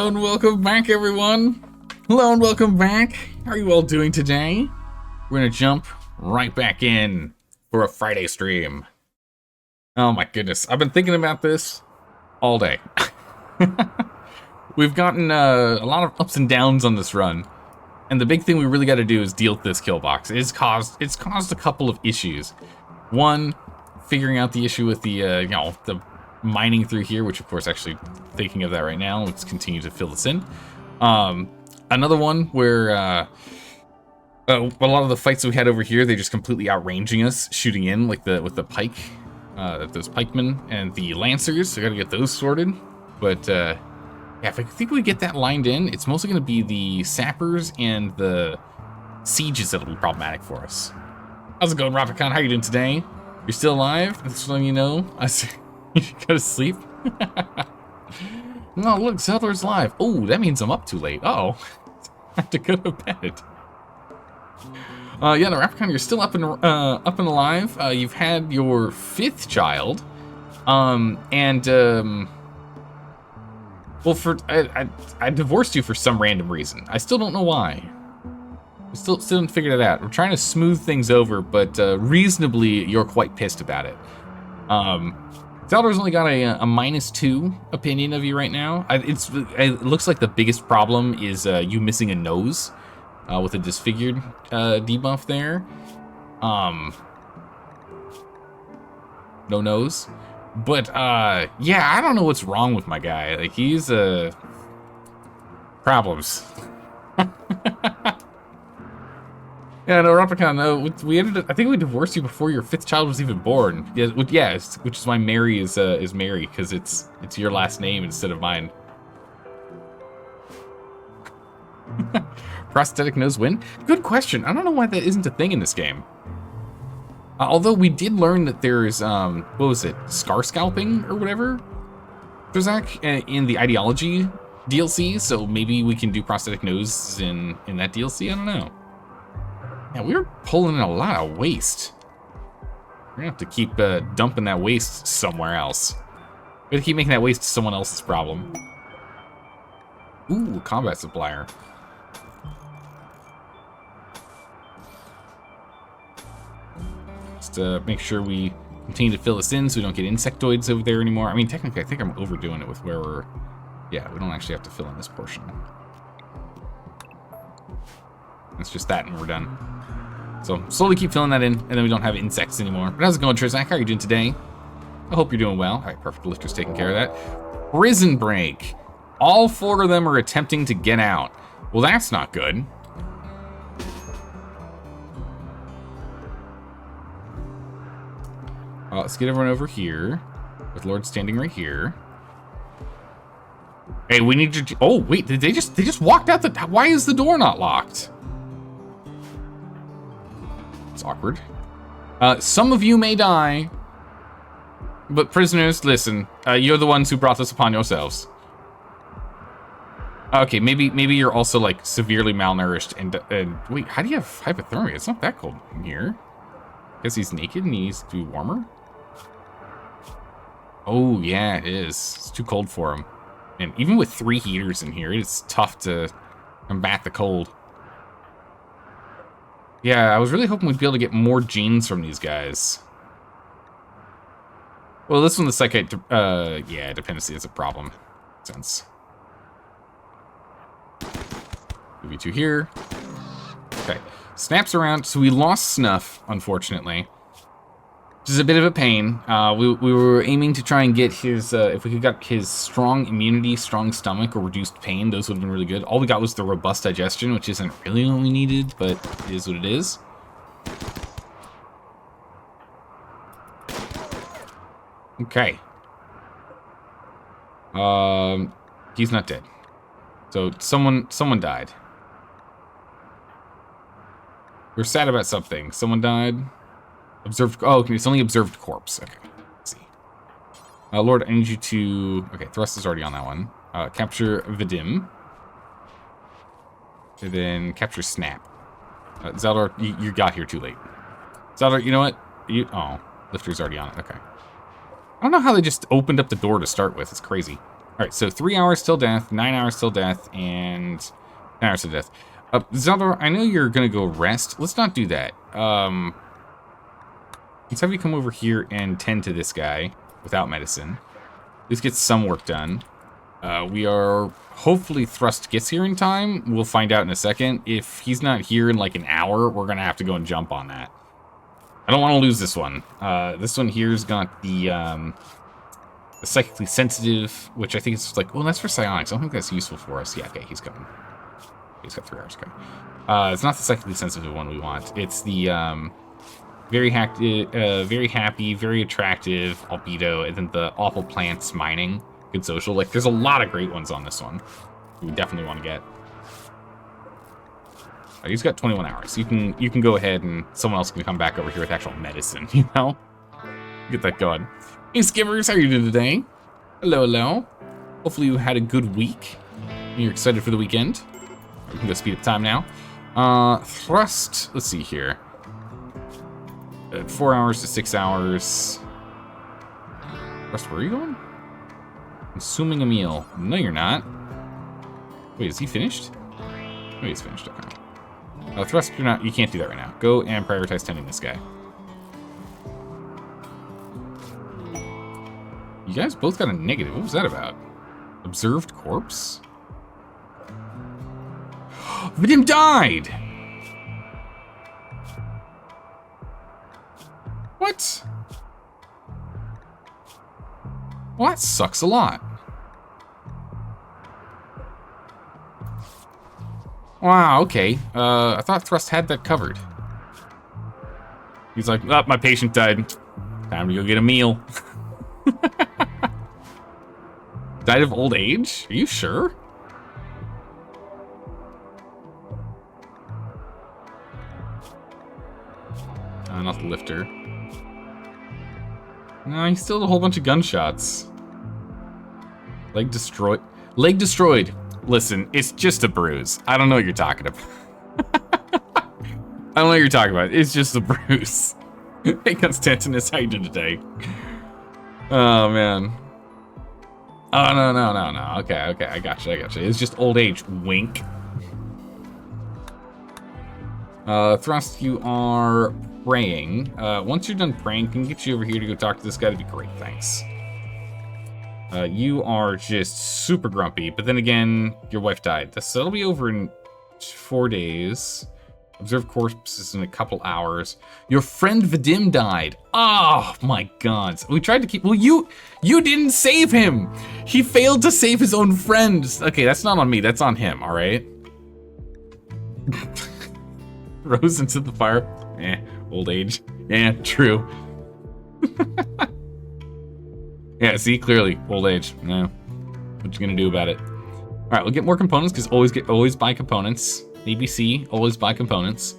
Hello and welcome back, everyone. Hello and welcome back. How are you all doing today? We're gonna jump right back in for a Friday stream. Oh my goodness, I've been thinking about this all day. We've gotten a lot of ups and downs on this run, and the big thing we really got to do is deal with this kill box. It's caused a couple of issues. One, figuring out the issue with the the mining through here, which of course, actually thinking of that right now, let's continue to fill this in. Another one where a lot of the fights we had over here, they just completely outranging us, shooting in like with the pike, those pikemen and the lancers. I gotta get those sorted. But yeah, if I think we get that lined in, it's mostly gonna be the sappers and the sieges that'll be problematic for us. How's it going, Rapicon? How you doing today? You're still alive? That's letting you know. I see. You should go to sleep. No, look, Zeldar's live. Oh, that means I'm up too late. Uh-oh. I have to go to bed. Yeah, no, Rapicon, you're still up and alive. You've had your 5th child. Well, I divorced you for some random reason. I still don't know why. I still haven't figured it out. We're trying to smooth things over, but reasonably, you're quite pissed about it. Zelda's only got a -2 opinion of you right now. It looks like the biggest problem is you missing a nose with a disfigured debuff there. No nose. But yeah, I don't know what's wrong with my guy. Like, he's problems. Yeah, no, Rapicon, I think we divorced you before your 5th child was even born. Yeah, which is why Mary is Mary, because it's your last name instead of mine. Prosthetic nose win? Good question. I don't know why that isn't a thing in this game. Although we did learn that there's, what was it, scar scalping or whatever, Drazak, in the Ideology DLC, so maybe we can do prosthetic nose in that DLC, I don't know. Yeah, we're pulling in a lot of waste. We're gonna have to keep dumping that waste somewhere else. We gotta keep making that waste someone else's problem. Ooh, combat supplier. Just make sure we continue to fill this in so we don't get insectoids over there anymore. I mean, technically, I think I'm overdoing it with where we're... Yeah, we don't actually have to fill in this portion. It's just that and we're done. So slowly keep filling that in, and then we don't have insects anymore. But how's it going, Trizak? How are you doing today? I hope you're doing well. All right, perfect. Lifter's taking care of that. Prison break. All 4 of them are attempting to get out. Well, that's not good. Let's get everyone over here, with Lord standing right here. Hey, we need to... Oh, wait, did they just walked out the... Why is the door not locked? It's awkward. Some of you may die, but prisoners, listen. You're the ones who brought this upon yourselves. Okay, maybe you're also like severely malnourished and wait, how do you have hypothermia? It's not that cold in here. Guess he's naked and he needs to be warmer. Oh yeah, it is. It's too cold for him. And even with 3 heaters in here, it's tough to combat the cold. Yeah, I was really hoping we'd be able to get more genes from these guys. Well, this one, the psychite, yeah, dependency is a problem. Makes sense. Move you 2 here. Okay, snaps around. So we lost Snuff, unfortunately. Which is a bit of a pain. We were aiming to try and get his, if we could get his strong immunity, strong stomach, or reduced pain, those would have been really good. All we got was the robust digestion, which isn't really what we needed, but it is what it is. Okay. He's not dead. So someone died. We're sad about something. Someone died. Observed. Oh, okay, it's only observed corpse. Okay, let's see. Lord, I need you to. Okay, thrust is already on that one. Capture Vidim. And then capture Snap. Zeldar, you got here too late. Zeldar, you know what? Oh, Lifter's already on it. Okay. I don't know how they just opened up the door to start with. It's crazy. Alright, so 3 hours till death, 9 hours till death, and 10 hours till death. Zeldor, I know you're gonna go rest. Let's not do that. Let's have you come over here and tend to this guy without medicine. At least get some work done. We are... Hopefully Thrust gets here in time. We'll find out in a second. If he's not here in like an hour, we're gonna have to go and jump on that. I don't want to lose this one. This one here's got the psychically sensitive, which I think is like, well, that's for psionics. I don't think that's useful for us. Yeah, okay, he's coming. He's got 3 hours. Okay. It's not the psychically sensitive one we want. It's the very happy, very attractive albedo, and then the awful plants mining. Good social. Like, there's a lot of great ones on this one. We definitely want to get. He's got 21 hours. You can go ahead and someone else can come back over here with actual medicine, you know? Get that going. Hey, Skimmers, how are you doing today? Hello, hello. Hopefully you had a good week. And you're excited for the weekend. We can go speed up time now. Thrust, let's see here. 4 hours to 6 hours. Thrust, where are you going? Consuming a meal. No, you're not. Wait, is he finished? Oh, he's finished, okay. Thrust, you're not, you can't do that right now. Go and prioritize tending this guy. You guys both got a negative. What was that about? Observed corpse? Vadim died! What? Well, that sucks a lot. Wow, okay. I thought Thrust had that covered. He's like, oh, my patient died. Time to go get a meal. Died of old age? Are you sure? Not the lifter. No, he still had a whole bunch of gunshots. Leg destroyed. Leg destroyed. Listen, it's just a bruise. I don't know what you're talking about. I don't know what you're talking about. It's just a bruise. Hey, Constantinus, how you doing today? Oh, man. Oh, no. Okay, I got you. It's just old age. Wink. Thrust, you are praying. Once you're done praying, can get you over here to go talk to this guy. That'd be great, thanks. You are just super grumpy, but then again, your wife died. So it'll be over in 4 days. Observe corpses in a couple hours. Your friend Vadim died. Oh my god. We tried to keep, well, you didn't save him. He failed to save his own friends. Okay, that's not on me, that's on him, all right? Rose into the fire. Old age. Yeah, true. Yeah, see, clearly, old age. No, what you gonna do about it? All right, we'll get more components because always buy components. ABC, always buy components.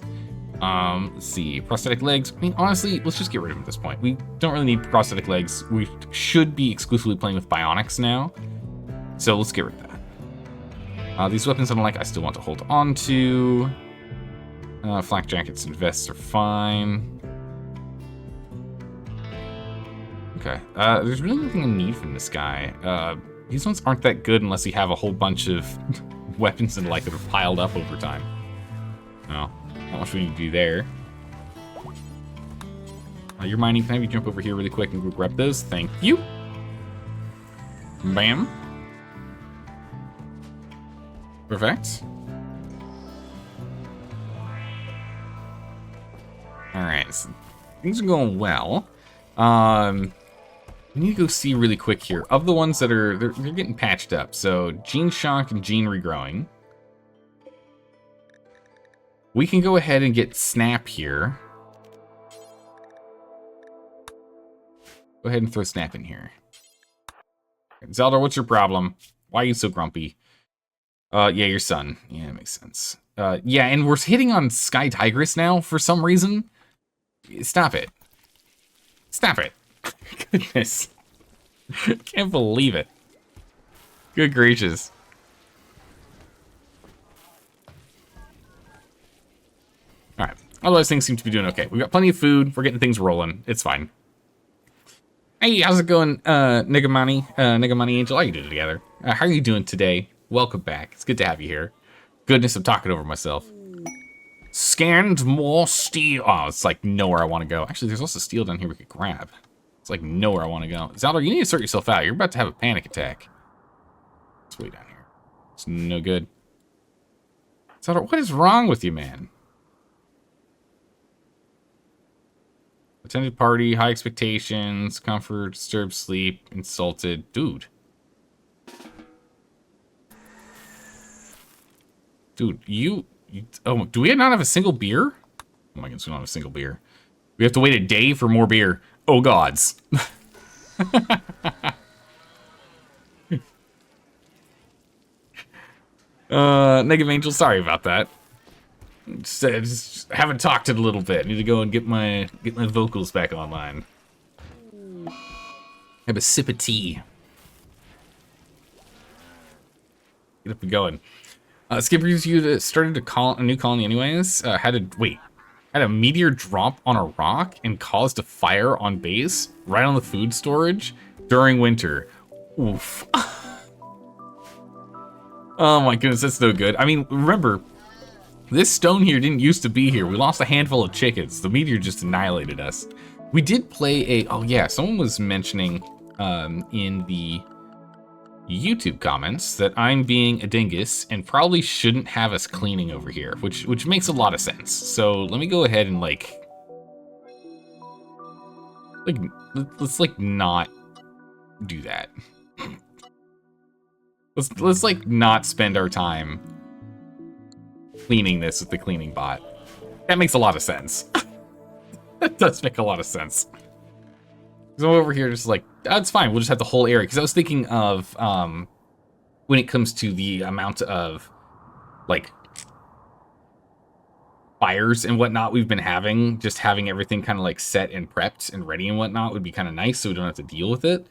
Let's see, prosthetic legs. I mean, honestly, let's just get rid of them at this point. We don't really need prosthetic legs. We should be exclusively playing with bionics now, so let's get rid of that. These weapons I don't like. I still want to hold on to. Flak jackets and vests are fine. Okay, there's really nothing I need from this guy. These ones aren't that good unless you have a whole bunch of weapons and like that are piled up over time. No, not much we need to do there. You're mining. Can I have you jump over here really quick and go grab those? Thank you. Bam. Perfect. Alright, so things are going well. We need to go see really quick here. Of the ones that are, they're getting patched up. So, Gene Shock and Gene Regrowing. We can go ahead and get Snap here. Go ahead and throw Snap in here. Zelda, what's your problem? Why are you so grumpy? Yeah, your son. Yeah, that makes sense. Yeah, and we're hitting on Sky Tigress now for some reason. Stop it. Stop it. Goodness. Can't believe it. Good gracious. Alright. Otherwise, things seem to be doing okay. We've got plenty of food. We're getting things rolling. It's fine. Hey, how's it going, Nigga Angel? How you doing together? How are you doing today? Welcome back. It's good to have you here. Goodness, I'm talking over myself. Scanned more steel. Oh, it's like nowhere I want to go. Actually, there's also steel down here we could grab. It's like nowhere I want to go. Zelda, you need to sort yourself out. You're about to have a panic attack. It's way down here. It's no good. Zelda, what is wrong with you, man? Attended party, high expectations, comfort, disturbed sleep, insulted. Dude. Dude, oh, do we not have a single beer? Oh my goodness, we don't have a single beer. We have to wait a day for more beer. Oh gods. Negative Angel, sorry about that. Just haven't talked it a little bit. Need to go and get my vocals back online. Have a sip of tea. Get up and going. Skippers, you started to call a new colony anyways. Had a meteor drop on a rock and caused a fire on base right on the food storage during winter. Oof. Oh my goodness, that's no good. I mean, remember, this stone here didn't used to be here. We lost a handful of chickens. The meteor just annihilated us. We did play oh yeah, someone was mentioning in the YouTube comments that I'm being a dingus and probably shouldn't have us cleaning over here, which makes a lot of sense. So let me go ahead and let's not do that. let's not spend our time cleaning this with the cleaning bot. That makes a lot of sense. That does make a lot of sense. So over here, just like, that's fine. We'll just have the whole area. Because I was thinking of when it comes to the amount of like fires and whatnot we've been having, just having everything kind of like set and prepped and ready and whatnot would be kind of nice, so we don't have to deal with it.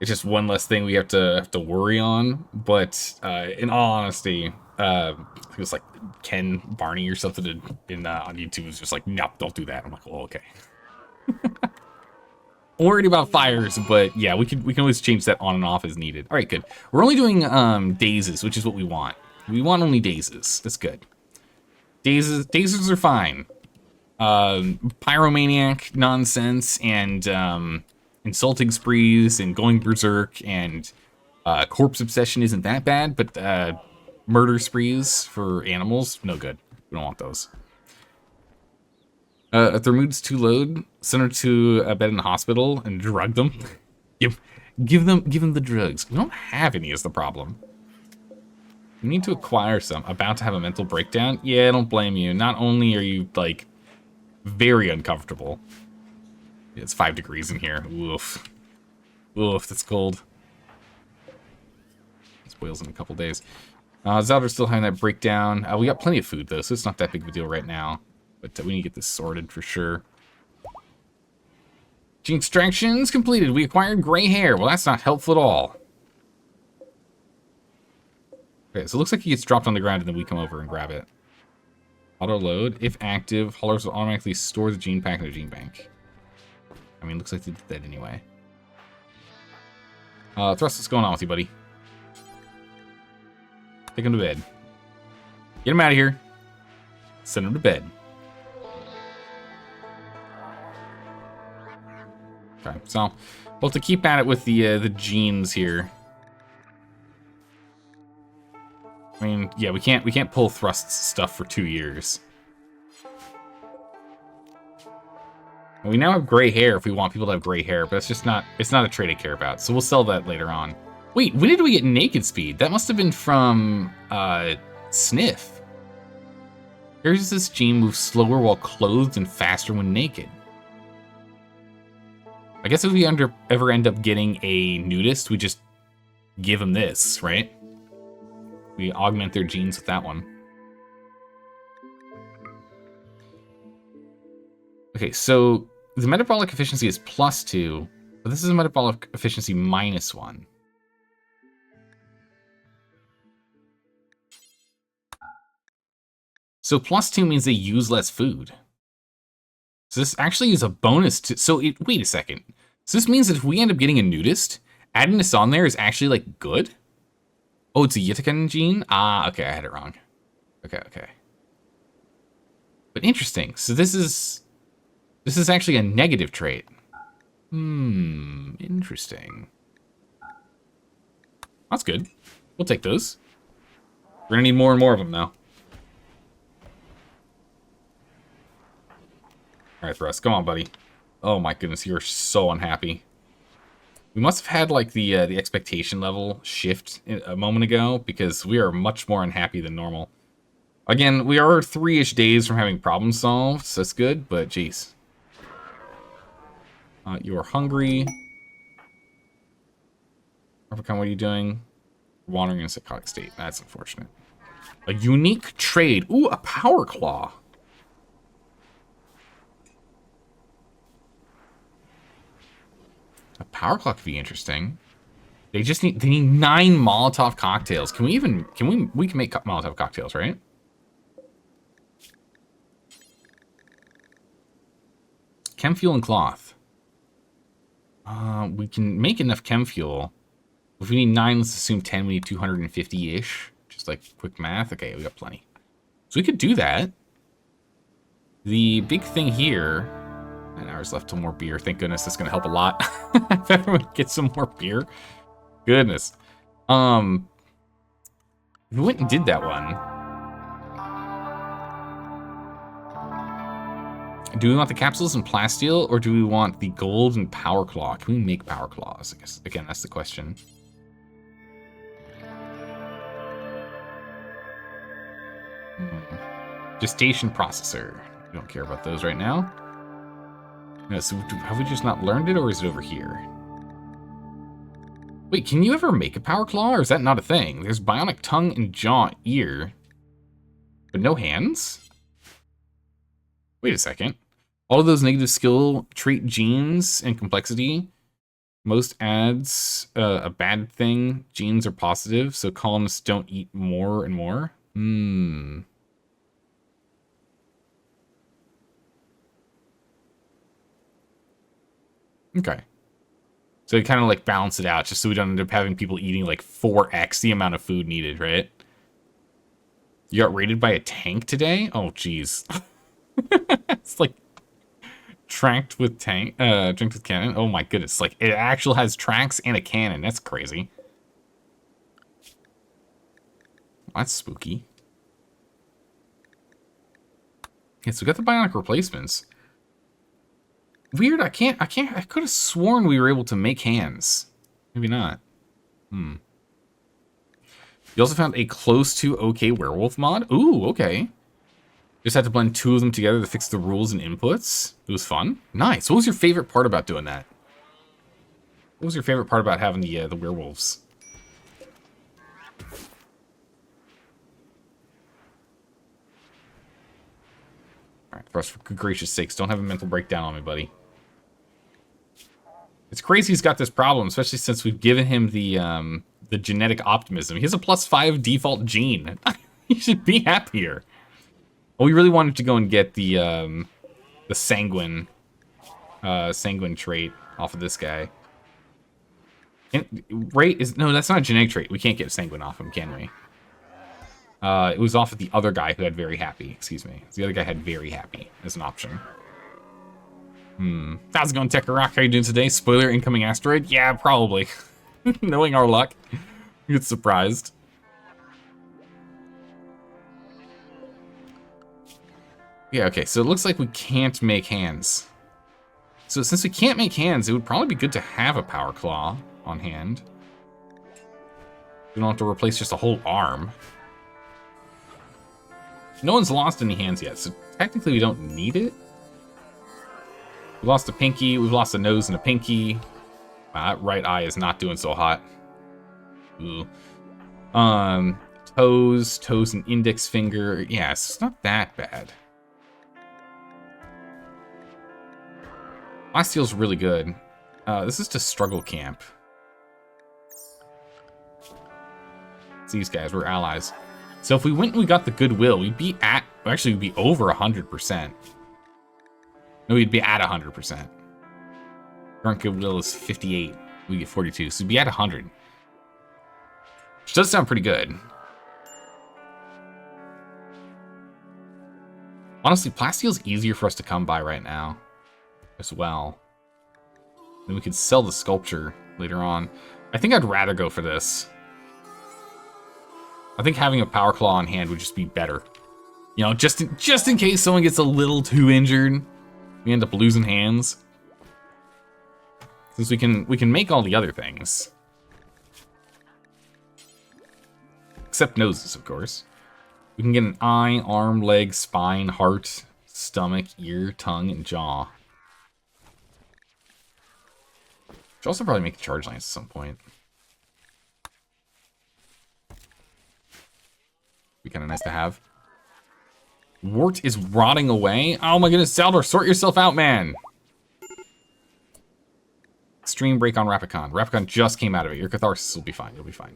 It's just one less thing we have to worry on. But in all honesty, it was like Ken Barney or something on YouTube was just like, nope, don't do that. I'm like, well, okay. I'm worried about fires, but yeah, we can always change that on and off as needed. All right, good. We're only doing dazes, which is what we want. We want only dazes. That's good. Dazes are fine. Pyromaniac nonsense and insulting sprees and going berserk and corpse obsession isn't that bad, but murder sprees for animals, no good. We don't want those. If their mood's too low, send her to a bed in the hospital and drug them. give them the drugs. We don't have any is the problem. You need to acquire some. About to have a mental breakdown? Yeah, I don't blame you. Not only are you, like, very uncomfortable. It's 5 degrees in here. Oof. Oof, that's cold. It spoils in a couple days. Zelda's still having that breakdown. We got plenty of food, though, so it's not that big of a deal right now. But we need to get this sorted for sure. Gene extractions completed. We acquired gray hair. Well, that's not helpful at all. Okay, so it looks like he gets dropped on the ground and then we come over and grab it. Auto load. If active, haulers will automatically store the gene pack in the gene bank. I mean, looks like they did that anyway. Thrust, what's going on with you, buddy? Take him to bed. Get him out of here. Send him to bed. Okay, so we'll have to keep at it with the genes here. I mean, yeah, we can't pull thrust stuff for 2 years. And we now have gray hair if we want people to have gray hair, but it's not a trait I care about. So we'll sell that later on. Wait, when did we get naked speed? That must have been from Sniff. Here's this gene moves slower while clothed and faster when naked. I guess if we ever end up getting a nudist, we just give them this, right? We augment their genes with that one. Okay, so the metabolic efficiency is +2, but this is a metabolic efficiency -1. So +2 means they use less food. So this actually is a bonus to... So wait a second. So this means that if we end up getting a nudist, adding this on there is actually, like, good? Oh, it's a Yitakan gene? Ah, okay, I had it wrong. Okay. But interesting. So this is actually a negative trait. Interesting. That's good. We'll take those. We're gonna need more and more of them now. Alright, Thrust, come on, buddy. Oh my goodness, you're so unhappy. We must have had, like, the expectation level shift a moment ago, because we are much more unhappy than normal. Again, we are 3-ish days from having problems solved, so that's good, but jeez. You are hungry. What are you doing? Wandering in a psychotic state. That's unfortunate. A unique trade. Ooh, a power claw. A power claw could be interesting. They need 9 Molotov cocktails. Can we can make Molotov cocktails, right? Chem fuel and cloth. We can make enough chem fuel. If we need 9, let's assume 10, we need 250-ish. Just like quick math. Okay, we got plenty. So we could do that. The big thing here... 9 hours left till more beer. Thank goodness, that's going to help a lot. If everyone gets some more beer. Goodness. If we went and did that one... Do we want the capsules and plasteel, or do we want the gold and power claw? Can we make power claws? I guess, again, that's the question. Gestation processor. We don't care about those right now. No, so have we just not learned it, or is it over here? Wait, can you ever make a power claw, or is that not a thing? There's bionic tongue and jaw, ear, but no hands? Wait a second. All of those negative skill trait genes and complexity, most adds a bad thing. Genes are positive, so colonists don't eat more and more. Okay. So kind of like balance it out, just so we don't end up having people eating like 4x the amount of food needed, right? You got raided by a tank today? Oh, jeez. It's like tracked with tracked with cannon. Oh my goodness! Like it actually has tracks and a cannon. That's crazy. That's spooky. Yeah, so we got the bionic replacements. Weird. I could have sworn we were able to make hands. Maybe not. You also found a close to okay werewolf mod. Ooh, okay. Just had to blend 2 of them together to fix the rules and inputs. It was fun. Nice. What was your favorite part about doing that? What was your favorite part about having the werewolves? Alright, for good gracious sakes, don't have a mental breakdown on me, buddy. It's crazy he's got this problem, especially since we've given him the genetic optimism. He has a +5 default gene. He should be happier. Oh, we really wanted to go and get the sanguine trait off of this guy. No, that's not a genetic trait. We can't get sanguine off him, can we? It was off of the other guy who had very happy. Excuse me. The other guy had very happy as an option. How's it going, Tech-A-Rock? How you doing today? Spoiler, incoming asteroid? Yeah, probably. Knowing our luck, you get surprised. Yeah, okay, so it looks like we can't make hands. So since we can't make hands, it would probably be good to have a power claw on hand. We don't have to replace just a whole arm. No one's lost any hands yet, so technically we don't need it. We lost a pinky, we've lost a nose and a pinky. Wow, that right eye is not doing so hot. Ooh. Toes and index finger. Yeah, it's not that bad. Plasteel's really good. This is to struggle camp. It's these guys, we're allies. So if we went and we got the goodwill, we'd be at, actually we'd be over 100%. No, we'd be at 100%. Current goodwill is 58. We get 42, so we'd be at 100. Which does sound pretty good. Honestly, plastile's easier for us to come by right now as well. Then we could sell the sculpture later on. I think I'd rather go for this. I think having a power claw on hand would just be better. You know, just in case someone gets a little too injured, we end up losing hands. Since we can make all the other things. Except noses, of course. We can get an eye, arm, leg, spine, heart, stomach, ear, tongue, and jaw. Should also probably make the charge lines at some point. Be kind of nice to have. Wart is rotting away. Oh my goodness, Zaldor, sort yourself out, man. Extreme break on Rapicon. Rapicon just came out of it. Your catharsis will be fine. You'll be fine.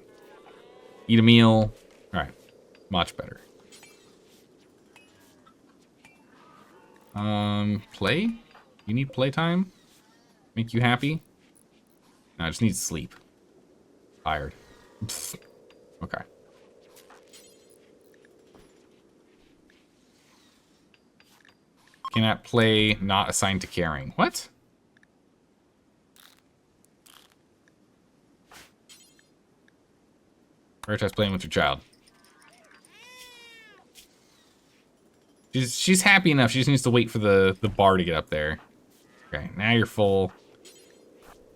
Eat a meal. All right, much better. Play? You need playtime? Make you happy? No, I just need sleep. Tired. Okay. Cannot play, not assigned to caring. What? Prioritize playing with your child. She's happy enough. She just needs to wait for the bar to get up there. Okay, now you're full.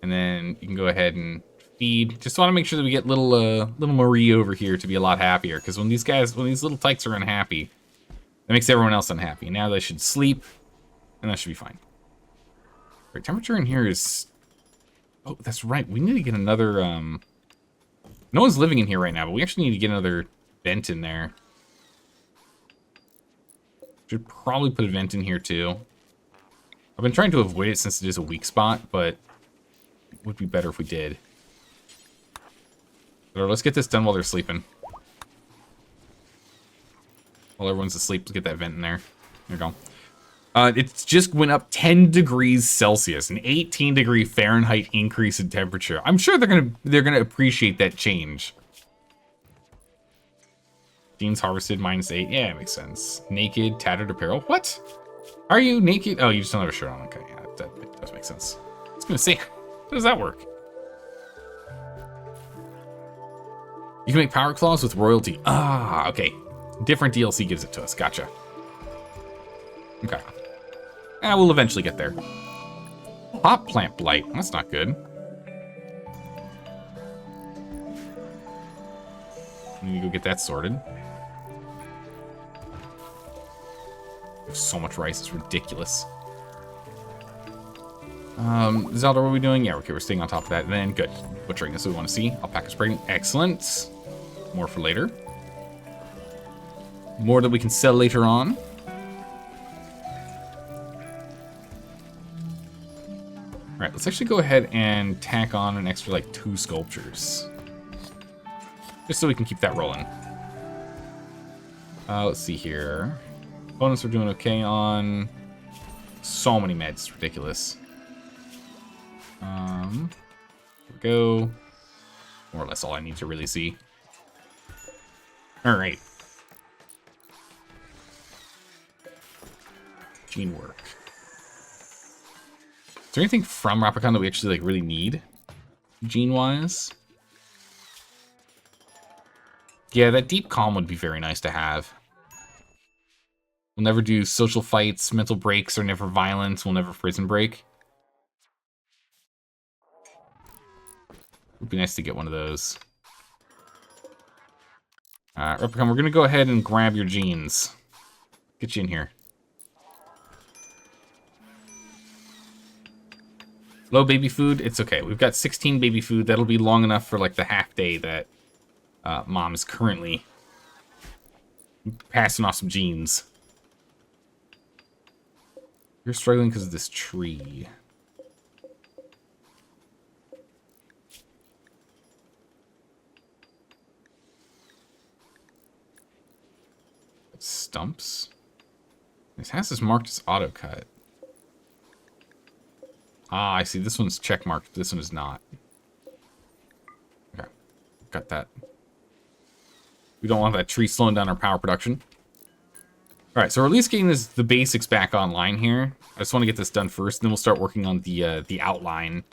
And then you can go ahead and feed. Just want to make sure that we get little Marie over here to be a lot happier. Because when these little tykes are unhappy, that makes everyone else unhappy. Now they should sleep, and that should be fine. Right, temperature in here is... Oh, that's right. We need to get another... No one's living in here right now, but we actually need to get another vent in there. Should probably put a vent in here, too. I've been trying to avoid it since it is a weak spot, but it would be better if we did. So let's get this done while they're sleeping. While everyone's asleep, let's get that vent in there. There we go. It just went up 10 degrees Celsius, an 18-degree Fahrenheit increase in temperature. I'm sure they're gonna appreciate that change. Genes harvested -8. Yeah, it makes sense. Naked, tattered apparel. What? Are you naked? Oh, you just don't have a shirt on. Okay, yeah, that does make sense. I was gonna say, how does that work? You can make power claws with royalty. Ah, okay. Different DLC gives it to us. Gotcha. Okay. We'll eventually get there. Pot plant blight. That's not good. We need to go get that sorted. There's so much rice, it's ridiculous. Zelda, what are we doing? Yeah, okay, we're staying on top of that. And then, good. Butchering, that's what we want to see. Alpaca's pregnant. Excellent. More for later. More that we can sell later on. Alright, let's actually go ahead and tack on an extra, like, 2 sculptures. Just so we can keep that rolling. Let's see here. Bonus we're doing okay on. So many meds, it's ridiculous. Here we go. More or less all I need to really see. Alright. Gene work. Is there anything from Rapicon that we actually, like, really need? Gene-wise? Yeah, that deep calm would be very nice to have. We'll never do social fights, mental breaks are never violent, we'll never prison break. Would be nice to get one of those. Rapicon, we're gonna go ahead and grab your genes. Get you in here. Low baby food, it's okay. We've got 16 baby food. That'll be long enough for, like, the half day that Mom is currently passing off some genes. You're struggling because of this tree. Stumps. This has this marked as auto cut. Ah, I see. This one's checkmarked. This one is not. Okay. Got that. We don't want that tree slowing down our power production. Alright, so we're at least getting the basics back online here. I just want to get this done first, then we'll start working on the outline.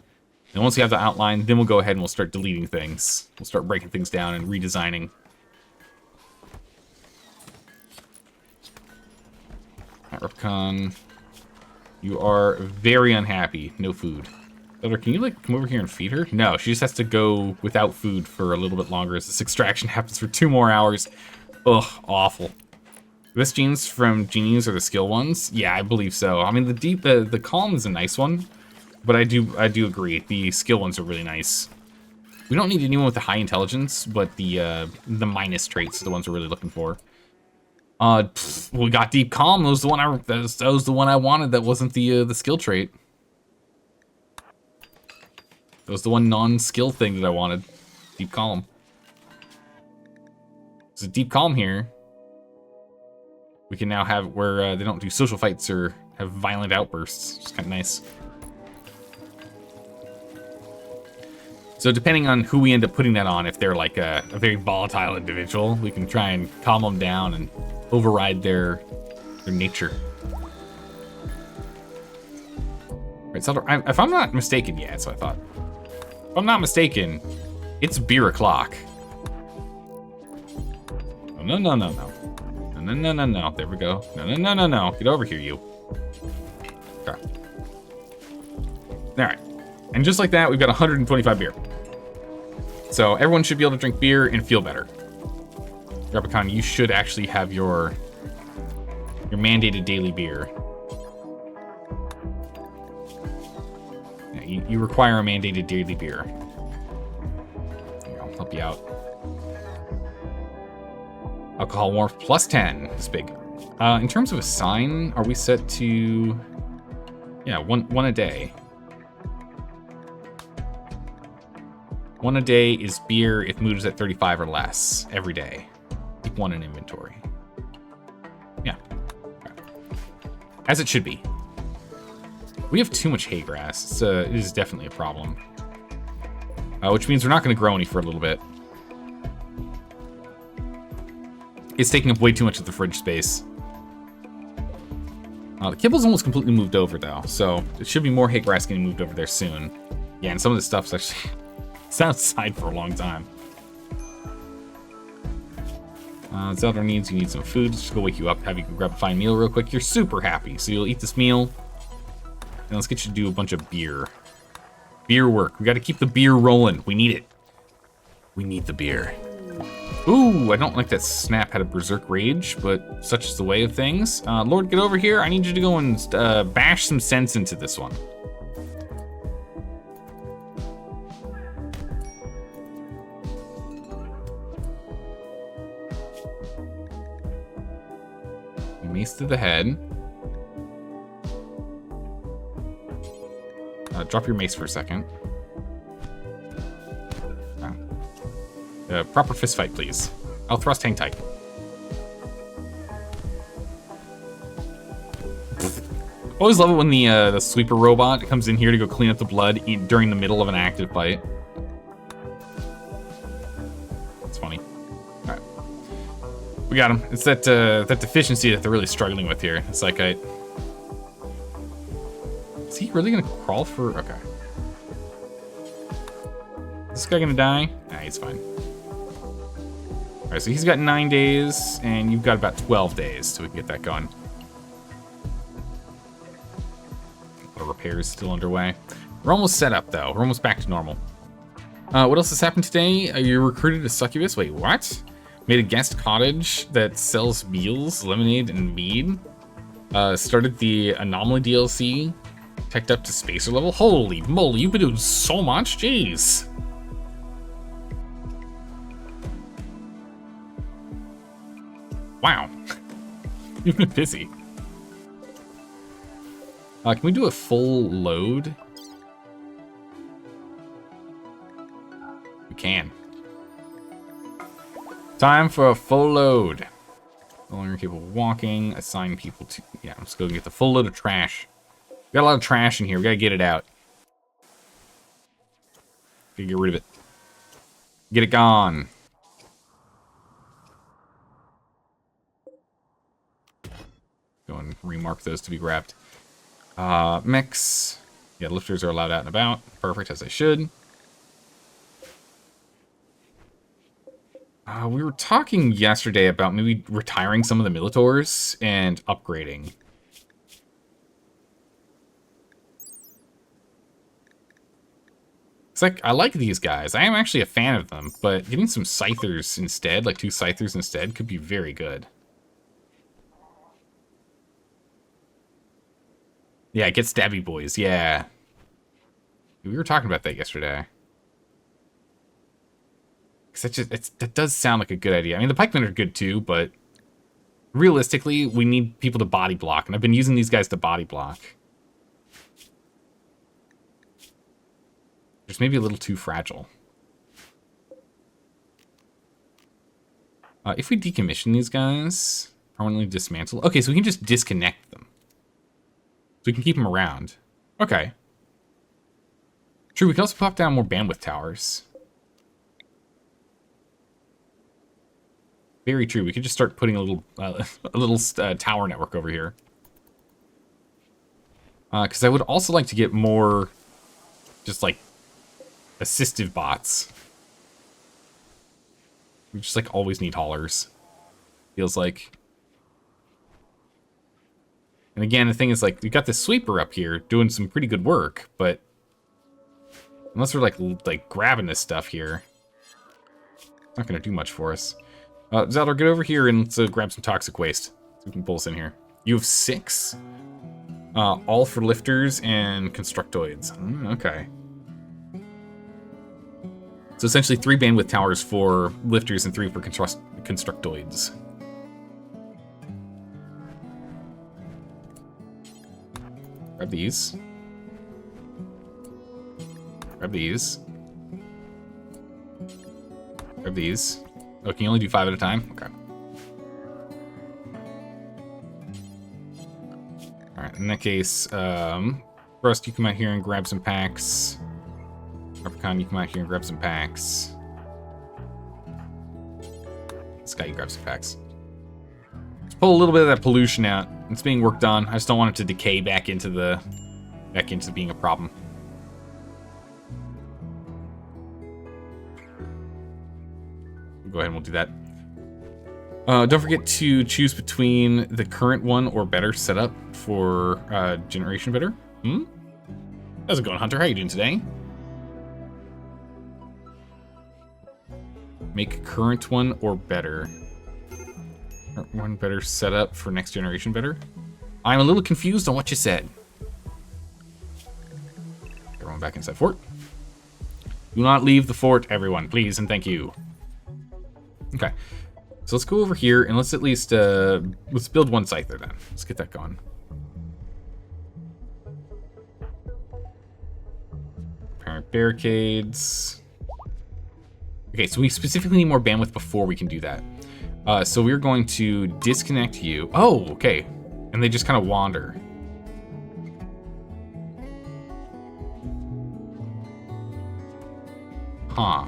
And once we have the outline, then we'll go ahead and we'll start deleting things. We'll start breaking things down and redesigning. Alright, Repcon. You are very unhappy. No food. Elder, can you, like, come over here and feed her? No, she just has to go without food for a little bit longer as this extraction happens for 2 more hours. Ugh, awful. This genes from genies are the skill ones? Yeah, I believe so. I mean, the calm is a nice one, but I do agree. The skill ones are really nice. We don't need anyone with the high intelligence, but the minus traits are the ones we're really looking for. We got deep calm. That was the one I wanted. That wasn't the skill trait. That was the one non-skill thing that I wanted. Deep calm. There's a deep calm here. We can now have where they don't do social fights or have violent outbursts. It's kind of nice. So depending on who we end up putting that on, if they're like a very volatile individual, we can try and calm them down and override their nature. Right, so if I'm not mistaken, yeah, that's what I thought. If I'm not mistaken, it's beer o'clock. Oh, no. No. There we go. No. Get over here, you. Okay. Alright. And just like that, we've got 125 beer. So everyone should be able to drink beer and feel better. Repicon, you should actually have your mandated daily beer. Yeah, you require a mandated daily beer. Here, I'll help you out. Alcohol warmth plus 10. It's big. In terms of a sign, are we set to... Yeah, one a day. One a day is beer if mood is at 35 or less every day. Keep one in inventory. Yeah. Okay. As it should be. We have too much hay grass. It is definitely a problem. Which means we're not going to grow any for a little bit. It's taking up way too much of the fridge space. The kibble's almost completely moved over, though, so it should be more hay grass getting moved over there soon. Yeah, and some of this stuff's actually... it's outside for a long time. Zelda needs, you need some food. Let's just go wake you up, have you grab a fine meal real quick. You're super happy, so you'll eat this meal. And let's get you to do a bunch of beer. Beer work. We got to keep the beer rolling. We need it. We need the beer. Ooh, I don't like that Snap had a berserk rage, but such is the way of things. Lord, get over here. I need you to go and bash some sense into this one. Mace to the head. Drop your mace for a second. Proper fist fight, please. I'll thrust, hang tight. Always love it when the sweeper robot comes in here to go clean up the blood during the middle of an active fight. It's funny. All right, we got him. It's that deficiency that they're really struggling with here. It's like is he really gonna crawl for? Okay. Is this guy gonna die? Nah, he's fine. All right, so he's got 9 days, and you've got about 12 days, so we can get that going. The repairs still underway. We're almost set up, though. We're almost back to normal. What else has happened today? You recruited a succubus? Wait, what? Made a guest cottage that sells meals, lemonade, and mead. Started the Anomaly DLC. Teched up to Spacer level. Holy moly, you've been doing so much. Jeez. Wow. You've been busy. Can we do a full load? We can. Time for a full load. No longer capable of walking. Assign people to... Yeah, let's go get the full load of trash. We got a lot of trash in here. We gotta get it out. Get rid of it. Get it gone. Go and remark those to be grabbed. Mechs. Yeah, lifters are allowed out and about. Perfect, as they should. We were talking yesterday about maybe retiring some of the Militors and upgrading. It's like, I like these guys. I am actually a fan of them, but getting some Scythers instead, like 2 Scythers instead, could be very good. Yeah, get stabby boys, yeah. We were talking about that yesterday. Because that does sound like a good idea. I mean, the pikemen are good too, but realistically, we need people to body block, and I've been using these guys to body block. Just maybe a little too fragile. If we decommission these guys, permanently dismantle. Okay, so we can just disconnect them. So we can keep them around. Okay. True, we can also pop down more bandwidth towers. Very true. We could just start putting a little tower network over here. Because I would also like to get more, just like, assistive bots. We just like always need haulers. Feels like. And again, the thing is, like, we got this sweeper up here doing some pretty good work, but unless we're like grabbing this stuff here, it's not gonna do much for us. Zeldar, get over here and let's grab some toxic waste so we can pull us in here. You have 6, all for lifters and constructoids. Okay. So essentially 3 bandwidth towers for lifters and 3 for constructoids. Grab these. Grab these. Grab these. Oh, can you only do 5 at a time? Okay. Alright, in that case, Rust, you come out here and grab some packs. Leprechaun, you come out here and grab some packs. Sky, you grab some packs. Let's pull a little bit of that pollution out. It's being worked on. I just don't want it to decay back into being a problem. Go ahead and we'll do that. Don't forget to choose between the current one or better setup for generation better. How's it going, Hunter? How you doing today? Make current one or better. Current one better setup for next generation better. I'm a little confused on what you said. Everyone back inside fort. Do not leave the fort, everyone, please and thank you. Okay, so let's go over here and let's at least let's build 1 Scyther then. Let's get that going. Parent barricades. Okay, so we specifically need more bandwidth before we can do that. So we're going to disconnect you. Oh, okay. And they just kind of wander. Huh.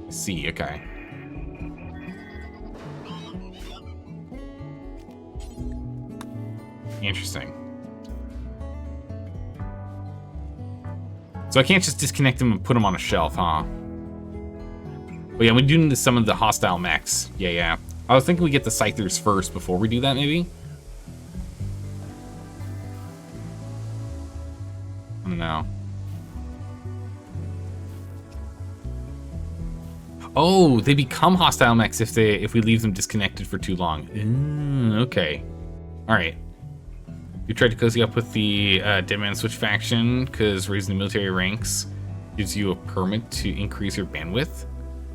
See, okay. Interesting. So I can't just disconnect them and put them on a shelf, huh? But yeah, we do need some of the hostile mechs. Yeah. I was thinking we get the Scythers first before we do that, maybe? I don't know. Oh, they become hostile mechs if we leave them disconnected for too long. Okay. All right. You tried to cozy up with the Dead Man Switch faction because raising the military ranks gives you a permit to increase your bandwidth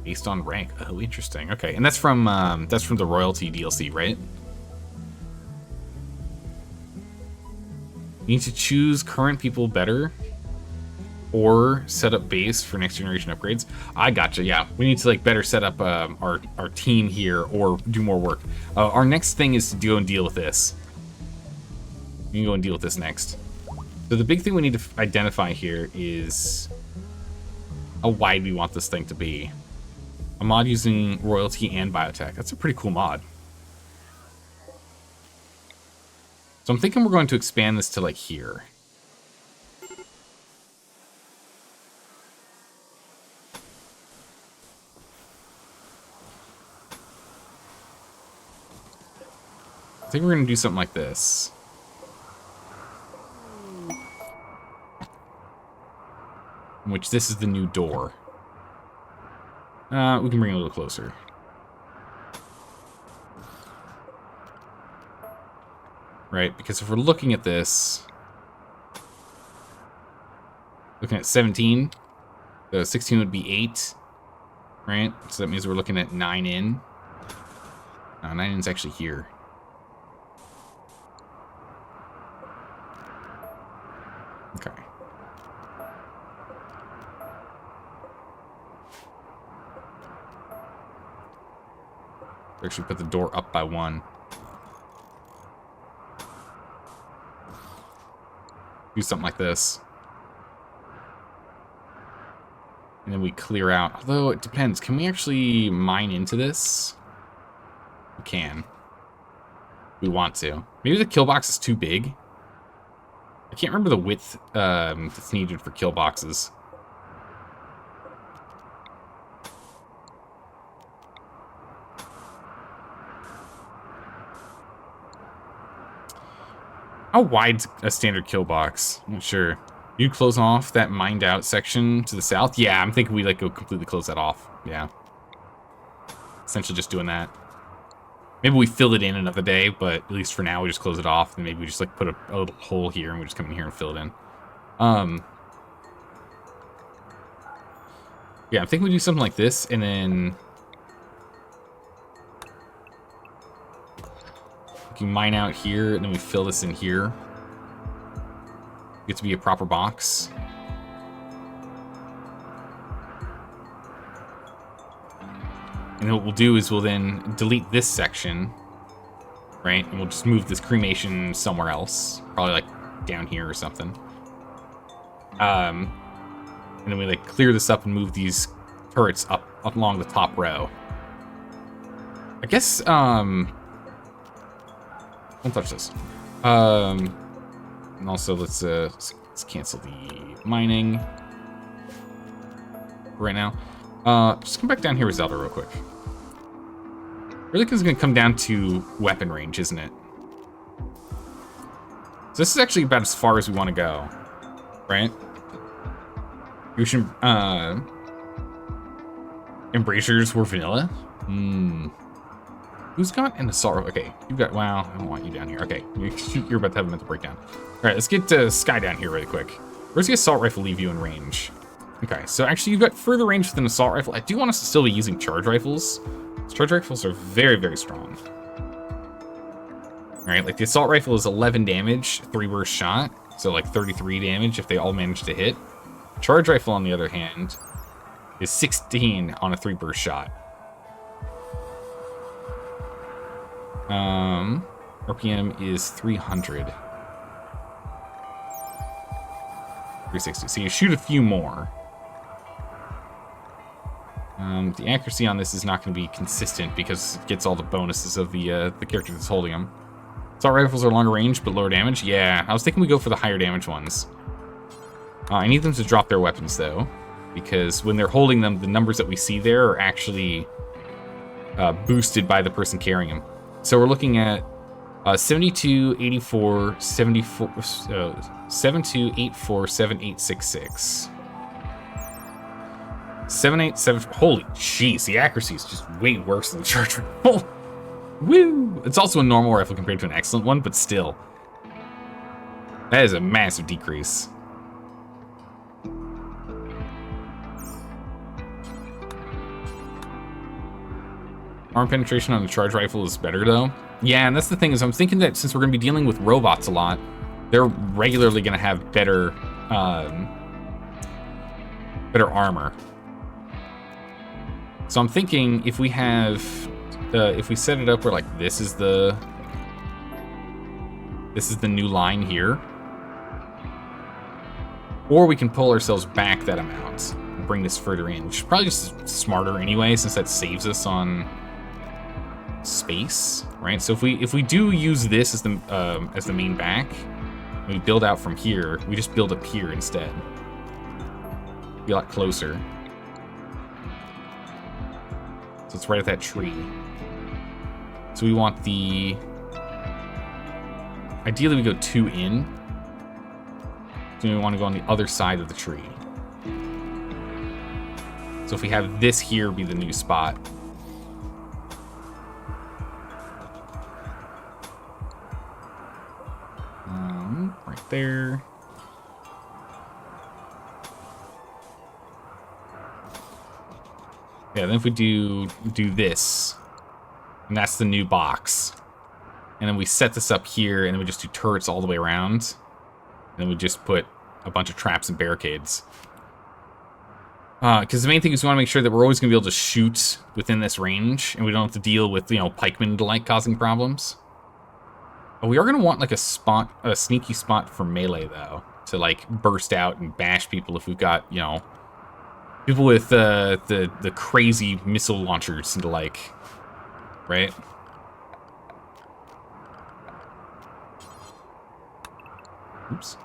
based on rank. Oh, interesting. Okay, and that's from the Royalty DLC, right? You need to choose current people better or set up base for next generation upgrades. I gotcha. Yeah, we need to like better set up our team here or do more work. Our next thing is to go and deal with this. We can go and deal with this next. So the big thing we need to identify here is how wide we want this thing to be. A mod using royalty and biotech. That's a pretty cool mod. So I'm thinking we're going to expand this to like here. I think we're going to do something like this. In which this is the new door. We can bring it a little closer. Right, because if we're looking at this, looking at 17, so 16 would be 8, right? So that means we're looking at 9 in. No, 9 in's actually here. Okay. Actually put the door up by 1. Do something like this. And then we clear out. Although, it depends. Can we actually mine into this? We can. We want to. Maybe the kill box is too big. I can't remember the width that's needed for kill boxes. How wide's a standard kill box? I'm not sure. You close off that mined out section to the south? Yeah, I'm thinking we like go completely close that off. Yeah. Essentially just doing that. Maybe we fill it in another day, but at least for now we just close it off, and maybe we just like put a little hole here and we just come in here and fill it in. Yeah, I'm thinking we do something like this, and then we can mine out here, and then we fill this in here. Get to be a proper box. And then what we'll do is we'll then delete this section, right? And we'll just move this cremation somewhere else, probably like down here or something. And then we like clear this up and move these turrets up along the top row. I guess, don't touch this. And also let's cancel the mining right now. Just come back down here with Zelda real quick. Really, it's going to come down to weapon range, isn't it? So this is actually about as far as we want to go, right? You should, embracers were vanilla. Who's got an assault rifle? Okay, you've got, wow, I don't want you down here. Okay, you're about to have a mental breakdown. All right, let's get Sky down here really quick. Where's the assault rifle leave you in range? Okay, so actually you've got further range with an assault rifle. I do want us to still be using charge rifles. Charge rifles are very, very strong. All right, like the assault rifle is 11 damage, 3 burst shot. So like 33 damage if they all manage to hit. Charge rifle, on the other hand, is 16 on a 3 burst shot. RPM is 300. 360. So you shoot a few more. The accuracy on this is not going to be consistent because it gets all the bonuses of the character that's holding them. Assault rifles are longer range but lower damage. Yeah, I was thinking we go for the higher damage ones. I need them to drop their weapons though, because when they're holding them, the numbers that we see there are actually boosted by the person carrying them. So we're looking at 72, 84, 74, 72, 84, 7866. 787. Holy jeez, the accuracy is just way worse than the charge rifle. Woo! It's also a normal rifle compared to an excellent one, but still. That is a massive decrease. Arm penetration on the charge rifle is better though. Yeah, and that's the thing is I'm thinking that since we're going to be dealing with robots a lot, they're regularly going to have better armor. So I'm thinking if we have, if we set it up where like this is the This is the new line here. Or we can pull ourselves back that amount and bring this further in, which is probably just smarter anyway, since that saves us on space, right? So if we do use this as the main back, and we build out from here, we just build up here instead. Be a lot closer. So it's right at that tree. So we want the... Ideally, we go 2 in. So we want to go on the other side of the tree. So if we have this here be the new spot. Right there. Yeah, then if we do this, and that's the new box. And then we set this up here, and then we just do turrets all the way around. And then we just put a bunch of traps and barricades. Because the main thing is we want to make sure that we're always going to be able to shoot within this range, and we don't have to deal with, pikemen and the like causing problems. But we are going to want, like, a sneaky spot for melee, though, to, like, burst out and bash people if we've got, people with the crazy missile launchers and the like, right? Oops.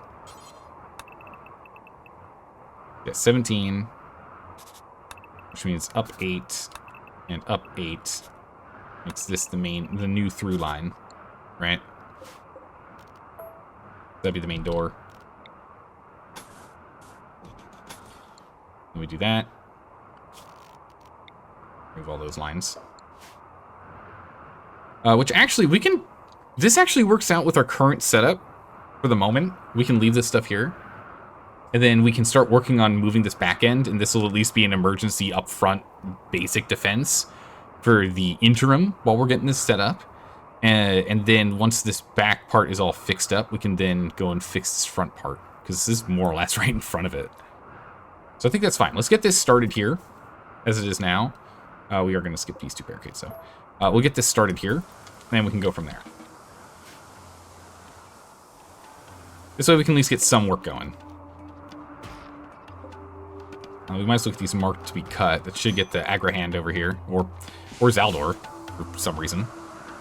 Yeah, 17, which means up 8 and up 8 makes this the new through line, right? That'd be the main door. Then we do that. Remove all those lines. Which actually, this actually works out with our current setup for the moment. We can leave this stuff here. And then we can start working on moving this back end, and this will at least be an emergency upfront basic defense for the interim while we're getting this set up. And then once this back part is all fixed up, we can then go and fix this front part, because this is more or less right in front of it. So I think that's fine. Let's get this started here, as it is now. We are going to skip these 2 barricades, so we'll get this started here, and then we can go from there. This way we can at least get some work going. We might as well get these marked to be cut. That should get the Agra hand over here, or Zaldor, for some reason.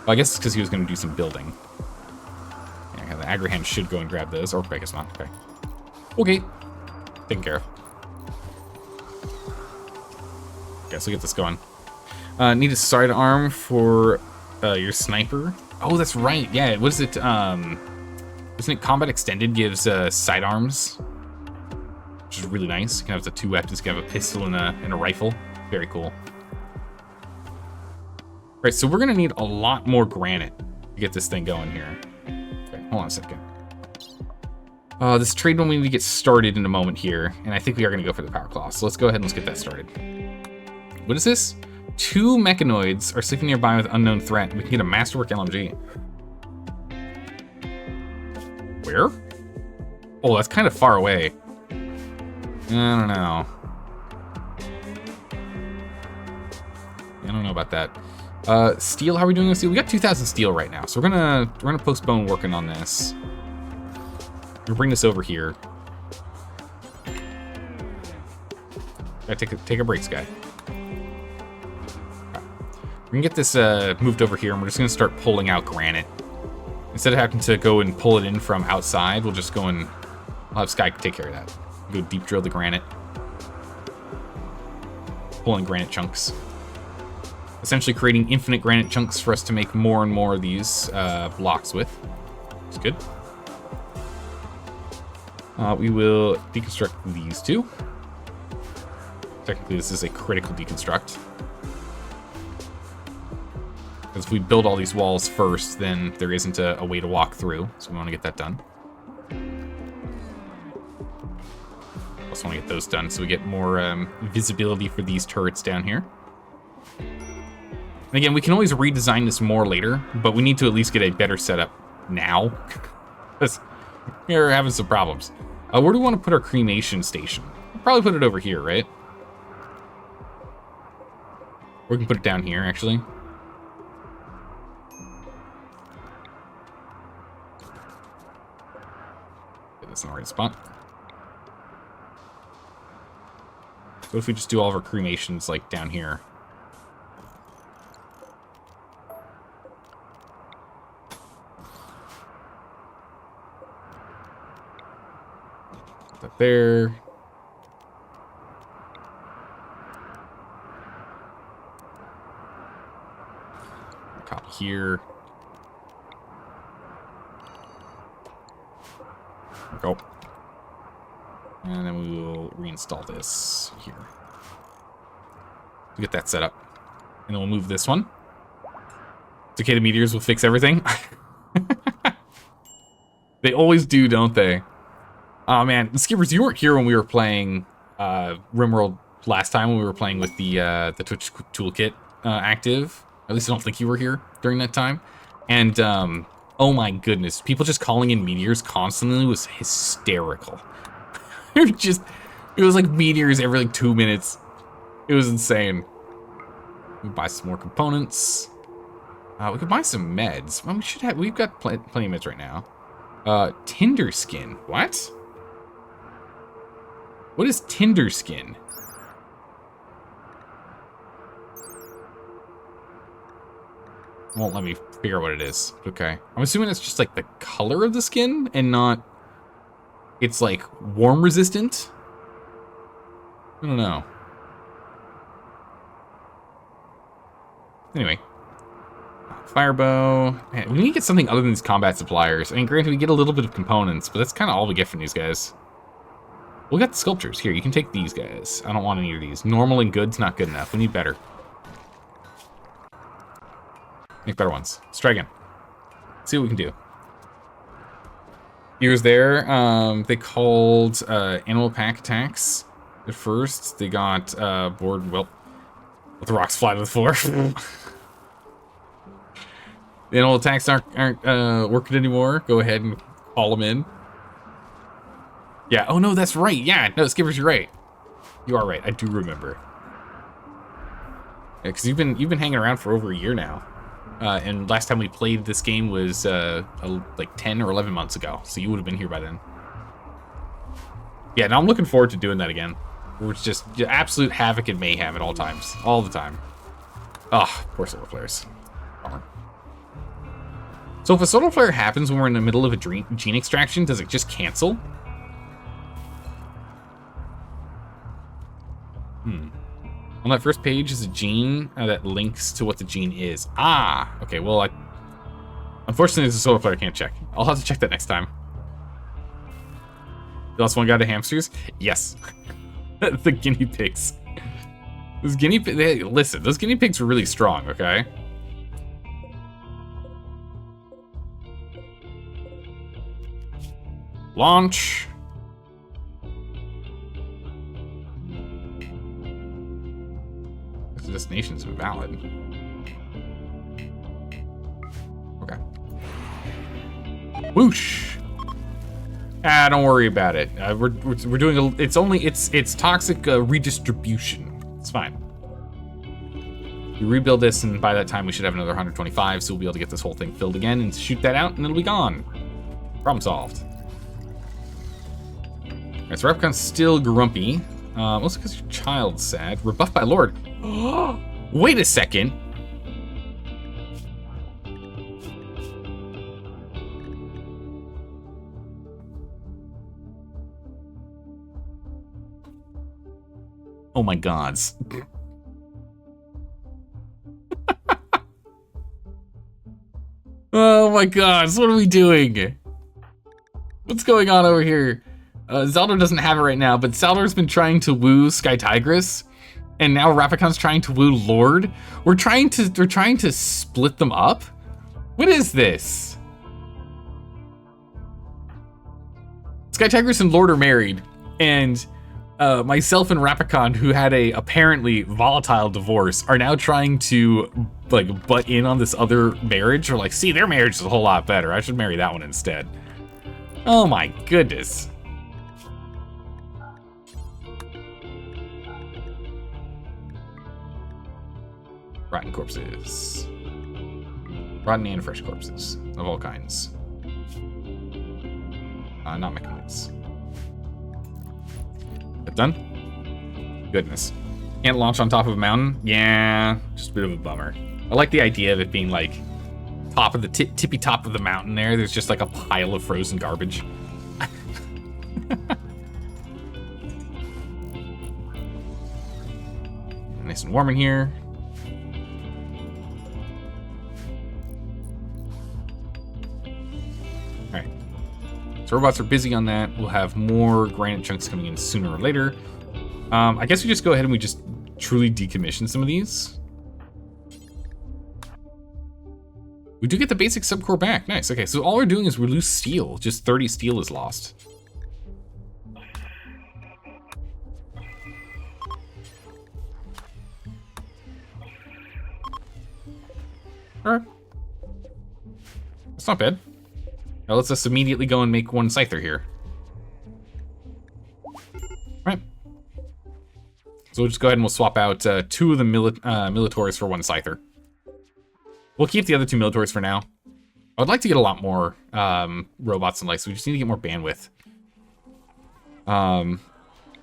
Well, I guess it's because he was going to do some building. Yeah, the Agra hand should go and grab those, or I guess not. Okay. Okay. Taken care of. Okay, so get this going. Need a sidearm for your sniper. Oh, that's right. Yeah, what is it? Isn't it Combat Extended gives sidearms? Which is really nice. You can have the 2 weapons. You can have a pistol and a rifle. Very cool. Right, so we're going to need a lot more granite to get this thing going here. Okay, hold on a second. This trade one we need to get started in a moment here, and I think we are going to go for the power claw. So let's go ahead and let's get that started. What is this? 2 mechanoids are sleeping nearby with unknown threat. We can get a masterwork LMG. Where? Oh, that's kind of far away. I don't know. I don't know about that. Steel, how are we doing with steel? We got 2,000 steel right now, so we're gonna postpone working on this. We'll bring this over here. Gotta take a break, Sky. We're gonna get this moved over here, and we're just gonna start pulling out granite. Instead of having to go and pull it in from outside, we'll just go and I'll have Sky take care of that. Go deep drill the granite. Pulling granite chunks. Essentially creating infinite granite chunks for us to make more and more of these blocks with. It's good. We will deconstruct these 2. Technically, this is a critical deconstruct. Because if we build all these walls first, then there isn't a way to walk through. So we want to get that done. Also want to get those done so we get more visibility for these turrets down here. And again, we can always redesign this more later, but we need to at least get a better setup now. Because we're having some problems. Where do we want to put our cremation station? We'll probably put it over here, right? Or we can put it down here, actually. in the right spot. What if we just do all of our cremations, like, down here? Put that there. Copy here. Go. And then we will reinstall this here. We'll get that set up. And then we'll move this one. Cicada meteors will fix everything. They always do, don't they? Oh man, Skippers, you weren't here when we were playing RimWorld last time, when we were playing with the Twitch toolkit active. At least I don't think you were here during that time. And oh my goodness, people just calling in meteors constantly was hysterical. It was like meteors every like 2 minutes. It was insane. We buy some more components. We could buy some meds. Well, we've got plenty of meds right now. Tinder skin. What? What is Tinder skin? Won't let me figure out what it is. Okay. I'm assuming it's just like the color of the skin and not... It's like warm resistant? I don't know. Anyway. Firebow. Man, we need to get something other than these combat suppliers. I mean, granted, we get a little bit of components, but that's kind of all we get from these guys. We got the sculptures. Here, you can take these guys. I don't want any of these. Normal and good's not good enough. We need better. Make better ones. Let's try again. See what we can do. Here's there. They called animal pack attacks at first. They got bored. Well, let the rocks fly to the floor. The animal attacks aren't working anymore. Go ahead and call them in. Yeah. Oh no, that's right. Yeah. No, Skippers, you're right. You are right. I do remember. Yeah, because you've been hanging around for over a year now. And last time we played this game was like 10 or 11 months ago, so you would have been here by then. Yeah, now I'm looking forward to doing that again. Where it's just absolute havoc and mayhem at all times. All the time. Oh, poor solar flares. Bummer. So if a solar flare happens when we're in the middle of a gene extraction, does it just cancel? On that first page is a gene that links to what the gene is. Ah, okay, well, unfortunately, the solar flare can't check. I'll have to check that next time. The last one got to hamsters? Yes. The guinea pigs. Those guinea pigs, hey, listen, those guinea pigs are really strong, okay? Launch. The destination's invalid. Okay. Whoosh. Ah, don't worry about it. We're doing it's toxic redistribution. It's fine. We rebuild this, and by that time we should have another 125, so we'll be able to get this whole thing filled again and shoot that out, and it'll be gone. Problem solved. Alright, so Replicon's still grumpy. Mostly because your child's sad. Rebuffed by Lord. Wait a second. Oh my gods. Oh my gods, what are we doing? What's going on over here? Zelda doesn't have it right now, but Saldar's been trying to woo Sky Tigress, and now Rapicon's trying to woo Lord. We're trying to split them up? What is this? Sky Tigress and Lord are married, and myself and Rapicon, who had a apparently volatile divorce, are now trying to like butt in on this other marriage. Or like, see, their marriage is a whole lot better. I should marry that one instead. Oh my goodness. Rotten corpses. Rotten and fresh corpses of all kinds. Not mechanoids. Done? Goodness. Can't launch on top of a mountain? Yeah, just a bit of a bummer. I like the idea of it being like top of the tippy top of the mountain there. There's just like a pile of frozen garbage. Nice and warm in here. Alright. So robots are busy on that. We'll have more granite chunks coming in sooner or later. I guess we just go ahead and we just truly decommission some of these. We do get the basic subcore back. Nice. Okay, so all we're doing is we lose steel. Just 30 steel is lost. Alright. That's not bad. Now let's just immediately go and make one scyther here. Alright. So we'll just go ahead and we'll swap out 2 of the Militors for 1 scyther. We'll keep the other 2 Militors for now. I would like to get a lot more robots and lights, so we just need to get more bandwidth.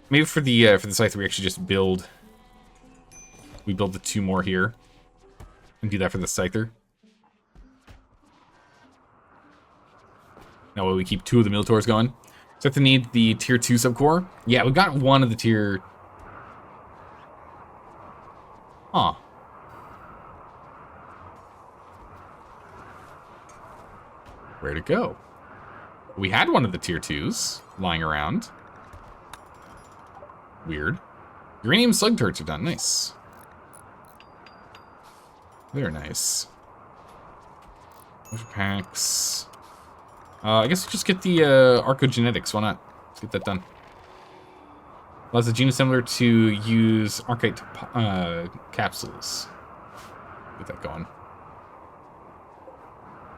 Maybe for the scyther we actually just build the 2 more here. And do that for the scyther. That way we keep 2 of the Militors going. So I have to need the tier 2 subcore. Yeah, we got 1 of the tier... Huh. Where'd it go? We had 1 of the tier 2s lying around. Weird. Uranium slug turrets are done. Nice. They're nice. Motion packs. I guess we'll just get the archaeogenetics. Why not? Let's get that done. Allows the gene assembler to use archaite capsules. Get that going.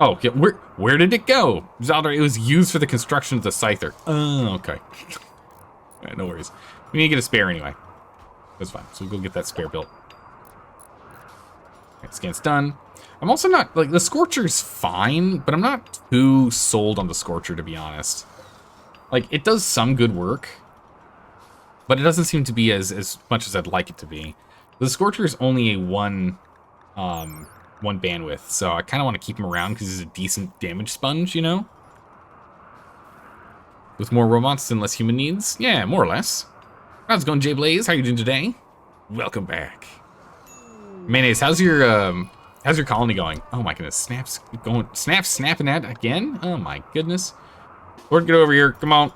Oh, yeah, where did it go? Zaldar, it was used for the construction of the scyther. Oh, okay. Right, no worries. We need to get a spare anyway. That's fine. So we'll go get that spare built. Scan's done. I'm also not, like, the Scorcher's fine, but I'm not too sold on the Scorcher, to be honest. Like, it does some good work, but it doesn't seem to be as much as I'd like it to be. The Scorcher is only a one bandwidth, so I kind of want to keep him around because he's a decent damage sponge, you know? With more robots and less human needs? Yeah, more or less. How's it going, Jay Blaze? How you doing today? Welcome back. Mayonnaise, how's your colony going? Oh my goodness, snapping at again? Oh my goodness. Lord, get over here, come on.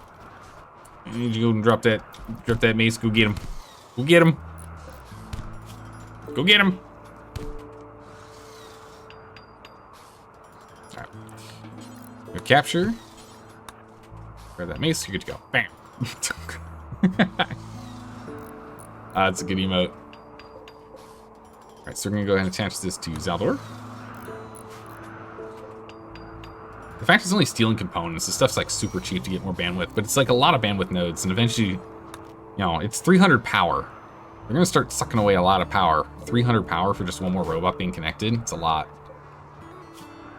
I need you to go and drop that mace, go get him. Go get him. Go get him. Alright. Go capture. Grab that mace, you're good to go. Bam. That's a good emote. Alright, so we're going to go ahead and attach this to Zaldor. The fact it's only stealing components, this stuff's like super cheap to get more bandwidth, but it's like a lot of bandwidth nodes, and eventually, you know, it's 300 power. We're going to start sucking away a lot of power. 300 power for just 1 more robot being connected, it's a lot.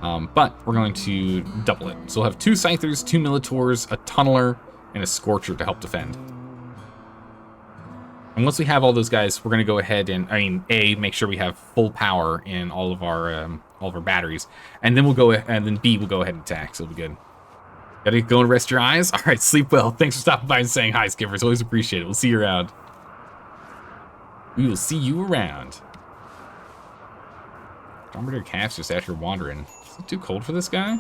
But we're going to double it. So we'll have 2 Scythers, 2 Militors, a Tunneler, and a Scorcher to help defend. And once we have all those guys, we're going to go ahead and, A, make sure we have full power in all of our batteries, and then we'll go, and then B, we'll go ahead and attack. So it'll be good. Gotta go and rest your eyes. All right, sleep well. Thanks for stopping by and saying hi, Skippers. Always appreciate it. We'll see you around. We will see you around. Bombardier calves just out here wandering. Is it too cold for this guy?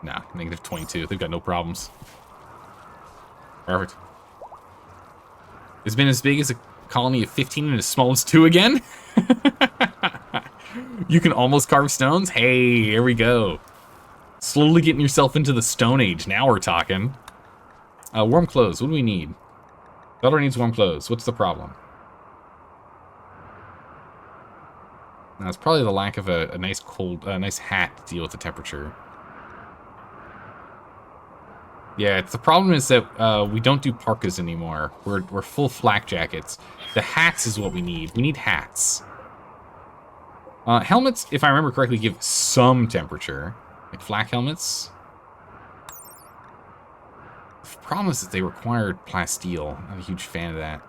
Nah, negative 22. They've got no problems. Perfect. It's been as big as a colony of 15 and as small as 2 again? You can almost carve stones? Hey, here we go. Slowly getting yourself into the Stone Age. Now we're talking. Warm clothes. What do we need? Felder needs warm clothes. What's the problem? Now, it's probably the lack of a nice nice hat to deal with the temperature. Yeah, the problem is that we don't do parkas anymore. We're full flak jackets. The hats is what we need. We need hats. Helmets, if I remember correctly, give some temperature. Like flak helmets. problem is that they required plasteel. Not a huge fan of that.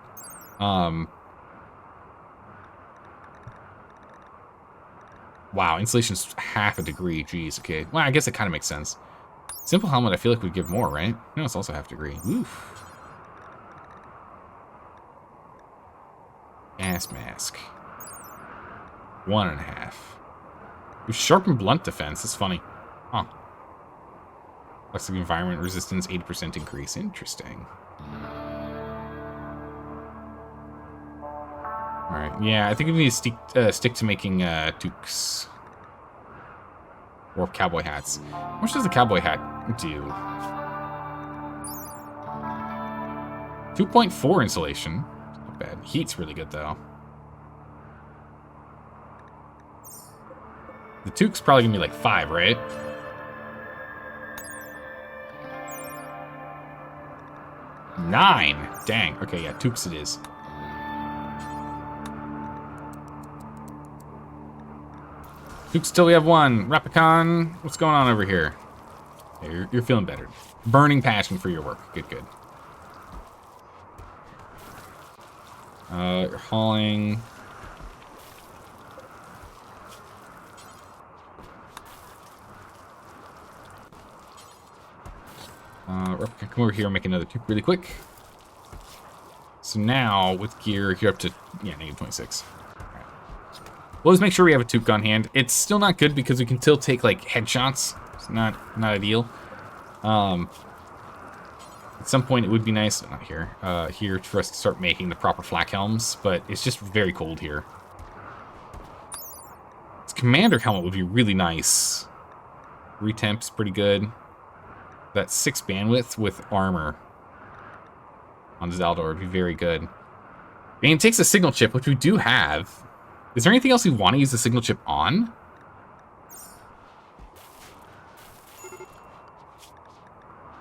Wow, insulation's half a degree. Jeez, okay. Well, I guess it kind of makes sense. Simple helmet, I feel like would give more, right? No, it's also half a degree. Oof. Gas mask. 1.5. With sharp and blunt defense. That's funny. Huh. Toxic environment resistance, 80% increase. Interesting. Alright, yeah, I think we need to stick to making toques. Or cowboy hats. How much does a cowboy hat do? 2.4 insulation. Not bad. Heat's really good, though. The toque's probably gonna be like 5, right? Nine. Dang. Okay, yeah, toques it is. Toques, still we have 1. Rapicon, what's going on over here? Yeah, you're feeling better. Burning passion for your work. Good, good. You're hauling. Rapicon, come over here and make another toque really quick. So now, with gear, you're up to, yeah, -26. We'll just make sure we have a toque on hand. It's still not good because we can still take like headshots. It's not ideal. At some point it would be nice, not here, here for us to start making the proper flak helms, but it's just very cold here. This commander helmet would be really nice. Retemp's pretty good. That 6 bandwidth with armor on Zaldor would be very good. And it takes a signal chip, which we do have. Is there anything else we want to use the signal chip on?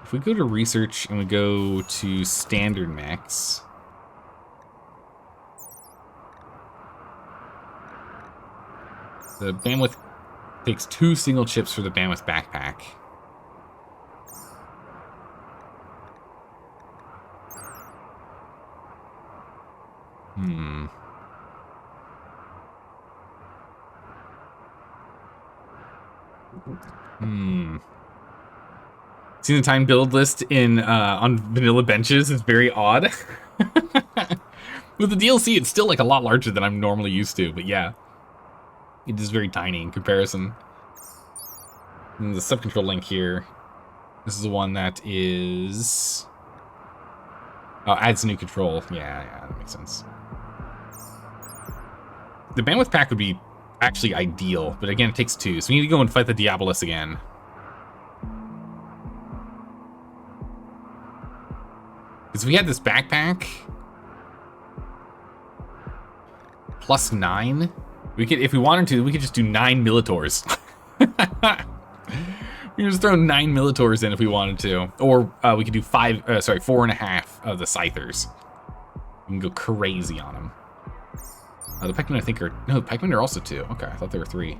If we go to research and we go to standard mechs, the bandwidth takes 2 signal chips for the bandwidth backpack. Seeing the time build list in on vanilla benches is very odd. With the DLC, it's still like a lot larger than I'm normally used to, but yeah. It is very tiny in comparison. And the sub-control link here. This is the one that is... Oh, adds a new control. Yeah, that makes sense. The bandwidth pack would be actually ideal, but again, it takes 2, so we need to go and fight the Diabolus again. Because we had this backpack plus 9. We could, if we wanted to, we could just do 9 Militors. We could just throw 9 Militors in if we wanted to, or we could do 4.5 of the Scythers. We can go crazy on them. The Pikemen, I think, are... No, the Pikemen are also 2. Okay, I thought they were 3.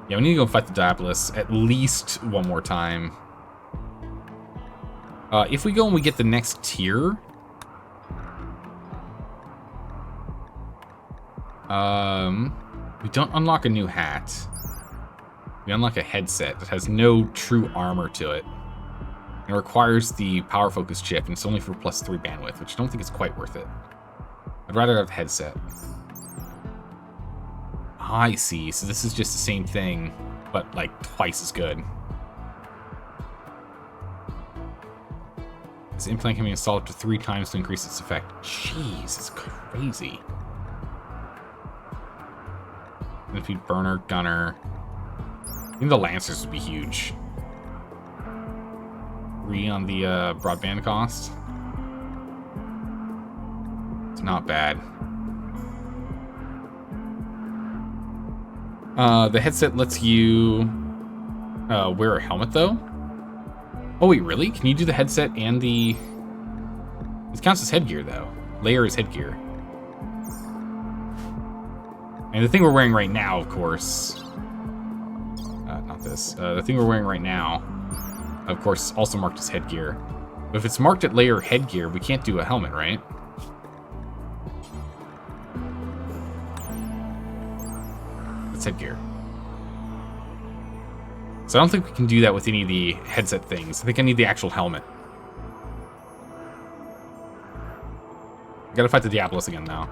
Yeah, we need to go fight the Diabolus at least one more time. If we go and we get the next tier... we don't unlock a new hat. We unlock a headset that has no true armor to it. It requires the power focus chip, and it's only for plus 3 bandwidth, which I don't think is quite worth it. I'd rather have the headset. I see, so this is just the same thing, but like twice as good. This implant can be installed up to 3 times to increase its effect. Jeez, it's crazy. Defeat burner, gunner. I think the Lancers would be huge. 3 on the broadband cost. It's not bad. The headset lets you wear a helmet, though. Oh, wait, really? Can you do the headset and the... It counts as headgear, though. Layer is headgear. And the thing we're wearing right now, of course... not about this. The thing we're wearing right now, of course, also marked as headgear. But if it's marked at layer headgear, we can't do a helmet, right? It's headgear. So I don't think we can do that with any of the headset things. I think I need the actual helmet. Gotta fight the Diablos again now.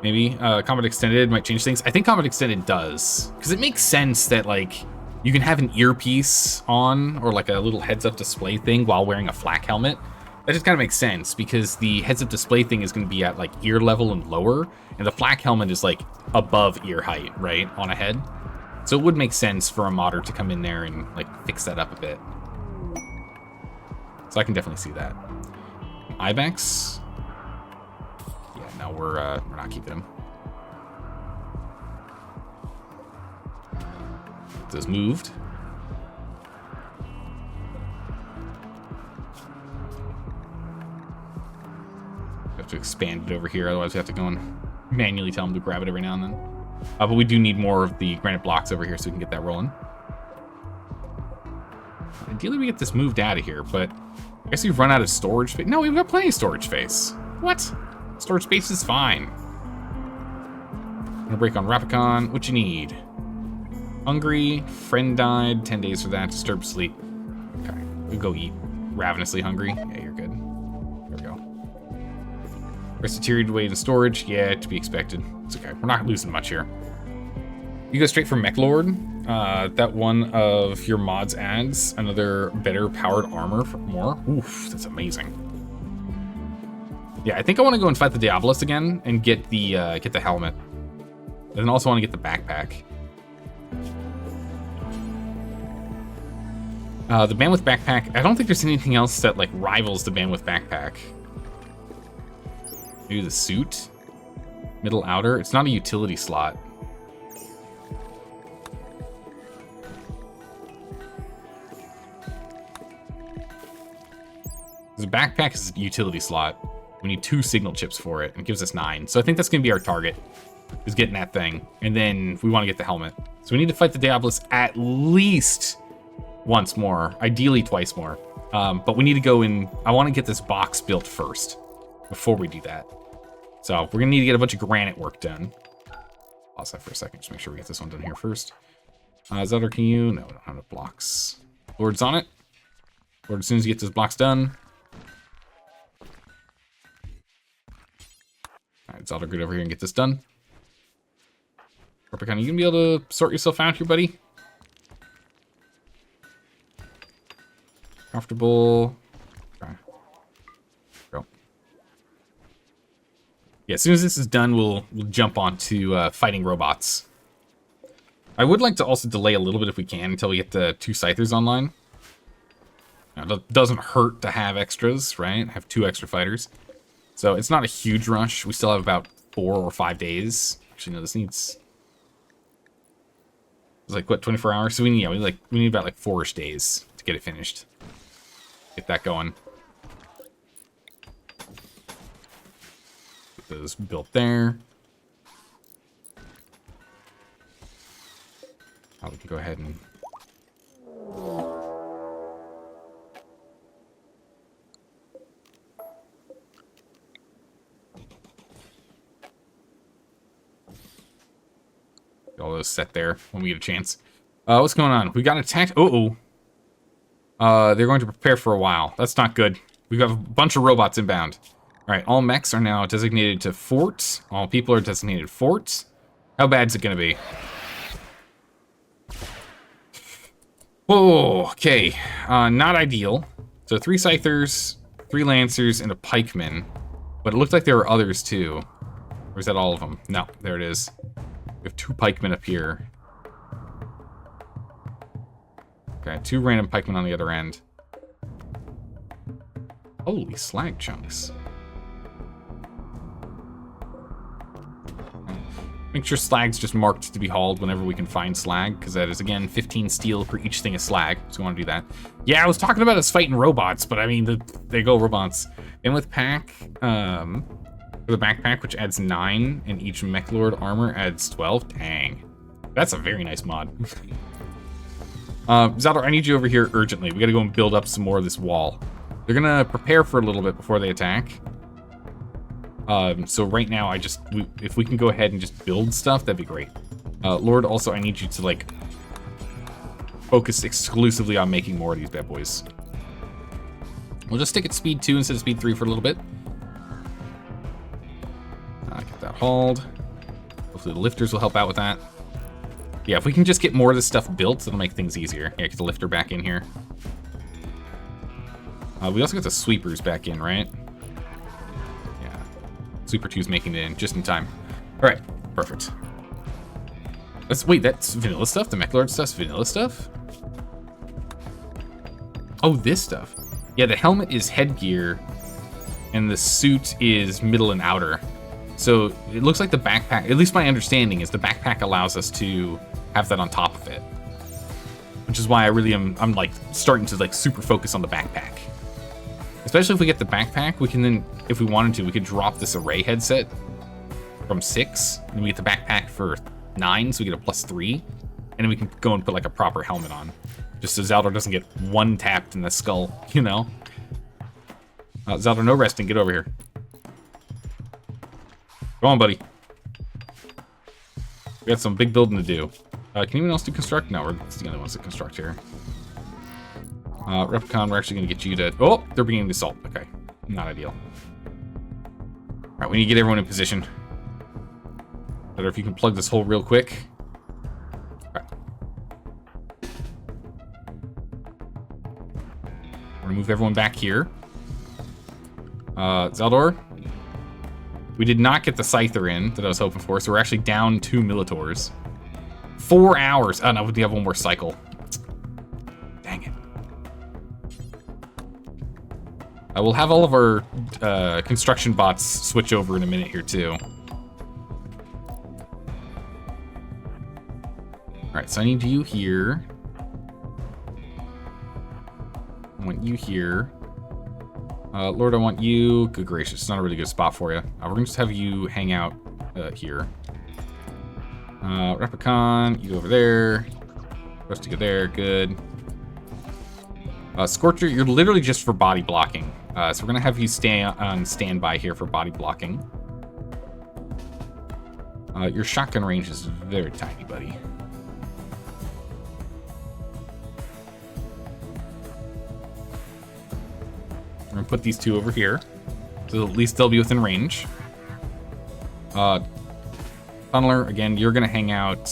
Maybe Combat Extended might change things. I think Combat Extended does. Because it makes sense that, like, you can have an earpiece on or like a little heads-up display thing while wearing a flak helmet. That just kind of makes sense because the heads-up display thing is going to be at like ear level and lower, and the flak helmet is like above ear height, right, on a head. So it would make sense for a modder to come in there and like fix that up a bit. So I can definitely see that. Ibex. Yeah, no, we're not keeping him. Those moved. We have to expand it over here, otherwise we have to go and manually tell them to grab it every now and then. But we do need more of the granite blocks over here so we can get that rolling. Ideally we get this moved out of here, but I guess we've run out of storage space. No, we've got plenty of storage space. What? Storage space is fine. I'm gonna break on Rapicon. What you need? Hungry, friend died, 10 days for that, disturbed sleep. Okay, we go eat. Ravenously hungry. Yeah, you're good. There we go. Rest deteriorated away in storage. Yeah, to be expected. It's okay. We're not losing much here. You go straight for Mech Lord. That one of your mods adds another better powered armor for more. Oof, that's amazing. Yeah, I think I want to go and fight the Diablos again and get the helmet. And then also want to get the backpack. The bandwidth backpack, I don't think there's anything else that like rivals the bandwidth backpack. Maybe the suit? Middle outer? It's not a utility slot. The backpack is a utility slot. We need 2 signal chips for it, and it gives us 9. So I think that's going to be our target, is getting that thing. And then we want to get the helmet. So we need to fight the Diablos at least once more, ideally twice more. But we need to go in. I want to get this box built first before we do that. So we're gonna need to get a bunch of granite work done. Pause that for a second, just make sure we get this one done here first. Zelda, can you? No, we don't have enough blocks. Lord's on it. Lord, as soon as you get those blocks done. All right, Zelda, get over here and get this done. Replicon, you gonna be able to sort yourself out here, buddy? Comfortable. Okay. Go. Yeah, as soon as this is done, we'll jump on to fighting robots. I would like to also delay a little bit if we can until we get the 2 Scythers online. Now, it doesn't hurt to have extras, right? Have 2 extra fighters. So it's not a huge rush. We still have about 4 or 5 days. Actually, no, this needs... It's like, what, 24 hours? So we need about like 4-ish days to get it finished. Get that going. Get those built there. Oh, we can go ahead and... Get all those set there when we get a chance. What's going on? We got attacked. Uh-oh. They're going to prepare for a while. That's not good. We've got a bunch of robots inbound. All right, all mechs are now designated to fort. All people are designated forts. How bad is it going to be? Whoa, okay. Not ideal. So 3 Scythers, 3 Lancers, and a Pikeman. But it looked like there were others too. Or is that all of them? No, there it is. We have 2 Pikemen up here. Okay, 2 random pikemen on the other end. Holy slag chunks. Make sure slag's just marked to be hauled whenever we can find slag, because that is, again, 15 steel for each thing of slag, so we want to do that. Yeah, I was talking about us fighting robots, but I mean, there you go, robots. And with pack, for the backpack, which adds 9, and each mech lord armor adds 12. Dang. That's a very nice mod. Zaldor, I need you over here urgently. We gotta go and build up some more of this wall. They're gonna prepare for a little bit before they attack. So right now, if we can go ahead and just build stuff, that'd be great. Lord, also, I need you to, like, focus exclusively on making more of these bad boys. We'll just stick at speed 2 instead of speed 3 for a little bit. Get that hauled. Hopefully the lifters will help out with that. Yeah, if we can just get more of this stuff built, it'll make things easier. Yeah, get the lifter back in here. We also got the sweepers back in, right? Yeah. Sweeper 2's making it in just in time. All right, perfect. Wait, that's vanilla stuff? The Mechlord stuff's vanilla stuff? Oh, this stuff. Yeah, the helmet is headgear, and the suit is middle and outer. So it looks like the backpack, at least my understanding is the backpack allows us to have that on top of it. Which is why I really I'm like starting to like super focus on the backpack. Especially if we get the backpack, we can then, if we wanted to, we could drop this array headset from 6, and we get the backpack for 9, so we get a +3, and then we can go and put like a proper helmet on. Just so Zaldor doesn't get one tapped in the skull, you know? Zaldor, no resting, get over here. Go on, buddy. We got some big building to do. Can anyone else do construct? No, we're the only ones that construct here. Replicon, we're actually gonna get you to... Oh, they're bringing the assault. Okay, not ideal. All right, we need to get everyone in position. Better if you can plug this hole real quick. All right. We're gonna move everyone back here. Zaldor, we did not get the Scyther in that I was hoping for, so we're actually down 2 Militors. 4 hours. Oh no, we do have one more cycle. Dang it. We'll have all of our construction bots switch over in a minute here too. All right, so I need you here. I want you here. Lord, I want you. Good gracious, it's not a really good spot for you. We're gonna just have you hang out here. Replicon, you go over there. Supposed to go there, good. Scorcher, you're literally just for body blocking. So we're gonna have you stay on standby here for body blocking. Your shotgun range is very tiny, buddy. We're gonna put these 2 over here, so at least they'll be within range. Tunneler, again, you're gonna hang out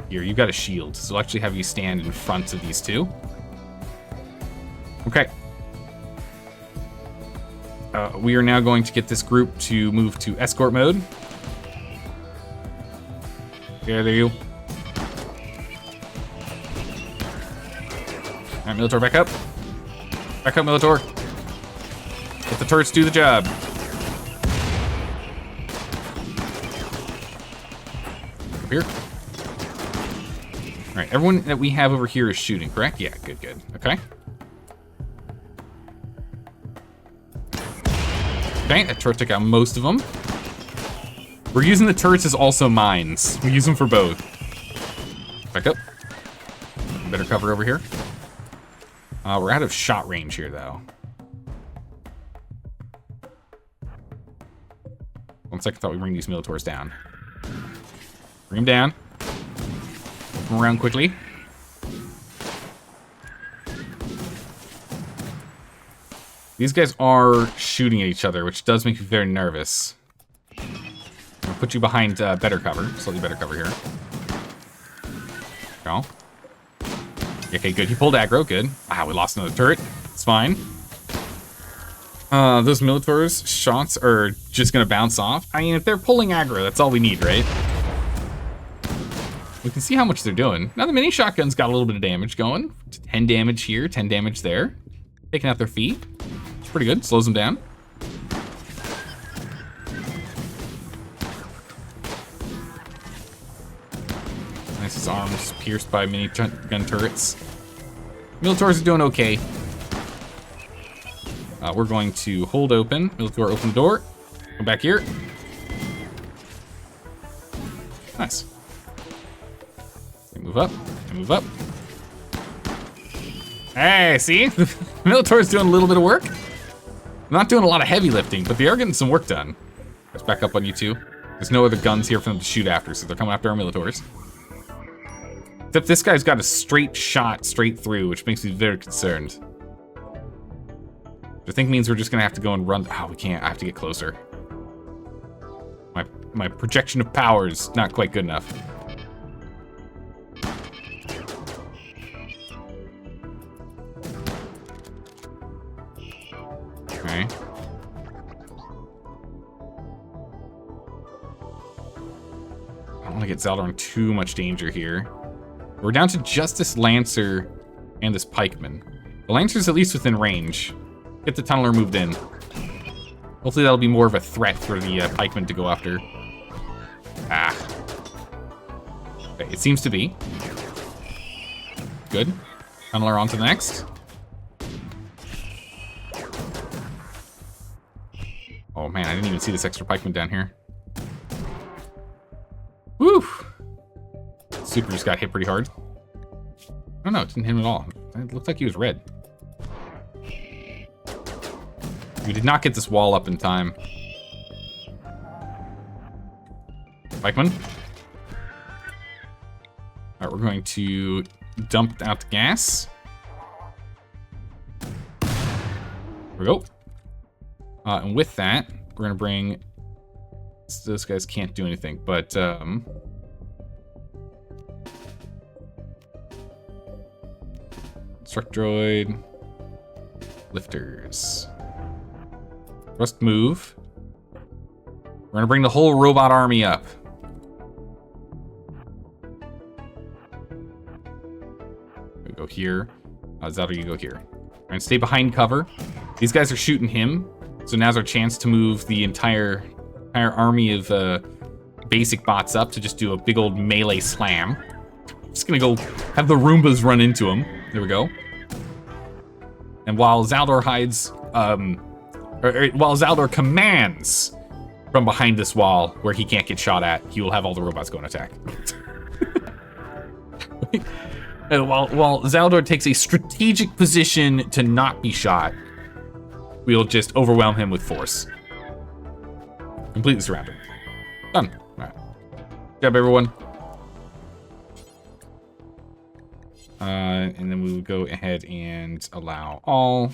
here. You've got a shield, so I'll actually have you stand in front of these 2. Okay. We are now going to get this group to move to escort mode. Yeah, there you. All right, Militor, back up. Back up, Militor. Let the turrets do the job. Up here. All right, everyone that we have over here is shooting, correct? Yeah, good, good. Okay. Okay, that turret took out most of them. We're using the turrets as also mines. We use them for both. Back up. Better cover over here. We're out of shot range here, though. 1 second, thought we'd bring these Militors down. Bring them down. Move them around quickly. These guys are shooting at each other, which does make me very nervous. I'll put you behind better cover, slightly better cover here. Go. Okay, good. He pulled aggro. Good. Ah, we lost another turret. It's fine. Those Militors shots are just gonna bounce off. I mean, if they're pulling aggro, that's all we need, right? We can see how much they're doing. Now the mini shotgun's got a little bit of damage going. 10 damage here, 10 damage there. Taking out their feet. It's pretty good. Slows them down. Nice, his arms pierced by mini gun turrets. Militors are doing okay. We're going to hold open. Militor, open the door. Come back here. Nice. They move up. They move up. Hey, see? The Minotaur's doing a little bit of work. Not doing a lot of heavy lifting, but they are getting some work done. Let's back up on you two. There's no other guns here for them to shoot after, so they're coming after our Minotaurs. Except this guy's got a straight shot straight through, which makes me very concerned. Which I think means we're just gonna have to go and run. Oh, we can't. I have to get closer. My projection of power is not quite good enough. Okay. I don't want to get Zaldor in too much danger here. We're down to just this Lancer and this Pikeman. The Lancer's at least within range. Get the Tunneler moved in. Hopefully that'll be more of a threat for the Pikeman to go after. Ah. Okay, it seems to be. Good. Tunneler on to the next. Oh man, I didn't even see this extra Pikeman down here. Woo! Super just got hit pretty hard. Oh no, it didn't hit him at all. It looked like he was red. We did not get this wall up in time. Pikeman. Alright, we're going to dump out the gas. There we go. And with that, we're gonna bring... Those guys can't do anything, but... Struck droid. Lifters. Thrust move. We're gonna bring the whole robot army up. We go here. Zelda, you go here. We're gonna stay behind cover. These guys are shooting him, so now's our chance to move the entire army of basic bots up to just do a big old melee slam. Just gonna go have the Roombas run into him. There we go. And while Zaldor hides, while Zaldor commands from behind this wall where he can't get shot at, he will have all the robots go and attack. And while Zaldor takes a strategic position to not be shot, we'll just overwhelm him with force. Completely surround him. Done. All right. Good job, everyone. And then we would go ahead and allow all.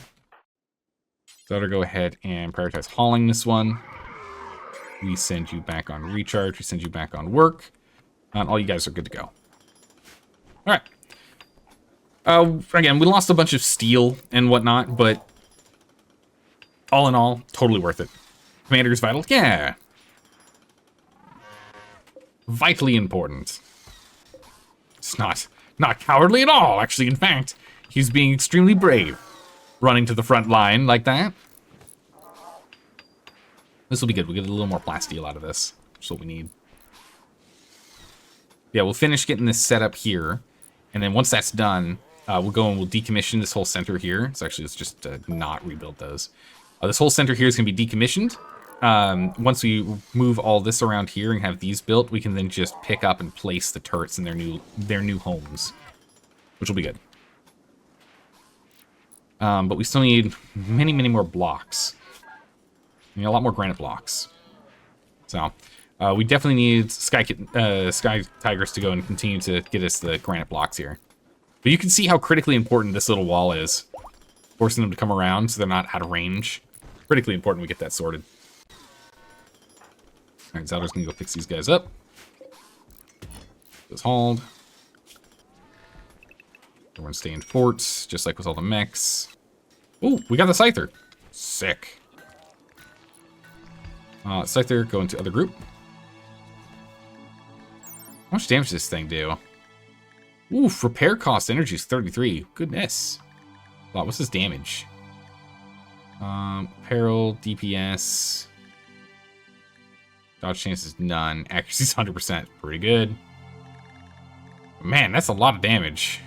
Zaldor, go ahead and prioritize hauling this one. We send you back on recharge. We send you back on work. All you guys are good to go. All right. Again, we lost a bunch of steel and whatnot, but all in all, totally worth it. Commander is vital? Yeah. Vitally important. It's not cowardly at all, actually. In fact, he's being extremely brave. Running to the front line like that. This will be good. We'll get a little more plasteel out of this. That's what we need. Yeah, we'll finish getting this set up here. And then once that's done, we'll go and we'll decommission this whole center here. So actually, let's just not rebuild those. This whole center here is going to be decommissioned. Once we move all this around here and have these built, we can then just pick up and place the turrets in their new homes, which will be good. But we still need many, many more blocks. We need a lot more granite blocks. So we definitely need Sky Tigers to go and continue to get us the granite blocks here. But you can see how critically important this little wall is, forcing them to come around so they're not out of range. Critically important we get that sorted. All right, Zaldor's gonna go fix these guys up. Goes hauled. Everyone stay in forts, just like with all the mechs. Oh, we got the Scyther. Sick. Scyther, go into other group. How much damage does this thing do? Oof, repair cost energy is 33. Goodness. Wow, what's this damage? Peril, DPS. Dodge chance is none. Accuracy is 100%. Pretty good. Man, that's a lot of damage.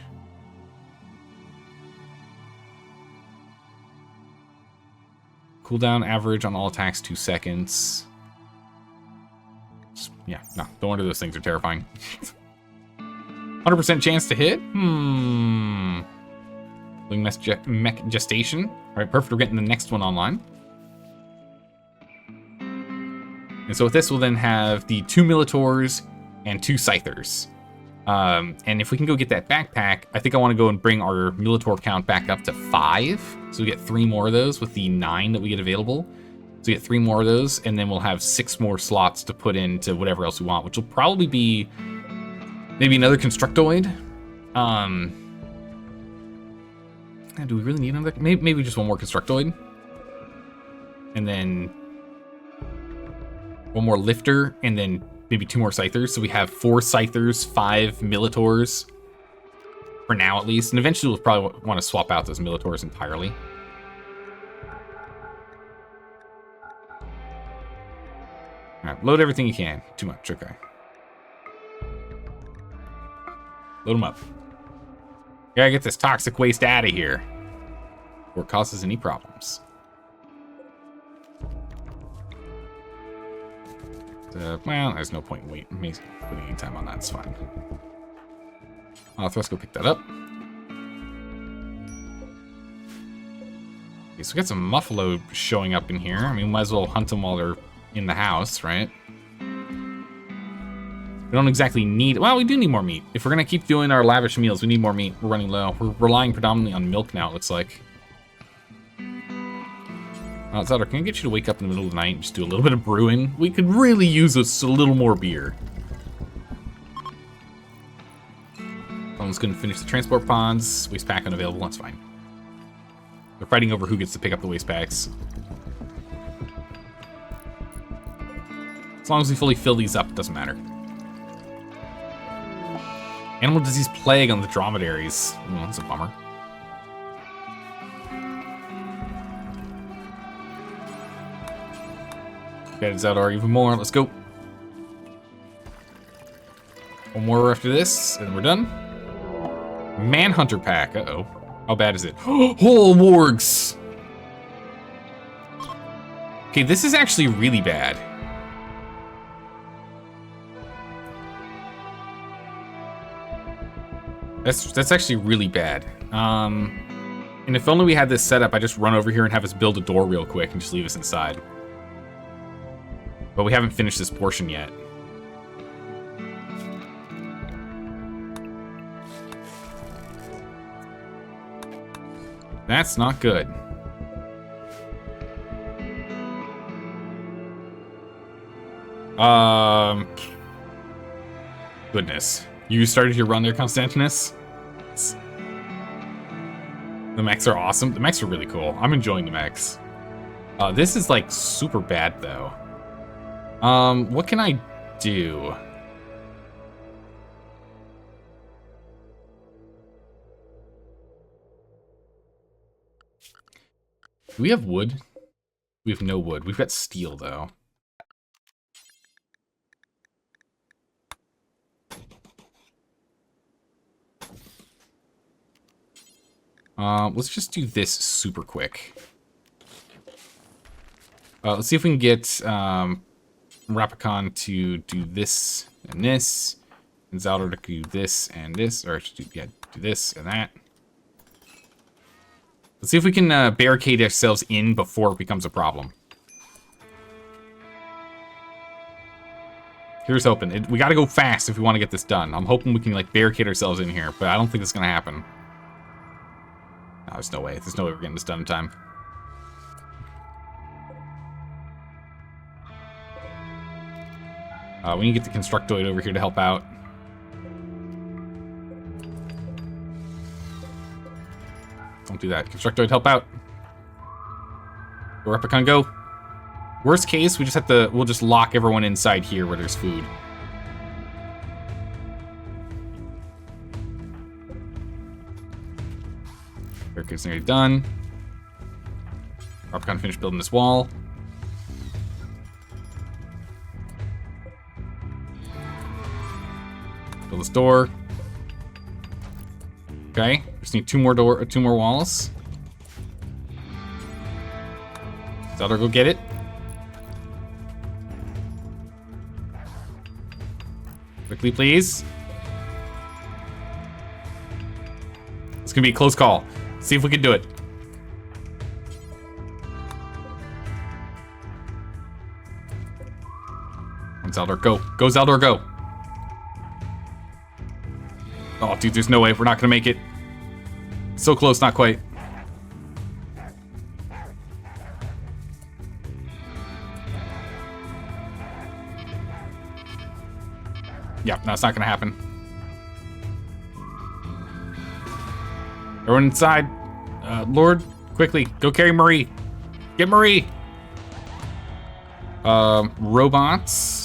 Cooldown average on all attacks 2 seconds. Yeah, no, no wonder those things are terrifying. 100% chance to hit? Doing mech gestation. All right, perfect. We're getting the next one online. And so with this, we'll then have the 2 Militors and 2 Scythers. And if we can go get that backpack, I think I want to go and bring our Militor count back up to 5. So we get 3 more of those with the 9 that we get available. So we get 3 more of those, and then we'll have 6 more slots to put into whatever else we want, which will probably be maybe another Constructoid. Do we really need another? Maybe just one more Constructoid. And then 1 more Lifter, and then maybe 2 more Scythers. So we have 4 Scythers, 5 Militors. For now, at least. And eventually we'll probably want to swap out those Militors entirely. Alright, load everything you can. Too much, okay. Load them up. Gotta get this toxic waste out of here before it causes any problems. Well, there's no point in putting any time on that. It's fine. Let's go pick that up. Okay, so we got some Muffalo showing up in here. I mean, might as well hunt them while they're in the house, right? We don't exactly need... Well, we do need more meat. If we're going to keep doing our lavish meals, we need more meat. We're running low. We're relying predominantly on milk now, it looks like. Zelda, can I get you to wake up in the middle of the night and just do a little bit of brewing? We could really use a little more beer. Someone's going to finish the transport pods. Waste pack unavailable. That's fine. They're fighting over who gets to pick up the waste packs. As long as we fully fill these up, it doesn't matter. Animal disease plague on the dromedaries. Oh, that's a bummer. Get Zeldar even more. Let's go. 1 more after this, and we're done. Manhunter pack. Uh-oh. How bad is it? Whole wargs! Okay, this is actually really bad. That's actually really bad. And if only we had this set up, I just run over here and have us build a door real quick and just leave us inside. But we haven't finished this portion yet. That's not good. Goodness. You started your run there, Constantinus? The mechs are awesome. The mechs are really cool. I'm enjoying the mechs. This is like super bad though. What can I do? Do we have wood? We have no wood. We've got steel though. Let's just do this super quick. Let's see if we can get Rapicon to do this and this, and Zaldar to do this and this, or do this and that. Let's see if we can barricade ourselves in before it becomes a problem. Here's hoping. We gotta go fast if we want to get this done. I'm hoping we can like barricade ourselves in here, but I don't think it's gonna happen. No, there's no way. There's no way we're getting this done in time. We need to get the Constructoid over here to help out. Don't do that. Constructoid, help out. Go, Replicon, go. Worst case, we just have to... We'll just lock everyone inside here where there's food. Barricade's nearly done. Replicon finished building this wall. Build this door. Okay, just need two more walls. Zelda, go get it. Quickly, please. It's gonna be a close call. See if we can do it. Zeldor, go. Go, Zeldor, go. Oh, dude, there's no way. We're not gonna make it. So close, not quite. Yeah, no, it's not gonna happen. Everyone inside. Lord, quickly, go carry Marie. Get Marie. Robots.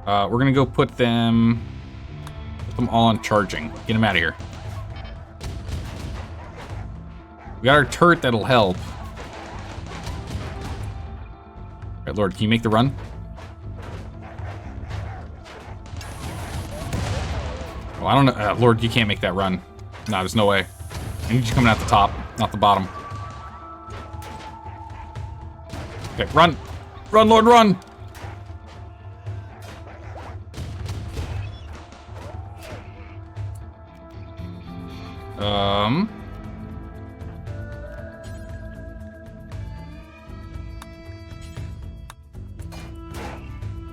We're gonna go put them all on charging. Get them out of here. We got our turret that'll help. All right, Lord, can you make the run? Well, I don't know. Lord, you can't make that run. No, there's no way. I need you coming out the top, not the bottom. Okay, run. Run, Lord, run.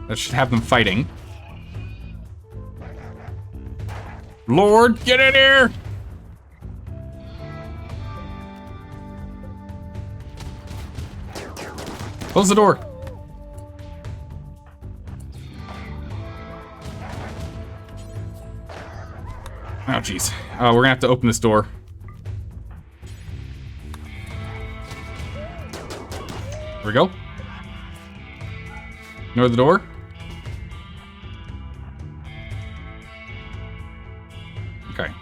That should have them fighting. Lord, get in here! Close the door. Oh, jeez. We're gonna have to open this door. There we go. Ignore the door. Okay.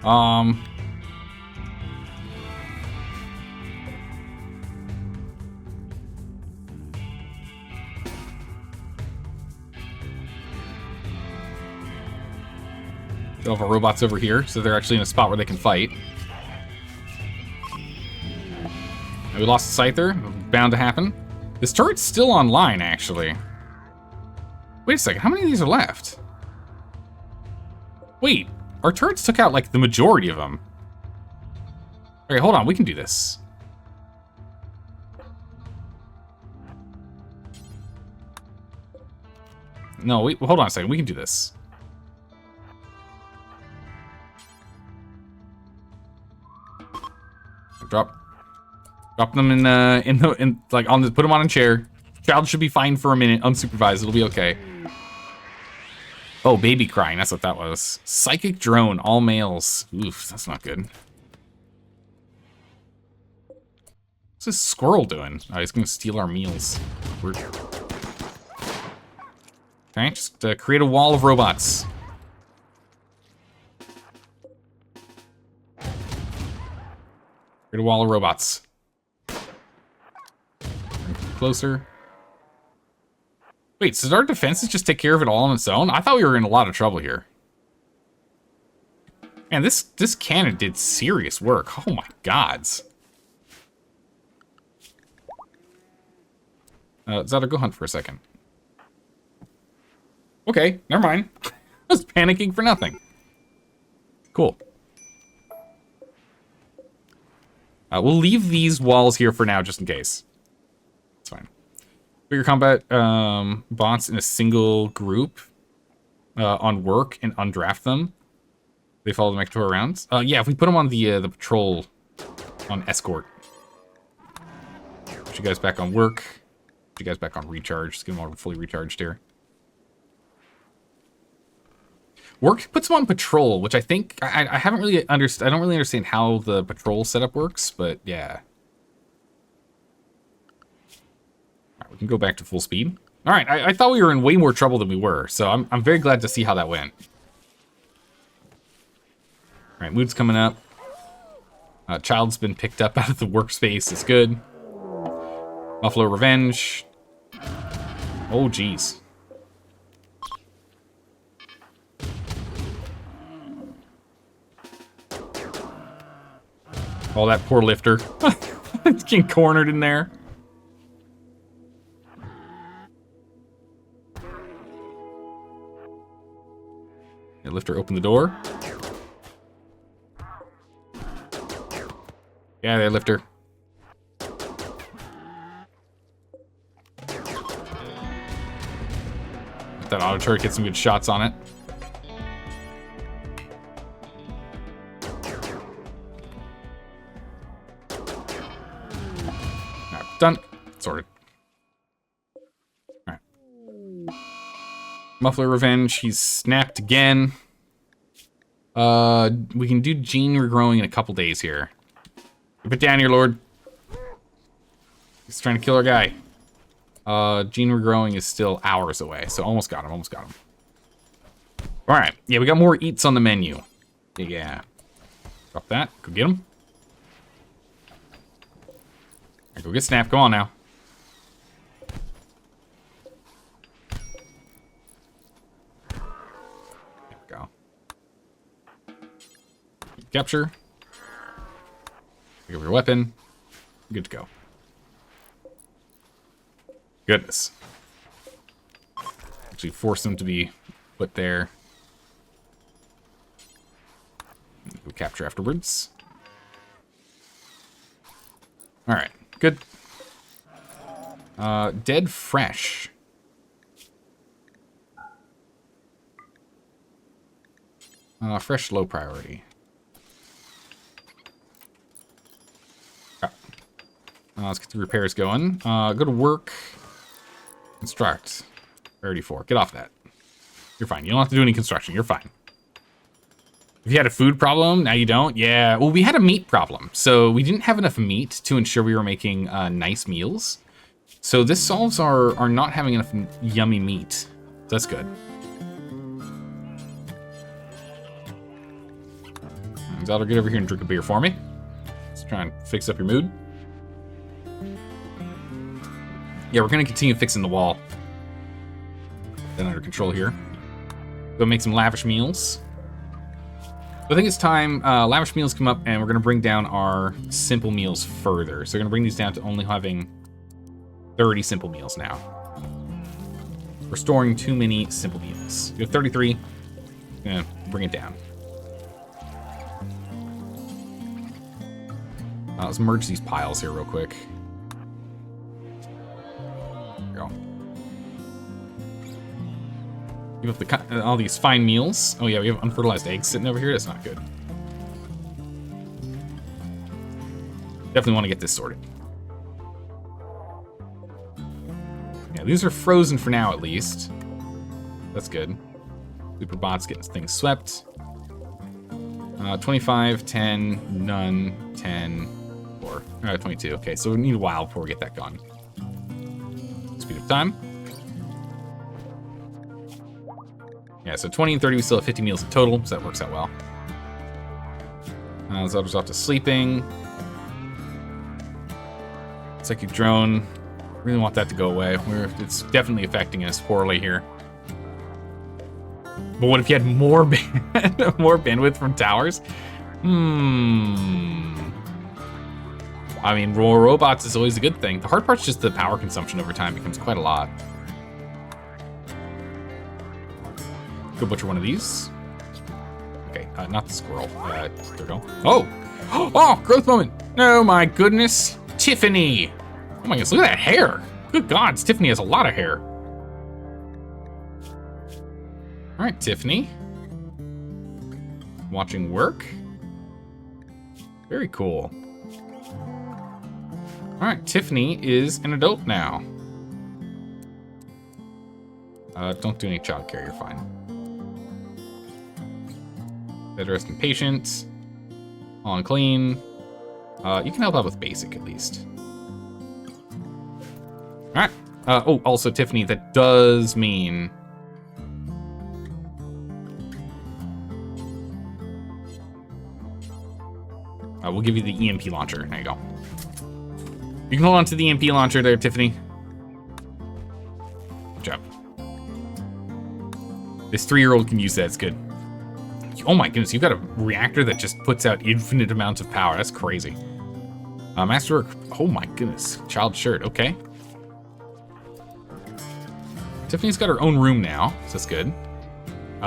All of our robots over here, so they're actually in a spot where they can fight. And we lost the Scyther. Bound to happen. This turret's still online, actually. Wait a second, how many of these are left? Wait, our turrets took out, like, the majority of them. Okay, hold on, we can do this. No, wait, hold on a second, we can do this. Drop them in like on the, put them on a chair. Child should be fine for a minute, unsupervised. It'll be okay. Oh, baby crying. That's what that was. Psychic drone, all males. Oof, that's not good. What's this squirrel doing? Oh, he's gonna steal our meals. We're... Okay, just create a wall of robots. Create a wall of robots. Closer. Wait, so did our defenses just take care of it all on its own? I thought we were in a lot of trouble here. Man, this cannon did serious work. Oh my gods. Zelda, go hunt for a second. Okay, never mind. I was panicking for nothing. Cool. We'll leave these walls here for now, just in case. It's fine. Bigger combat bots in a single group on work and undraft them. They follow the Mector around. Yeah, if we put them on the patrol on escort. Put you guys back on work. Put you guys back on recharge. Just get them all fully recharged here. Work puts them on patrol, which I think I haven't really understood. I don't really understand how the patrol setup works, but yeah. All right, we can go back to full speed. All right, I thought we were in way more trouble than we were, so I'm very glad to see how that went. All right, mood's coming up. Child's been picked up out of the workspace. It's good. Buffalo Revenge. Oh, geez. Oh, that poor lifter. It's getting cornered in there. Yeah, lifter, open the door. Yeah, there, lifter. That auto turret, get some good shots on it. Alright, done. Sorted. Alright. Muffler Revenge, he's snapped again. We can do gene regrowing in a couple days here. Keep it down here, Lord. He's trying to kill our guy. Gene regrowing is still hours away, so almost got him, almost got him. Alright, yeah, we got more eats on the menu. Yeah. Drop that, go get him. Right, go get Snap, come on now. There we go. Capture. Pick up your weapon. Good to go. Goodness. Actually force them to be put there. We'll capture afterwards. Alright, good. Dead fresh. Fresh low priority. Let's get the repairs going. Go to work. Construct. Priority 4. Get off that. You're fine. You don't have to do any construction. You're fine. If you had a food problem, now you don't? Yeah. Well, we had a meat problem. So we didn't have enough meat to ensure we were making nice meals. So this solves our not having enough yummy meat. That's good. Zelda, get over here and drink a beer for me. Let's try and fix up your mood. Yeah, we're gonna continue fixing the wall. Then under control here. Go make some lavish meals. I think it's time lavish meals come up, and we're gonna bring down our simple meals further. So we're gonna bring these down to only having 30 simple meals now. We're storing too many simple meals. You have 33. Gonna bring it down. Let's merge these piles here real quick. Give up all these fine meals. Oh yeah, we have unfertilized eggs sitting over here. That's not good. Definitely want to get this sorted. Yeah, these are frozen for now, at least. That's good. Superbot's getting things swept. 25, 10, none, 10, 4. 22. Okay, so we need a while before we get that gone. Speed up time. Yeah, so 20 and 30, we still have 50 meals in total, so that works out well. Zelda's off to sleeping. Psychic drone. Really want that to go away. It's definitely affecting us poorly here. But what if you had more more bandwidth from towers? I mean, more robots is always a good thing. The hard part's just the power consumption over time becomes quite a lot. Go butcher one of these. Okay, not the squirrel. There we go. Oh! Oh, growth moment! Oh my goodness. Tiffany! Oh my goodness, look at that hair! Good gods, Tiffany has a lot of hair. Alright, Tiffany. Watching work. Very cool. Alright, Tiffany is an adult now. Don't do any childcare, you're fine. Bed rest and patient. On clean. You can help out with basic at least. Alright. Oh, also Tiffany, that does mean... we'll give you the EMP launcher. There you go. You can hold on to the EMP launcher there, Tiffany. Good job. This 3-year-old can use that, it's good. Oh my goodness, you've got a reactor that just puts out infinite amounts of power. That's crazy. Masterwork, oh my goodness. Child shirt, okay. Tiffany's got her own room now, so that's good.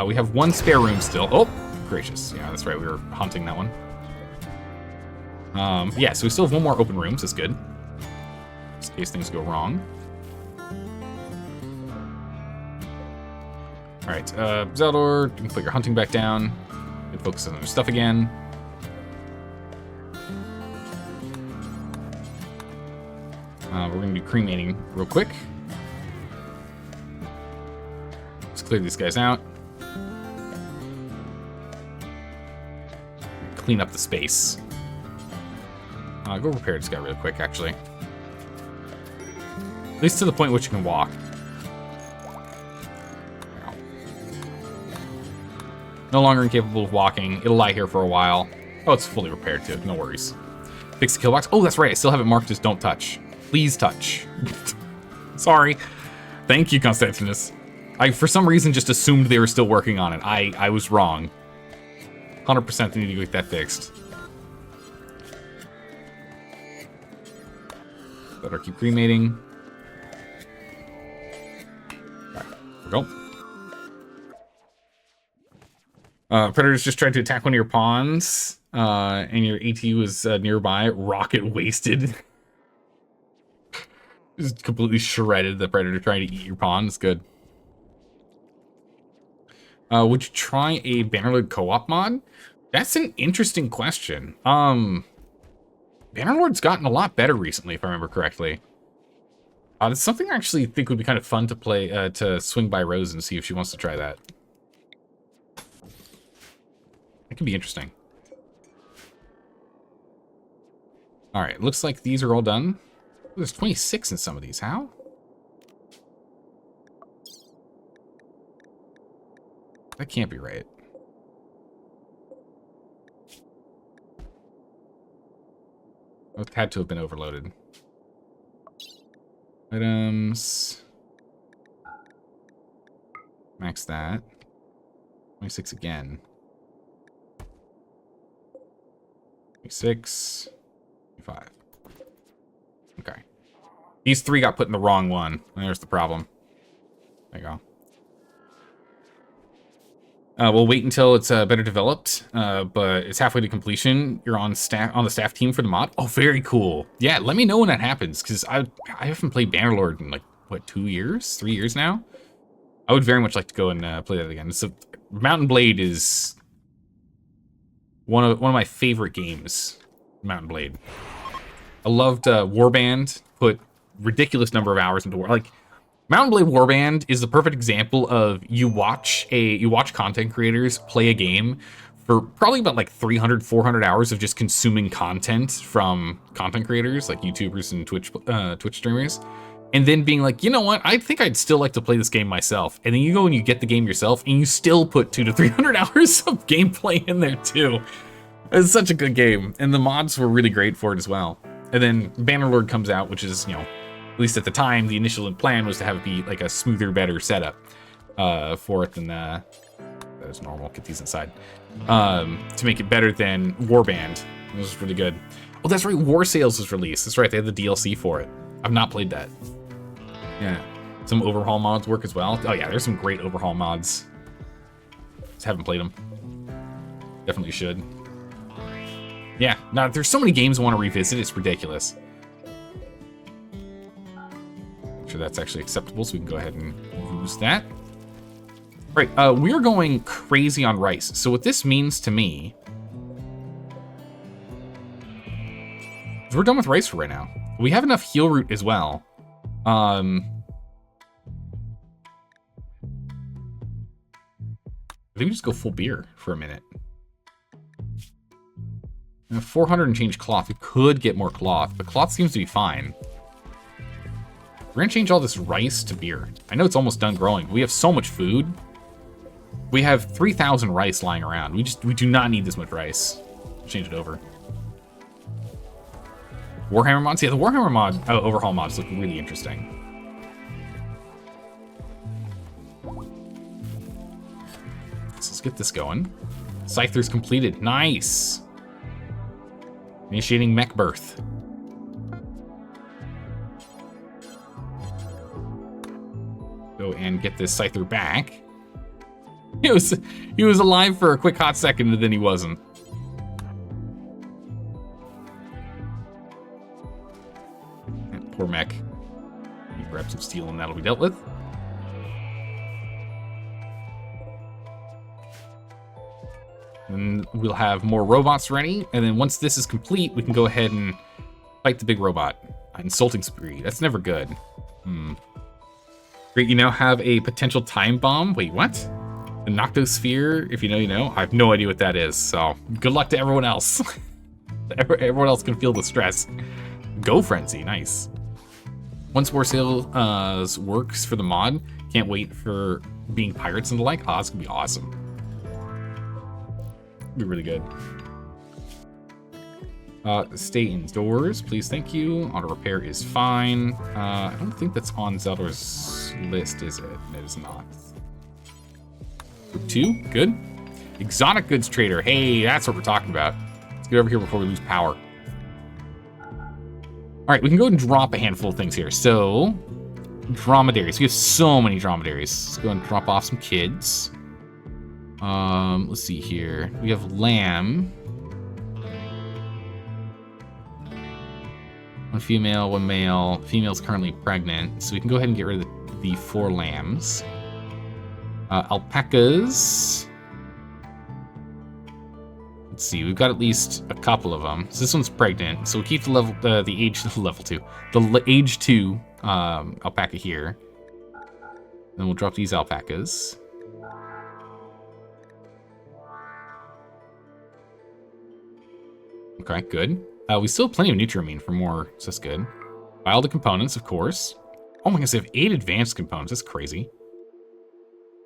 We have one spare room still. Oh, gracious. Yeah, that's right. We were hunting that one. Yeah, so we still have one more open room, so that's good. Just in case things go wrong. Alright, Zeldor, you can put your hunting back down. Get focused on other stuff again. We're going to do cremating real quick. Let's clear these guys out. Clean up the space. Go repair this guy really quick, actually. At least to the point in which you can walk. No longer incapable of walking. It'll lie here for a while. Oh, it's fully repaired too. No worries. Fix the kill box. Oh, that's right. I still have it marked as don't touch. Please touch. Sorry. Thank you, Constantinus. I, for some reason, just assumed they were still working on it. I was wrong. 100% they need to get that fixed. Better keep cremating. Alright, here we go. Predators just tried to attack one of your pawns, and your AT was nearby. Rocket wasted. Just completely shredded the Predator trying to eat your pawn. It's good. Would you try a Bannerlord co-op mod? That's an interesting question. Bannerlord's gotten a lot better recently, if I remember correctly. It's something I actually think would be kind of fun to play, to swing by Rose and see if she wants to try that. It could be interesting. Alright, looks like these are all done. There's 26 in some of these. How? That can't be right. It had to have been overloaded. Items. Max that. 26 again. 26. 25. Okay. These three got put in the wrong one. There's the problem. There you go. We'll wait until it's better developed, but it's halfway to completion. You're on the staff team for the mod. Oh, very cool. Yeah, let me know when that happens, because I haven't played Bannerlord in, like, what, 2 years? 3 years now? I would very much like to go and play that again. So, Mountain Blade is one of my favorite games. Mountain Blade. I loved Warband. Put ridiculous number of hours into Like, Mountain Blade Warband is the perfect example of you watch content creators play a game for probably about like 300, 400 hours of just consuming content from content creators like YouTubers and Twitch streamers, and then being like, you know what, I think I'd still like to play this game myself. And then you go and you get the game yourself, and you still put 200 to 300 hours of gameplay in there too. It's such a good game, and the mods were really great for it as well. And then Bannerlord comes out, which is, you know, at least at the time, the initial plan was to have it be like a smoother, better setup for it than that is normal. Get these inside to make it better than Warband. It was really good. Oh, that's right. War Sales was released. That's right. They had the DLC for it. I've not played that. Yeah, some overhaul mods work as well. Oh yeah, there's some great overhaul mods. Just haven't played them. Definitely should. Yeah, now there's so many games I want to revisit. It's ridiculous. Sure that's actually acceptable, so we can go ahead and use that. Right, we are going crazy on rice. So what this means to me is we're done with rice for right now. We have enough heal root as well. I think we just go full beer for a minute. 400 and change cloth. We could get more cloth, but cloth seems to be fine. We're gonna change all this rice to beer. I know it's almost done growing. We have so much food. We have 3,000 rice lying around. We do not need this much rice. Change it over. Warhammer mods? Yeah, the Warhammer mod overhaul mods look really interesting. So let's get this going. Scyther's completed. Nice. Initiating mech birth. Go and get this Scyther back. He was alive for a quick hot second, and then he wasn't. Poor mech. You grab some steel and that'll be dealt with. And we'll have more robots ready, and then once this is complete, we can go ahead and fight the big robot. Insulting spree. That's never good. Great, you now have a potential time bomb. Wait, what? The Noctosphere, if you know, you know. I have no idea what that is, so good luck to everyone else. Everyone else can feel the stress. Go Frenzy, nice. Once War Sales works for the mod, can't wait for being pirates and the like. Oh, it's gonna be awesome. Be really good. Stay indoors, please, thank you. Auto repair is fine. I don't think that's on Zeldor's list, is it? It is not. 2, good. Exotic goods trader, hey, that's what we're talking about. Let's get over here before we lose power. All right, we can go and drop a handful of things here. So, dromedaries. We have so many dromedaries. Let's go and drop off some kids. Let's see here. We have lamb. 1 female, 1 male. Female's currently pregnant, so we can go ahead and get rid of the 4 lambs. Alpacas. Let's see, we've got at least a couple of them. So this one's pregnant, so we'll keep the age 2 alpaca here. Then we'll drop these alpacas. Okay, good. We still have plenty of Nutramine for more, so that's good. Buy all the components, of course. Oh my gosh, they have 8 advanced components. That's crazy.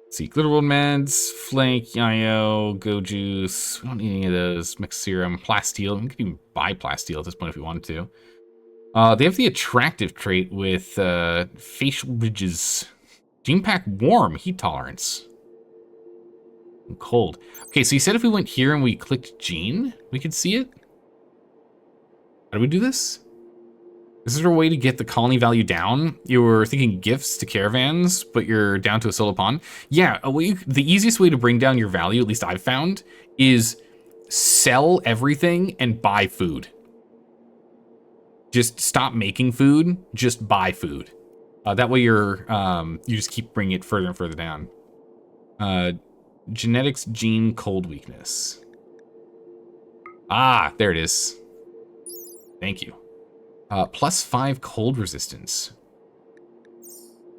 Let's see, Glitterworld meds, Flake, Yayo, Go Juice. We don't need any of those. Mix Serum, Plasteel. We could even buy Plasteel at this point if we wanted to. They have the attractive trait with facial ridges. Gene Pack Warm, heat tolerance. And cold. Okay, so you said if we went here and we clicked Gene, we could see it? How do we do this? Is there a way to get the colony value down? You were thinking gifts to caravans, but you're down to a solo pawn. Yeah, the easiest way to bring down your value, at least I've found, is sell everything and buy food. Just stop making food, just buy food. That way you just keep bringing it further and further down. Genetics gene cold weakness. Ah, there it is. Thank you. +5 cold resistance.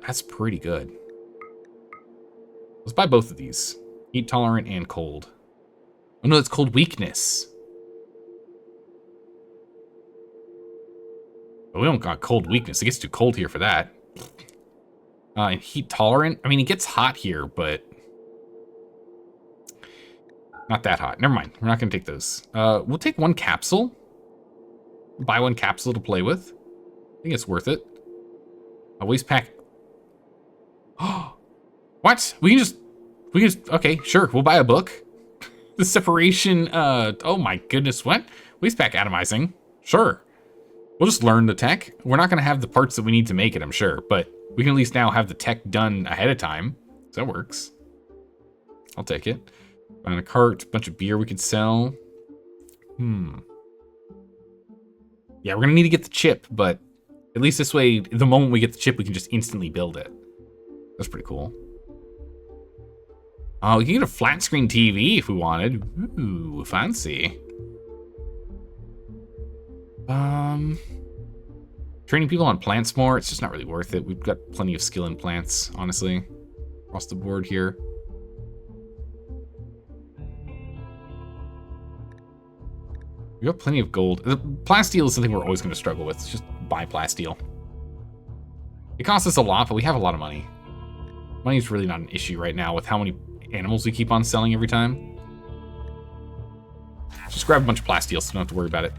That's pretty good. Let's buy both of these. Heat tolerant and cold. Oh no, that's cold weakness. But we don't got cold weakness. It gets too cold here for that. And heat tolerant. I mean, it gets hot here, but not that hot. Never mind. We're not going to take those. We'll take 1 capsule. Buy 1 capsule to play with. I think it's worth it. A waste pack. Oh, what? We can just, okay, sure. We'll buy a book. The separation, oh my goodness, what? Waste pack atomizing. Sure. We'll just learn the tech. We're not going to have the parts that we need to make it, I'm sure, but we can at least now have the tech done ahead of time. So that works. I'll take it. On a cart, a bunch of beer we could sell. Yeah, we're gonna need to get the chip, but at least this way, the moment we get the chip, we can just instantly build it. That's pretty cool. Oh, we can get a flat screen TV if we wanted. Ooh, fancy. Training people on plants more, it's just not really worth it. We've got plenty of skill in plants, honestly, across the board here. We got plenty of gold. The plasteel is something we're always going to struggle with. Just buy plasteel. It costs us a lot, but we have a lot of money. Money's really not an issue right now with how many animals we keep on selling every time. Just grab a bunch of plasteel so we don't have to worry about it.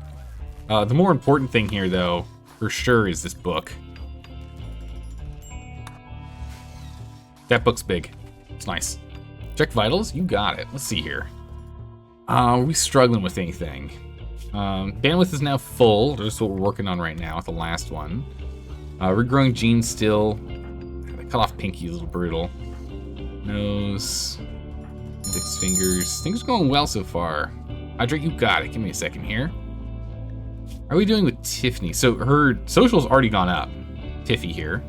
The more important thing here, though, for sure, is this book. That book's big. It's nice. Check vitals? You got it. Let's see here. Are we struggling with anything? Bandwidth is now full. That's what we're working on right now with the last one. Regrowing genes still. They cut off Pinky, a little brutal. Nose. 6 fingers. Things are going well so far. Hydrate, you got it. Give me a second here. How are we doing with Tiffany? So her social's already gone up. Tiffy here.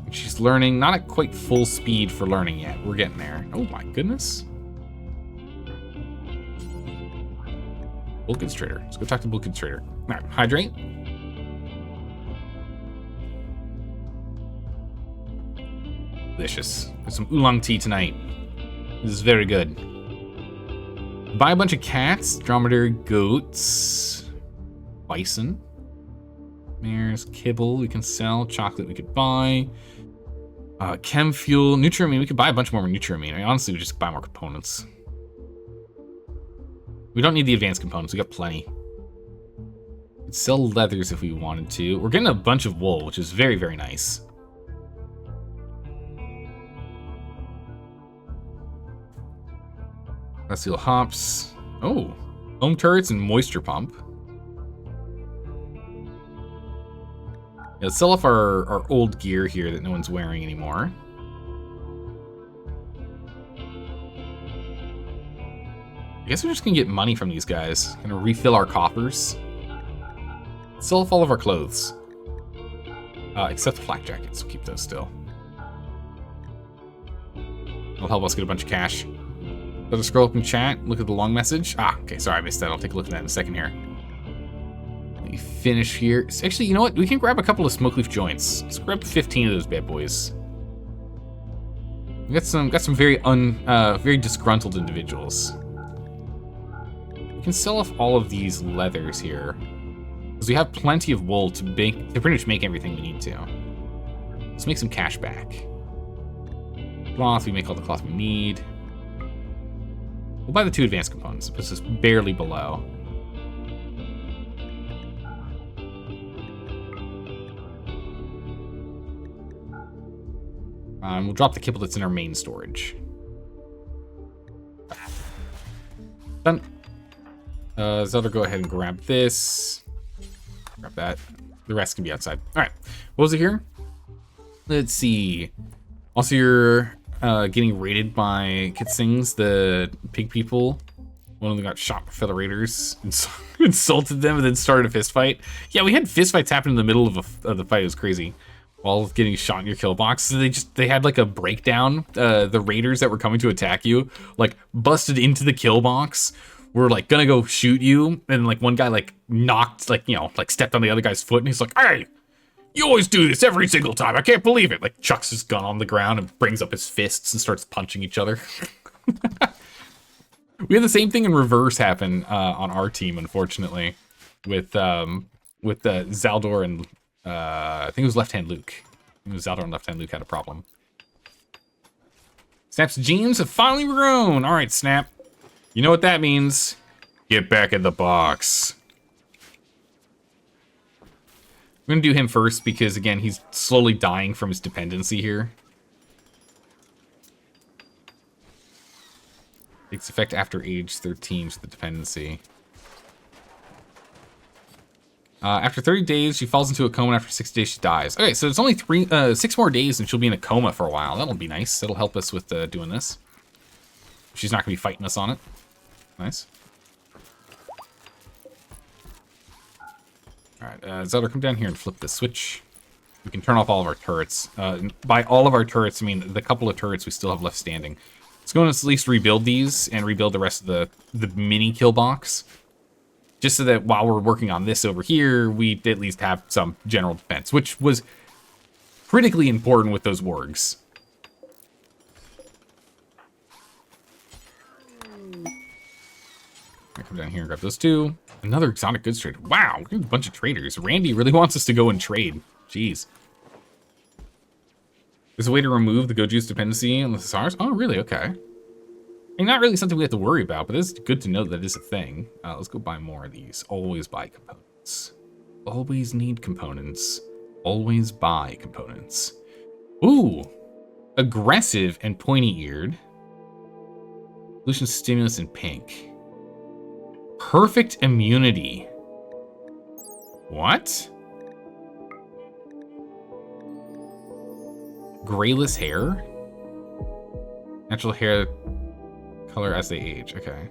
She's learning, not at quite full speed for learning yet. We're getting there. Oh my goodness. Bulk Goods Trader. Let's go talk to Bulk Goods Trader. All right, hydrate. Delicious. There's some oolong tea tonight. This is very good. Buy a bunch of cats, dromedary goats, bison, mares, kibble we can sell, chocolate we could buy, chem fuel, nutriamine. We could buy a bunch more nutriamine. I mean, honestly, we just buy more components. We don't need the advanced components. We got plenty. We could sell leathers if we wanted to. We're getting a bunch of wool, which is very, very nice. Seal hops. Oh, foam turrets and moisture pump. Yeah, let's sell off our old gear here that no one's wearing anymore. I guess we're just gonna get money from these guys. Gonna refill our coffers. Sell off all of our clothes. Except the flak jackets. We'll keep those still. It'll help us get a bunch of cash. Let us scroll up in chat, look at the long message. Ah, okay, sorry, I missed that. I'll take a look at that in a second here. Let me finish here. Actually, you know what? We can grab a couple of smoke leaf joints. Let's grab 15 of those bad boys. We got some very very disgruntled individuals. We can sell off all of these leathers here, because we have plenty of wool to pretty much make everything we need to. Let's make some cash back. Cloth, we make all the cloth we need. We'll buy the 2 advanced components. It puts us barely below. We'll drop the kibble that's in our main storage. Done. Zelda, go ahead and grab this. Grab that. The rest can be outside. All right. What was it here? Let's see. Also, you're getting raided by Kitsings, the pig people. One of them got shot by fellow raiders, insulted them, and then started a fist fight. Yeah, we had fist fights happen in the middle of the fight. It was crazy. While getting shot in your kill box, so they had like a breakdown. The raiders that were coming to attack you, like, busted into the kill box. Were like gonna go shoot you, and like one guy like knocked, like, you know, like stepped on the other guy's foot, and he's like, "Hey, you always do this every single time. I can't believe it." Like, chucks his gun on the ground and brings up his fists and starts punching each other. We had the same thing in reverse happen on our team, unfortunately, with Zaldor and I think it was Left Hand Luke. I think it was Zaldor and Left Hand Luke had a problem. Snap's jeans have finally grown. All right, Snap. You know what that means. Get back in the box. I'm gonna do him first because, again, he's slowly dying from his dependency here. Takes effect after age 13 for the dependency. After 30 days, she falls into a coma, and after 60 days, she dies. Okay, so it's only 6 more days, and she'll be in a coma for a while. That'll be nice. That'll help us with doing this. She's not gonna be fighting us on it. Nice. Alright, Zelda, come down here and flip the switch. We can turn off all of our turrets. By all of our turrets, I mean the couple of turrets we still have left standing. Let's go and at least rebuild these and rebuild the rest of the mini kill box. Just so that while we're working on this over here, we at least have some general defense, which was critically important with those wargs. I come down here and grab those 2. Another exotic goods trader. Wow, we have a bunch of traders. Randy really wants us to go and trade. Jeez. There's a way to remove the Goju's dependency on the Thesaurus? Oh, really? Okay. I mean, not really something we have to worry about, but it's good to know that is a thing. Let's go buy more of these. Always buy components. Always need components. Always buy components. Ooh. Aggressive and pointy-eared. Pollution stimulus in pink. Perfect immunity. What? Grayless hair? Natural hair Color as they age. Okay.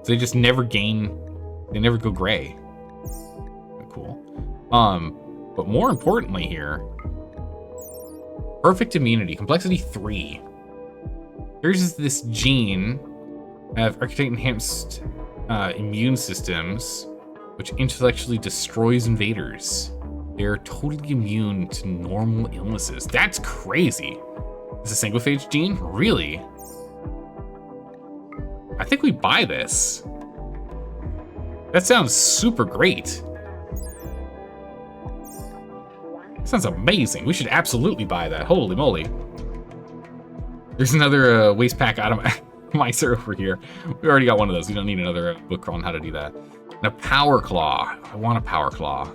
So they just never gain. They never go gray. Cool. But more importantly here, perfect immunity, complexity 3. Here's this gene of architect enhanced immune systems, which intellectually destroys invaders. They're totally immune to normal illnesses. That's crazy. Is a single phage gene? Really? I think we buy this. That sounds super great. That sounds amazing. We should absolutely buy that. Holy moly. There's another waste pack atomizer over here. We already got one of those. We don't need another book on how to do that. And a power claw. I want a power claw.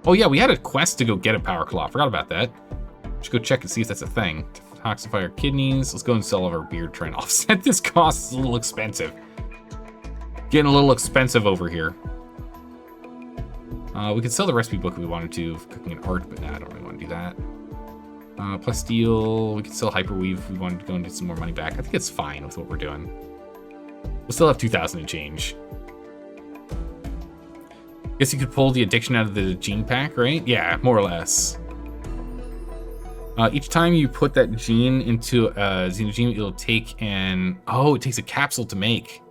Oh yeah, we had a quest to go get a power claw. Forgot about that. Should go check and see if that's a thing. Detoxify our kidneys. Let's go and sell our beard, try and offset this cost. It's a little expensive. Getting a little expensive over here. We could sell the recipe book if we wanted to, for cooking and art, but nah, I don't really want to do that. Plasteel, we could sell Hyperweave if we wanted to go and get some more money back. I think it's fine with what we're doing. We'll still have 2,000 and change. Guess you could pull the addiction out of the gene pack, right? Yeah, more or less. Each time you put that gene into a xenogene, it'll take an... Oh, it takes a capsule to make.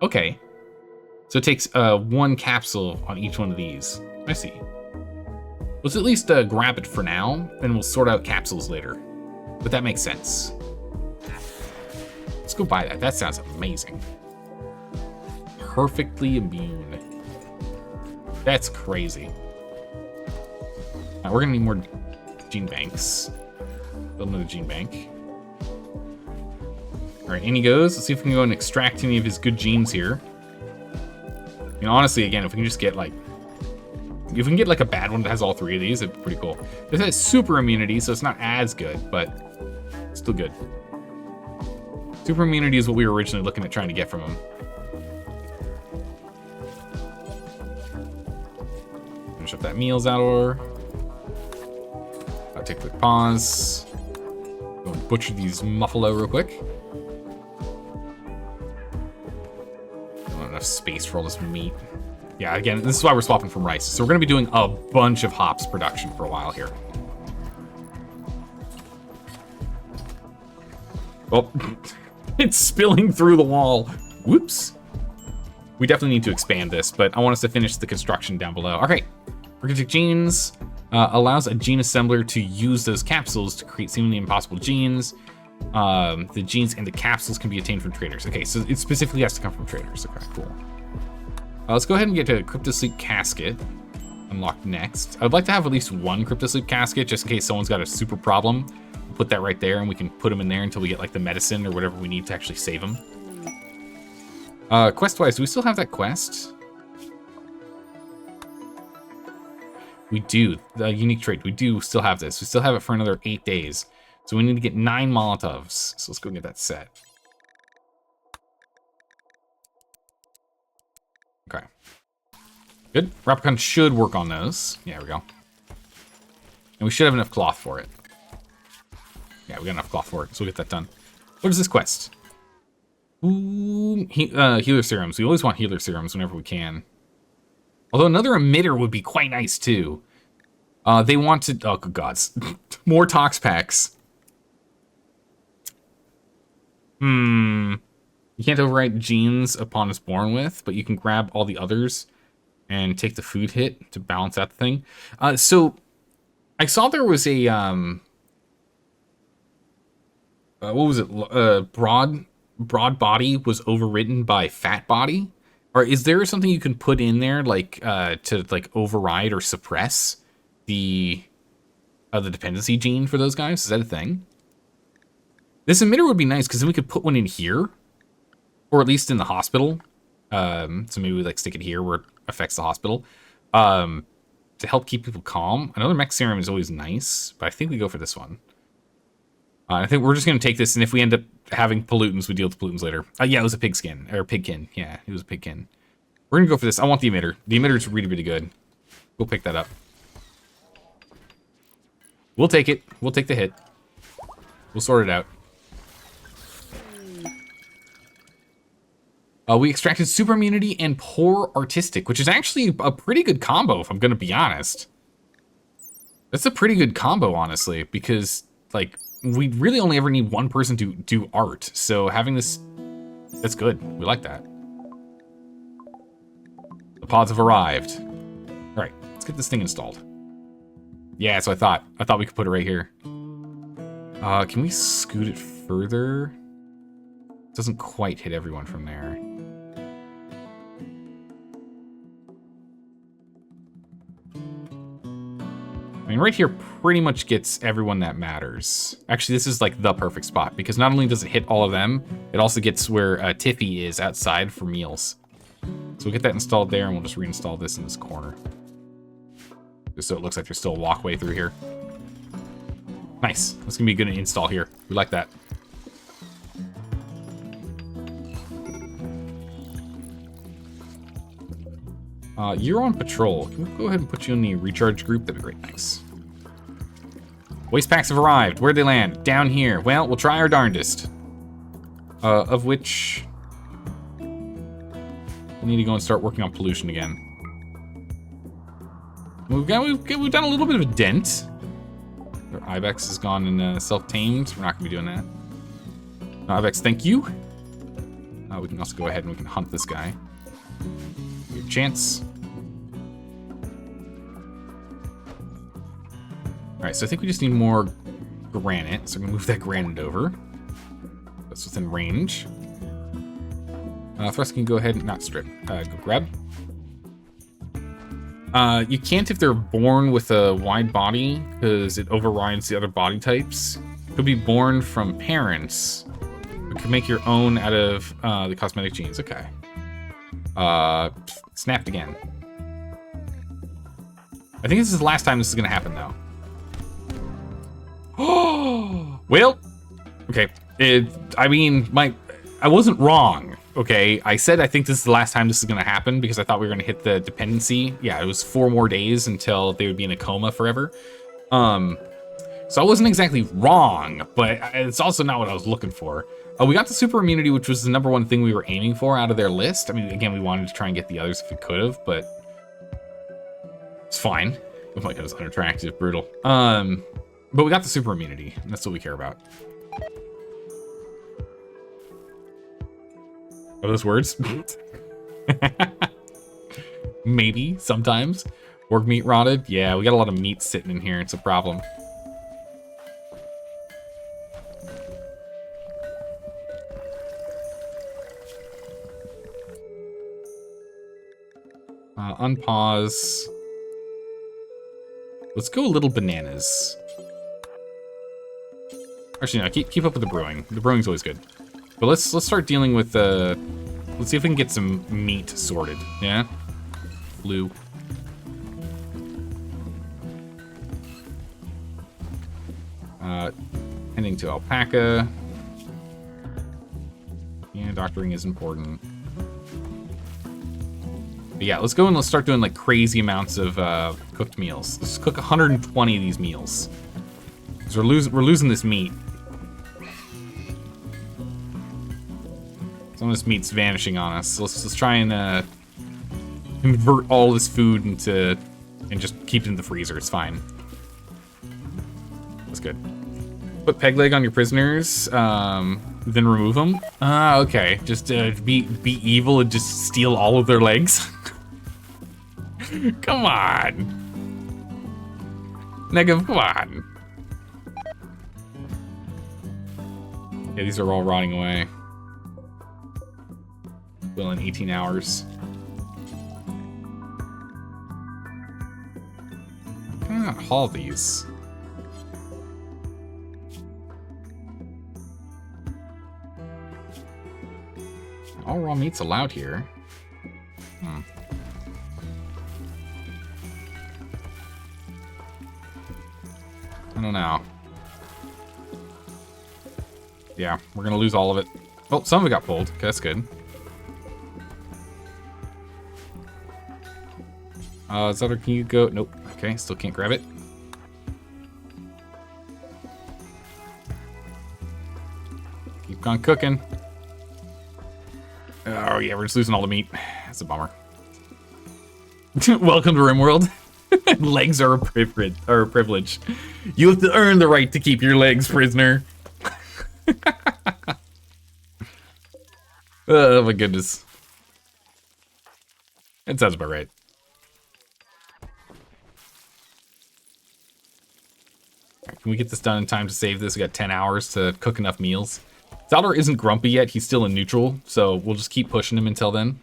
Okay. So it takes one capsule on each one of these. I see. Let's at least grab it for now, and we'll sort out capsules later. But that makes sense. Let's go buy that. That sounds amazing. Perfectly immune. That's crazy. We're gonna need more gene banks. Build another gene bank. All right, in he goes. Let's see if we can go and extract any of his good genes here. You know, honestly, again, if we can just get like, if we can get like a bad one that has all three of these, it'd be pretty cool. This has super immunity, so it's not as good, but still good. Super immunity is what we were originally looking at trying to get from him. Finish up that meals hour. I'll take a quick pause. Go and butcher these muffalo real quick. Don't have enough space for all this meat. Yeah, again, this is why we're swapping from rice. So we're going to be doing a bunch of hops production for a while here. Oh, it's spilling through the wall. Whoops. We definitely need to expand this, but I want us to finish the construction down below. All right. Architect genes allows a gene assembler to use those capsules to create seemingly impossible genes. The genes and the capsules can be obtained from traders. Okay, so it specifically has to come from traders. Okay, cool. Let's go ahead and get to a Cryptosleep casket unlocked next. I'd like to have at least one Cryptosleep casket just in case someone's got a super problem. We'll put that right there and we can put them in there until we get like the medicine or whatever we need to actually save them. Quest-wise, do we still have that quest? We do. The unique trait. We do still have this. We still have it for another 8 days. So we need to get 9 Molotovs. So let's go get that set. Okay. Good. Replicon should work on those. Yeah, there we go. And we should have enough cloth for it. Yeah, we got enough cloth for it, so we'll get that done. What is this quest? Ooh, healer serums. We always want healer serums whenever we can. Although another emitter would be quite nice, too. They wanted... Oh, good gods. More tox packs. You can't overwrite genes upon it's born with, but you can grab all the others and take the food hit to balance out the thing. So I saw there was a what was it? Broad body was overridden by fat body. Or is there something you can put in there like to like override or suppress the dependency gene for those guys? Is that a thing? This emitter would be nice because then we could put one in here. Or at least in the hospital. So maybe we like stick it here where it affects the hospital. To help keep people calm. Another mech serum is always nice, but I think we go for this one. I think we're just going to take this, and if we end up having pollutants, we deal with the pollutants later. Yeah, it was a pigskin, or pigkin. Yeah, it was a pigkin. We're going to go for this. I want the emitter. The emitter is really, really good. We'll pick that up. We'll take it. We'll take the hit. We'll sort it out. We extracted super immunity and poor artistic, which is actually a pretty good combo, if I'm going to be honest. That's a pretty good combo, honestly, because, like, we really only ever need one person to do art. So having this, that's good. We like that. The pods have arrived. All right, let's get this thing installed. Yeah, so I thought we could put it right here. Can we scoot it further? It doesn't quite hit everyone from there. I mean, right here pretty much gets everyone that matters. Actually, this is like the perfect spot because not only does it hit all of them, it also gets where Tiffy is outside for meals. So we'll get that installed there and we'll just reinstall this in this corner. Just so it looks like there's still a walkway through here. Nice. That's gonna be a good install here. We like that. You're on patrol. Can we go ahead and put you in the recharge group? That'd be great. Thanks. Waste packs have arrived. Where'd they land? Down here. Well, we'll try our darndest. Of which... we need to go and start working on pollution again. We've done a little bit of a dent. Our Ibex has gone and self-tamed. We're not going to be doing that. Ibex, thank you. We can also go ahead and we can hunt this guy. Your chance. Alright, so I think we just need more granite. So I'm going to move that granite over. That's within range. Thrust can go ahead and not strip. Go grab. You can't if they're born with a wide body, because it overrides the other body types. Could be born from parents. You can make your own out of the cosmetic genes. Okay. Snapped again. I think this is the last time this is going to happen, though. Oh, well, okay. I mean, I wasn't wrong. Okay, I said I think this is the last time this is going to happen because I thought we were going to hit the dependency. Yeah, it was 4 more days until they would be in a coma forever. So I wasn't exactly wrong, but it's also not what I was looking for. We got the super immunity, which was the #1 thing we were aiming for out of their list. I mean, again, we wanted to try and get the others if we could have, but it's fine. Oh my god, it was unattractive, brutal. But we got the super immunity, and that's what we care about. Are those words? Maybe, sometimes. Org meat rotted? Yeah, we got a lot of meat sitting in here. It's a problem. Unpause. Let's go a little bananas. Actually, no, keep up with the brewing. The brewing's always good. But let's start dealing with let's see if we can get some meat sorted. Yeah? Flu. Heading to alpaca. Yeah, doctoring is important. But yeah, let's go and let's start doing like crazy amounts of cooked meals. Let's cook 120 of these meals. Because we're losing this meat. Some of this meat's vanishing on us. So let's try and convert all this food into and just keep it in the freezer. It's fine. That's good. Put peg leg on your prisoners, then remove them. Okay. Just be evil and just steal all of their legs. Come on. Negative, come on. Yeah, these are all rotting away. Well, in 18 hours. I cannot haul these. All raw meat's allowed here. I don't know. Yeah, we're gonna lose all of it. Oh, some of it got pulled. Okay, that's good. Zutter, can you go? Nope. Okay, still can't grab it. Keep on cooking. Oh, yeah, we're just losing all the meat. That's a bummer. Welcome to RimWorld. Legs are a privilege. You have to earn the right to keep your legs, prisoner. Oh, my goodness. That sounds about right. Right, can we get this done in time to save this? We got 10 hours to cook enough meals. Zaldor isn't grumpy yet. He's still in neutral, so we'll just keep pushing him until then.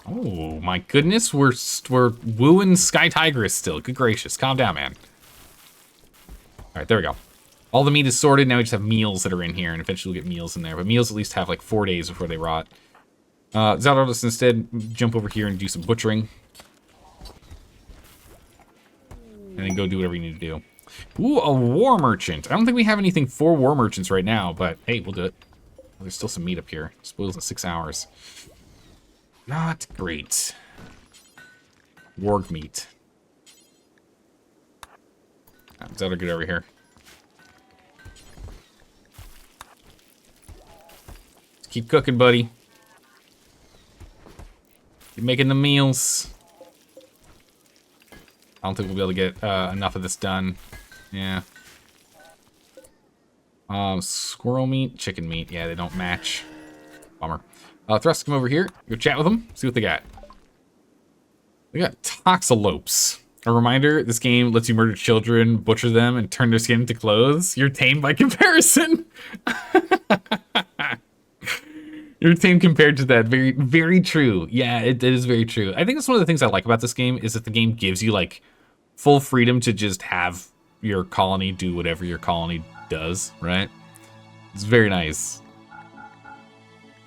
Oh, my goodness. We're wooing Sky Tigress still. Good gracious. Calm down, man. All right, there we go. All the meat is sorted. Now we just have meals that are in here, and eventually we'll get meals in there. But meals at least have like 4 days before they rot. Zaldor, let's instead jump over here and do some butchering. And then go do whatever you need to do. Ooh, a war merchant. I don't think we have anything for war merchants right now, but hey, we'll do it. There's still some meat up here. Spoils in 6 hours. Not great. Warg meat. Zaldor, get over here. Just keep cooking, buddy. Keep making the meals. I don't think we'll be able to get enough of this done. Yeah. Squirrel meat, chicken meat. Yeah, they don't match. Bummer. Thrust, come over here. Go chat with them. See what they got. They got toxalopes. A reminder, this game lets you murder children, butcher them, and turn their skin into clothes. You're tame by comparison. You're tame compared to that. Very, very true. Yeah, it is very true. I think that's one of the things I like about this game is that the game gives you, like, full freedom to just have your colony do whatever your colony does, right? It's very nice.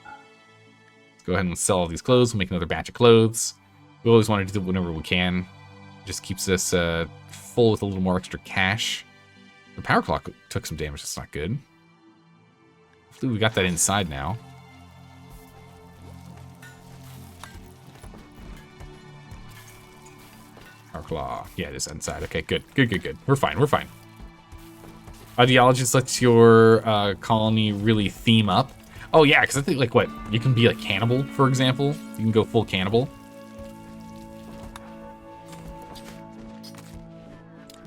Let's go ahead and sell all these clothes. We'll make another batch of clothes. We always want to do it whenever we can. It just keeps us full with a little more extra cash. The power clock took some damage. That's not good. Hopefully we got that inside now. Power claw. Yeah, it is inside. Okay, good. Good. We're fine. Ideologist lets your colony really theme up. Oh, yeah, because I think, like, what? You can be, like, cannibal, for example. You can go full cannibal.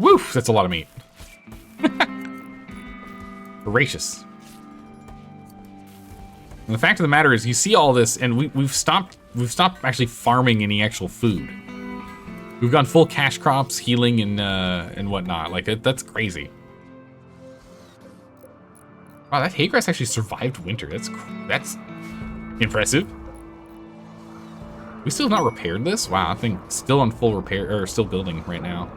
Woof! That's a lot of meat. Voracious. And the fact of the matter is, you see all this, and we've stopped actually farming any actual food. We've gone full cash crops, healing, and whatnot. Like, that's crazy. Wow, that hay grass actually survived winter. That's impressive. We still have not repaired this? Wow, I think still on full repair, or still building right now.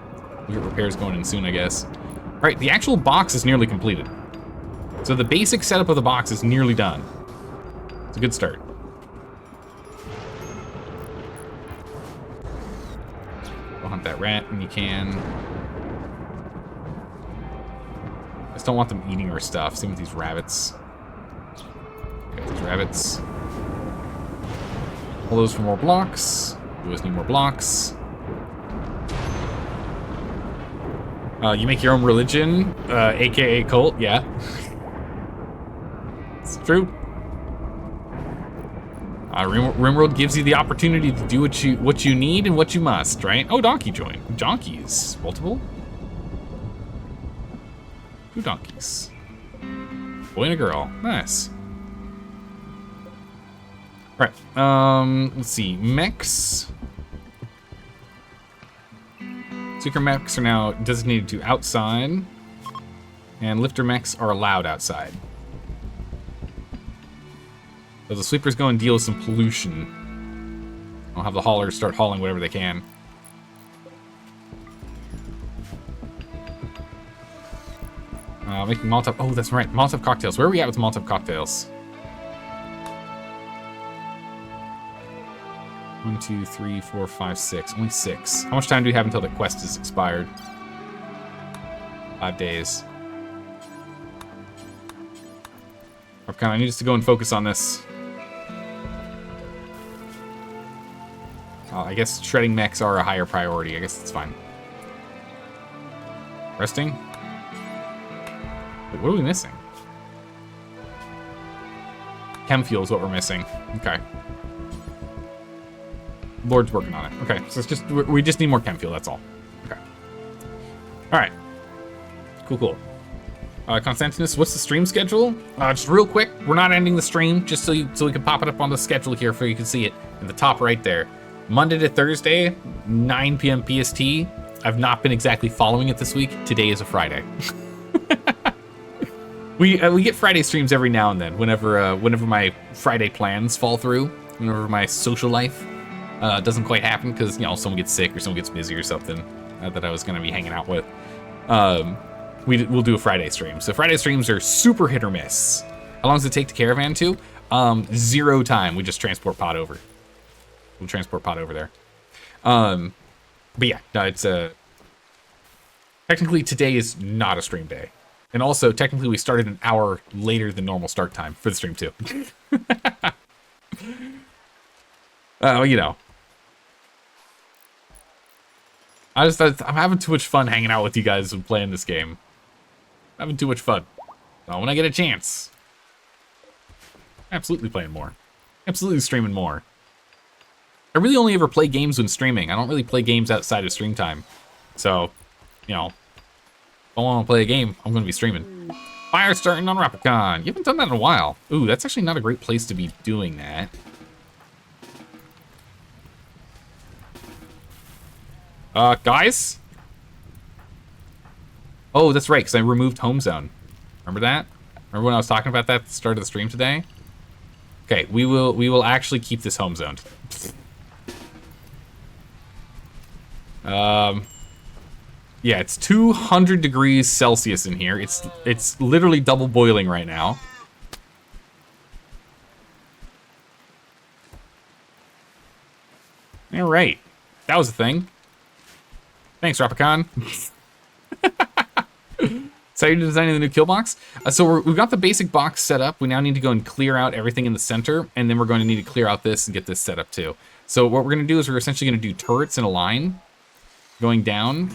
We'll get repairs going in soon, I guess. All right, the actual box is nearly completed. So the basic setup of the box is nearly done. It's a good start. Go hunt that rat when you can. I just don't want them eating our stuff. Same with these rabbits. Got these rabbits. All those for more blocks. We always need more blocks. You make your own religion, aka cult, yeah. It's true. RimWorld gives you the opportunity to do what you need and what you must, right? Oh, donkey joined. Donkeys. Multiple? 2 donkeys. Boy and a girl. Nice. All right. Let's see. Mechs. Seeker mechs are now designated to outside, and lifter mechs are allowed outside. So the sweepers go and deal with some pollution. I'll have the haulers start hauling whatever they can. Making Molotov. Oh, that's right. Molotov cocktails. Where are we at with Molotov cocktails? 1, 2, 3, 4, 5, 6. Only 6. How much time do we have until the quest is expired? 5 days. Arcana, I need us to go and focus on this. I guess shredding mechs are a higher priority. I guess that's fine. Resting? Wait, what are we missing? Chem fuel is what we're missing. Okay. Lord's working on it. Okay, so it's just we just need more chem fuel. That's all. Okay. All right. Cool. Constantinus, what's the stream schedule? Just real quick, we're not ending the stream, just so we can pop it up on the schedule here so you can see it in the top right there. Monday to Thursday, 9 p.m. PST. I've not been exactly following it this week. Today is a Friday. We get Friday streams every now and then, whenever my Friday plans fall through, whenever my social life doesn't quite happen because someone gets sick or someone gets busy or something that I was going to be hanging out with. We'll do a Friday stream. So Friday streams are super hit or miss. How long does it take to caravan to? 0 time. We just transport pod over. We'll transport pod over there. But yeah, no, it's technically today is not a stream day. And also, technically, we started an hour later than normal start time for the stream too. I'm having too much fun hanging out with you guys and playing this game. I'm having too much fun. So when I get a chance, absolutely playing more. Absolutely streaming more. I really only ever play games when streaming. I don't really play games outside of stream time. So, if I want to play a game, I'm going to be streaming. Fire starting on Rapicon. You haven't done that in a while. Ooh, that's actually not a great place to be doing that. Guys? Oh, that's right, because I removed home zone. Remember that? Remember when I was talking about that at the start of the stream today? Okay, we will actually keep this home zoned. Yeah, it's 200 degrees Celsius in here. It's literally double boiling right now. All right, that was a thing. Thanks, Rapicon. So you're designing the new kill box? So we've got the basic box set up. We now need to go and clear out everything in the center, and then we're going to need to clear out this and get this set up too. So what we're going to do is we're essentially going to do turrets in a line, going down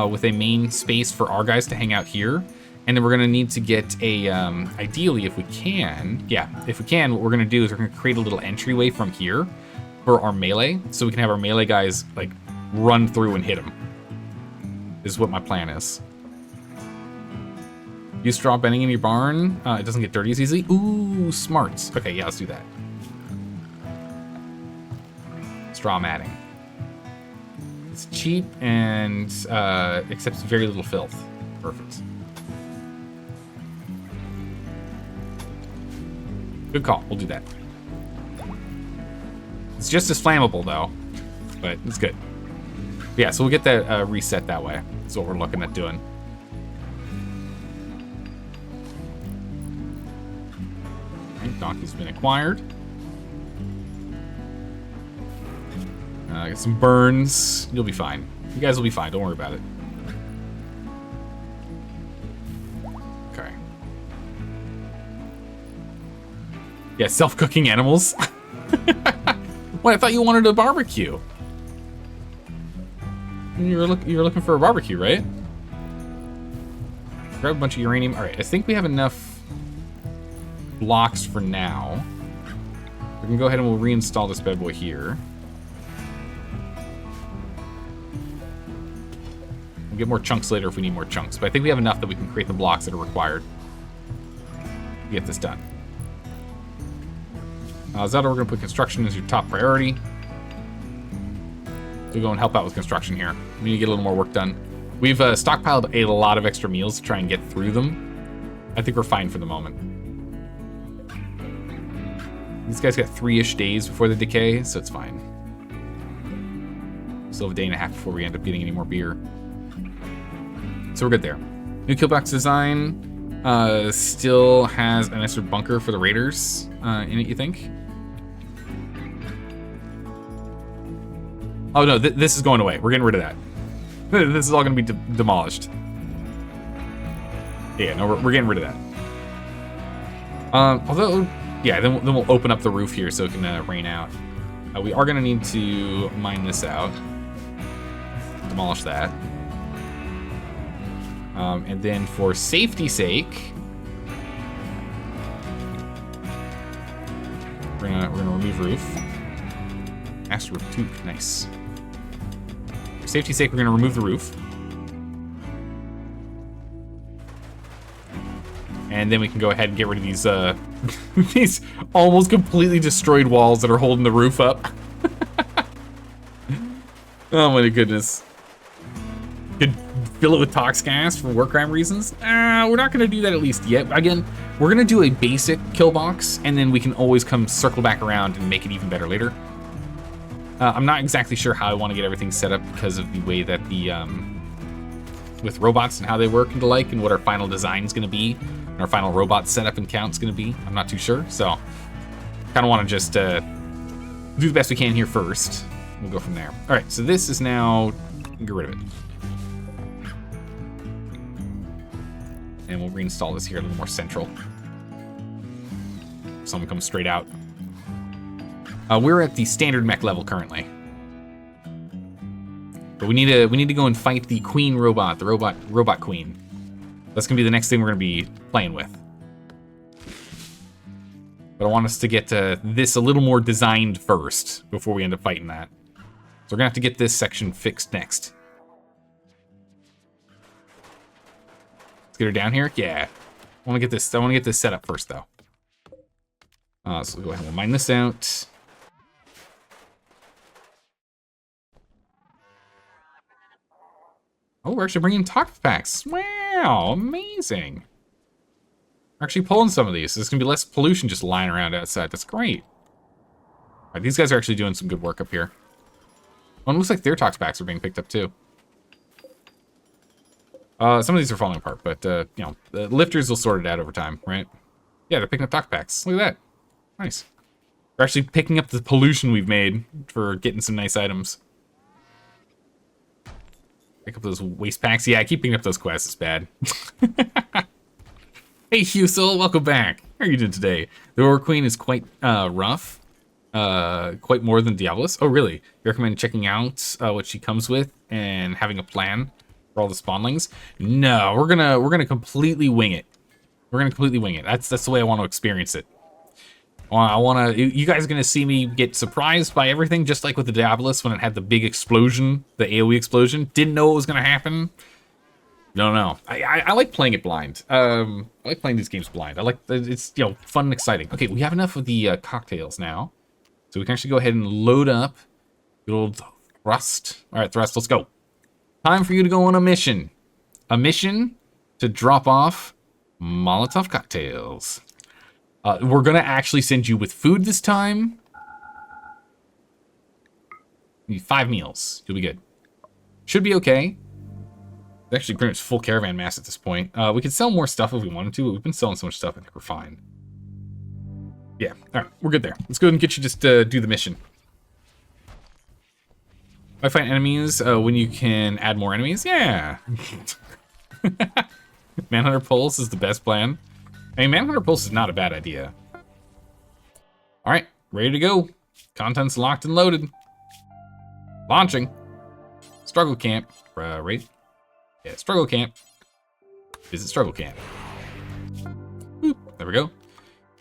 with a main space for our guys to hang out here. And then we're going to need to get a, ideally, if we can, what we're going to do is we're going to create a little entryway from here for our melee, so we can have our melee guys, like, run through and hit them. This is what my plan is. Use straw bedding in your barn. It doesn't get dirty as easily. Ooh, smart. Okay, yeah, let's do that. Straw matting. It's cheap and accepts very little filth. Perfect. Good call. We'll do that. It's just as flammable though, but it's good. Yeah, so we'll get that reset that way. That's what we're looking at doing. Right, donkey's been acquired. Get some burns. You'll be fine. You guys will be fine. Don't worry about it. Okay. Yeah, self-cooking animals. What? I thought you wanted a barbecue. You were looking for a barbecue, right? Grab a bunch of uranium. All right, I think we have enough blocks for now. We can go ahead and we'll reinstall this bad boy here. We'll get more chunks later if we need more chunks, but I think we have enough that we can create the blocks that are required to get this done. Zelda, we're gonna put construction as your top priority. We'll go and help out with construction here. We need to get a little more work done. We've stockpiled a lot of extra meals to try and get through them. I think we're fine for the moment. These guys got 3-ish days before the decay, so it's fine. Still have a day and a half before we end up getting any more beer. So we're good there. New kill box design still has an extra bunker for the raiders in it, you think? Oh no, this is going away. We're getting rid of that. This is all going to be demolished. Yeah, no, we're getting rid of that. Although, yeah, then we'll open up the roof here so it can rain out. We are going to need to mine this out. Demolish that. And then for safety's sake, gonna remove roof. Master roof 2, nice. For safety's sake, we're gonna remove the roof. And then we can go ahead and get rid of these these almost completely destroyed walls that are holding the roof up. Oh my goodness. Could fill it with tox gas for war crime reasons? We're not gonna do that at least yet. Again, we're gonna do a basic kill box, and then we can always come circle back around and make it even better later. I'm not exactly sure how I want to get everything set up because of the way that the with robots and how they work and the like, and what our final design is gonna be, and our final robot setup and count is gonna be. I'm not too sure, so kind of want to just do the best we can here first. We'll go from there. All right, so this is now, get rid of it. And we'll reinstall this here a little more central. Someone comes straight out. We're at the standard mech level currently. But we need to go and fight the queen robot, the robot queen. That's gonna be the next thing we're gonna be playing with. But I want us to get this a little more designed first before we end up fighting that. So we're gonna have to get this section fixed next. Let's get her down here. Yeah, I want to get this set up first though. So we'll go ahead and mine this out. Oh, we're actually bringing tox packs. Wow, amazing. We're actually pulling some of these. So there's gonna be less pollution just lying around outside. That's great. All right, these guys are actually doing some good work up here. Oh, it looks like their tox packs are being picked up too. Some of these are falling apart, but you know, the lifters will sort it out over time, right? Yeah, they're picking up tox packs. Look at that. Nice. We're actually picking up the pollution we've made for getting some nice items. Pick up those waste packs. Yeah, I keep picking up those quests. It's bad. Hey, Husel, welcome back. How are you doing today? The War Queen is quite rough. Quite more than Diabolus. Oh, really? You recommend checking out what she comes with and having a plan for all the spawnlings? No, we're gonna completely wing it. We're gonna completely wing it. That's the way I want to experience it. You guys are gonna see me get surprised by everything, just like with the Diabolus when it had the big explosion, the AoE explosion. Didn't know what was gonna happen. No. I like playing it blind. I like playing these games blind. I like it's fun and exciting. Okay, we have enough of the cocktails now, so we can actually go ahead and load up good old Thrust. All right, Thrust, let's go. Time for you to go on a mission. A mission to drop off Molotov cocktails. We're gonna actually send you with food this time. You need 5 meals. You'll be good. Should be okay. It's actually pretty much full caravan mass at this point. We could sell more stuff if we wanted to, but we've been selling so much stuff, I think we're fine. Yeah, all right, we're good there. Let's go ahead and get you just do the mission. I find enemies when you can add more enemies. Yeah. Manhunter Pulse is the best plan. I mean, Manhunter Pulse is not a bad idea. All right, ready to go. Contents locked and loaded. Launching. Struggle camp. Right? Yeah, struggle camp. Visit struggle camp. Boop, there we go.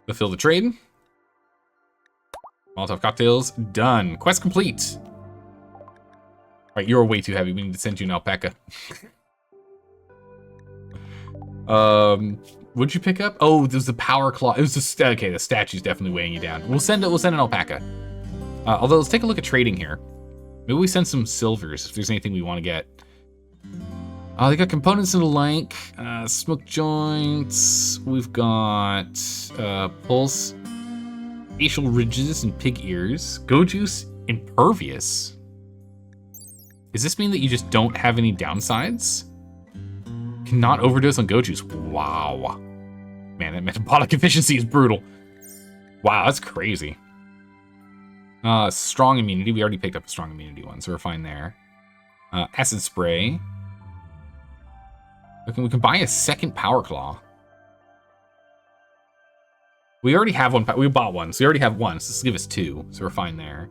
Fulfill the trade. Molotov cocktails done. Quest complete. All right, you're way too heavy. We need to send you an alpaca. What'd you pick up? Oh, there's the power claw. It was just okay. The statue's definitely weighing you down. We'll send an alpaca. Although let's take a look at trading here. Maybe we send some silvers if there's anything we want to get. They got components and the like. Smoke joints. We've got pulse, facial ridges, and pig ears. Go juice, impervious. Does this mean that you just don't have any downsides? Cannot overdose on go juice. Wow. Man, that metabolic efficiency is brutal. Wow, that's crazy. Strong immunity. We already picked up a strong immunity one, so we're fine there. Acid spray. Okay, we can buy a second power claw. We already have one. We bought one, so we already have one. So this will give us 2, so we're fine there.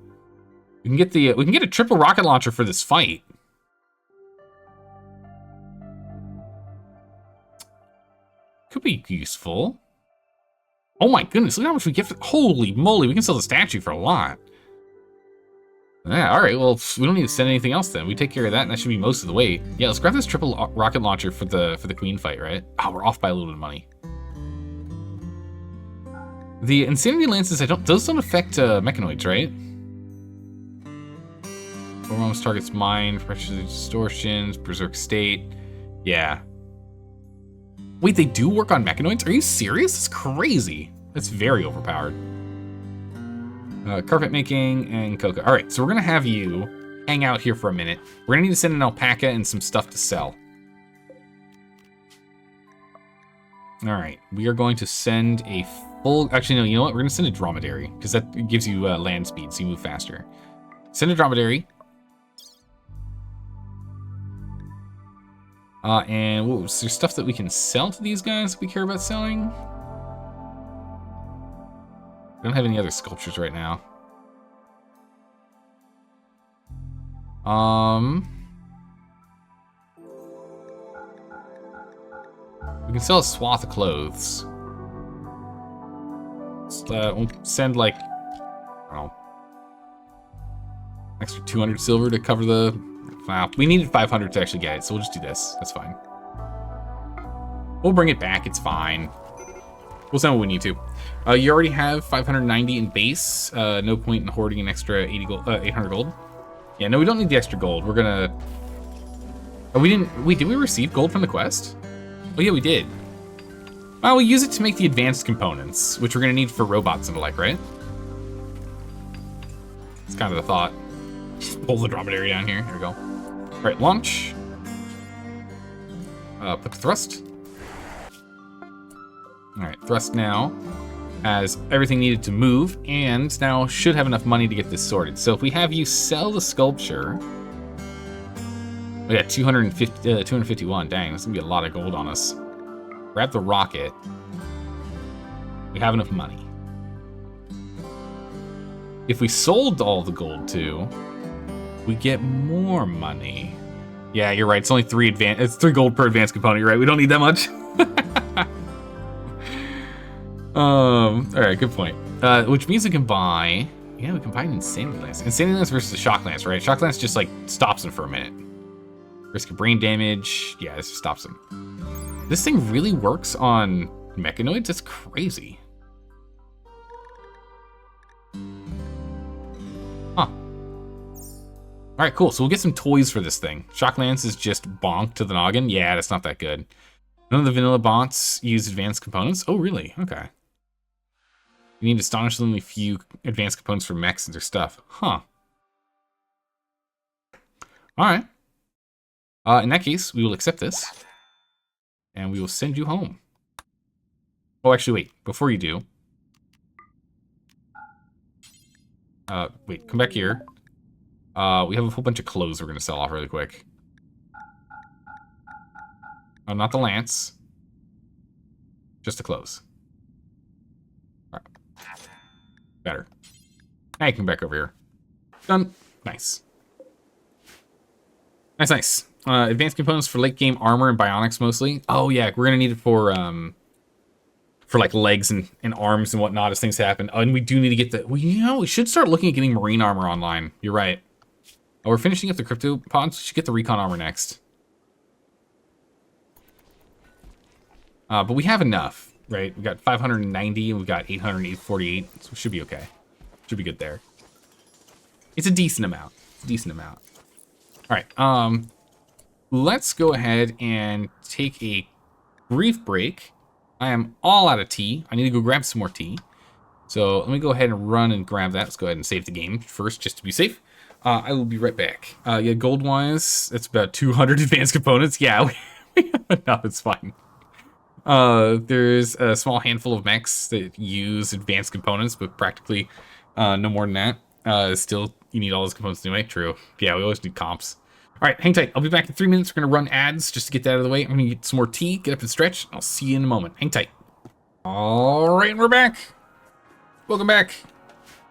We can get a triple rocket launcher for this fight. Could be useful. Oh my goodness, look how much we get for... Holy moly, we can sell the statue for a lot. Yeah, alright, well, we don't need to send anything else then. We take care of that, and that should be most of the weight. Yeah, let's grab this triple rocket launcher for the queen fight, right? Oh, we're off by a little bit of money. The Insanity Lances, those don't affect mechanoids, right? Foremost targets mind, pressure distortions, berserk state. Yeah. Wait, they do work on mechanoids? Are you serious? That's crazy. That's very overpowered. Carpet making and cocoa. All right, so we're gonna have you hang out here for a minute. We're gonna need to send an alpaca and some stuff to sell. All right, we are going to send a full, actually no, you know what? We're gonna send a dromedary because that gives you land speed, so you move faster. Send a dromedary. And whoa, is there stuff that we can sell to these guys if we care about selling? We don't have any other sculptures right now. We can sell a swath of clothes. We'll send like, I don't know, extra 200 silver to cover the... Wow, we needed 500 to actually get it, so we'll just do this. That's fine. We'll bring it back, it's fine. We'll send what we need to. You already have 590 in base. No point in hoarding an extra 800 gold. Yeah, no, we don't need the extra gold. We're gonna... Oh, we didn't... Wait, did we receive gold from the quest? Oh, yeah, we did. Well, we'll use it to make the advanced components, which we're gonna need for robots and the like, right? It's kind of the thought. Just pull the dromedary down here. Here we go. All right, launch. Put the thrust. All right, thrust now has everything needed to move, and now should have enough money to get this sorted. So if we have you sell the sculpture, we got 251. Dang, that's gonna be a lot of gold on us. Grab the rocket. We have enough money. If we sold all the gold too, we get more money. Yeah, you're right. It's only it's 3 gold per advanced component. You're right. We don't need that much. All right, good point. Which means we can buy. Yeah, we can buy an Insanity Lance. Insanity Lance versus the Shock Lance, right? Shock Lance just like stops him for a minute. Risk of brain damage. Yeah, this just stops him. This thing really works on mechanoids. It's crazy. Huh. All right, cool. So we'll get some toys for this thing. Shock Lance is just bonk to the noggin. Yeah, that's not that good. None of the vanilla bots use advanced components. Oh, really? Okay. You need astonishingly few advanced components for mechs and their stuff. Huh. All right. In that case, we will accept this. And we will send you home. Oh, actually, wait. Before you do. Wait, come back here. We have a whole bunch of clothes we're going to sell off really quick. Oh, not the lance. Just the clothes. All right. Better. Now you can come back over here. Done. Nice. Nice, nice. Advanced components for late game armor and bionics mostly. Oh yeah, we're gonna need it for like legs and arms and whatnot as things happen. Oh, and we do need to get the. Well, you know, we should start looking at getting marine armor online. You're right. Oh, we're finishing up the crypto pods. We should get the recon armor next. But we have enough, right? We got 590 and we got 848, so we should be okay. Should be good there. It's a decent amount. It's a decent amount. All right. Let's go ahead and take a brief break. I am all out of tea. I need to go grab some more tea. So let me go ahead and run and grab that. Let's go ahead and save the game first, just to be safe. I will be right back. Yeah, gold-wise, it's about 200 advanced components. Yeah, no, it's fine. There's a small handful of mechs that use advanced components, but practically no more than that. Still, you need all those components anyway. True. Yeah, we always need comps. All right, hang tight. I'll be back in 3 minutes. We're going to run ads just to get that out of the way. I'm going to get some more tea, get up and stretch. I'll see you in a moment. Hang tight. All right, we're back. Welcome back.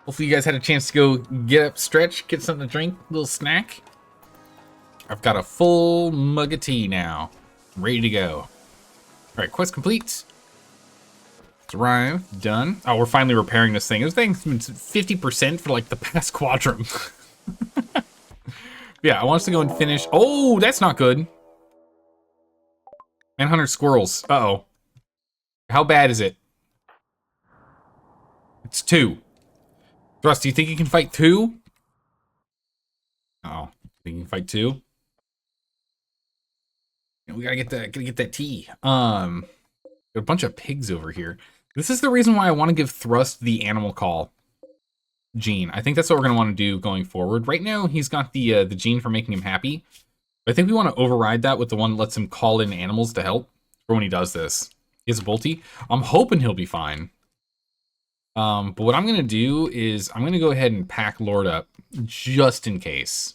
Hopefully you guys had a chance to go get up, stretch, get something to drink, a little snack. I've got a full mug of tea now. I'm ready to go. All right, quest complete. It's arrived. Done. Oh, we're finally repairing this thing. This thing's been 50% for like the past quadrum. Yeah, I want us to go and finish. Oh, that's not good. Manhunter squirrels. Uh-oh. How bad is it? It's 2. Thrust, do you think you can fight 2? Oh, think you can fight 2? We gotta get that tea. Got a bunch of pigs over here. This is the reason why I want to give Thrust the animal call gene. I think that's what we're gonna want to do going forward. Right now, he's got the gene for making him happy. But I think we want to override that with the one that lets him call in animals to help for when he does this. He has a bolty. I'm hoping he'll be fine. But what I'm gonna do is I'm gonna go ahead and pack Lord up just in case.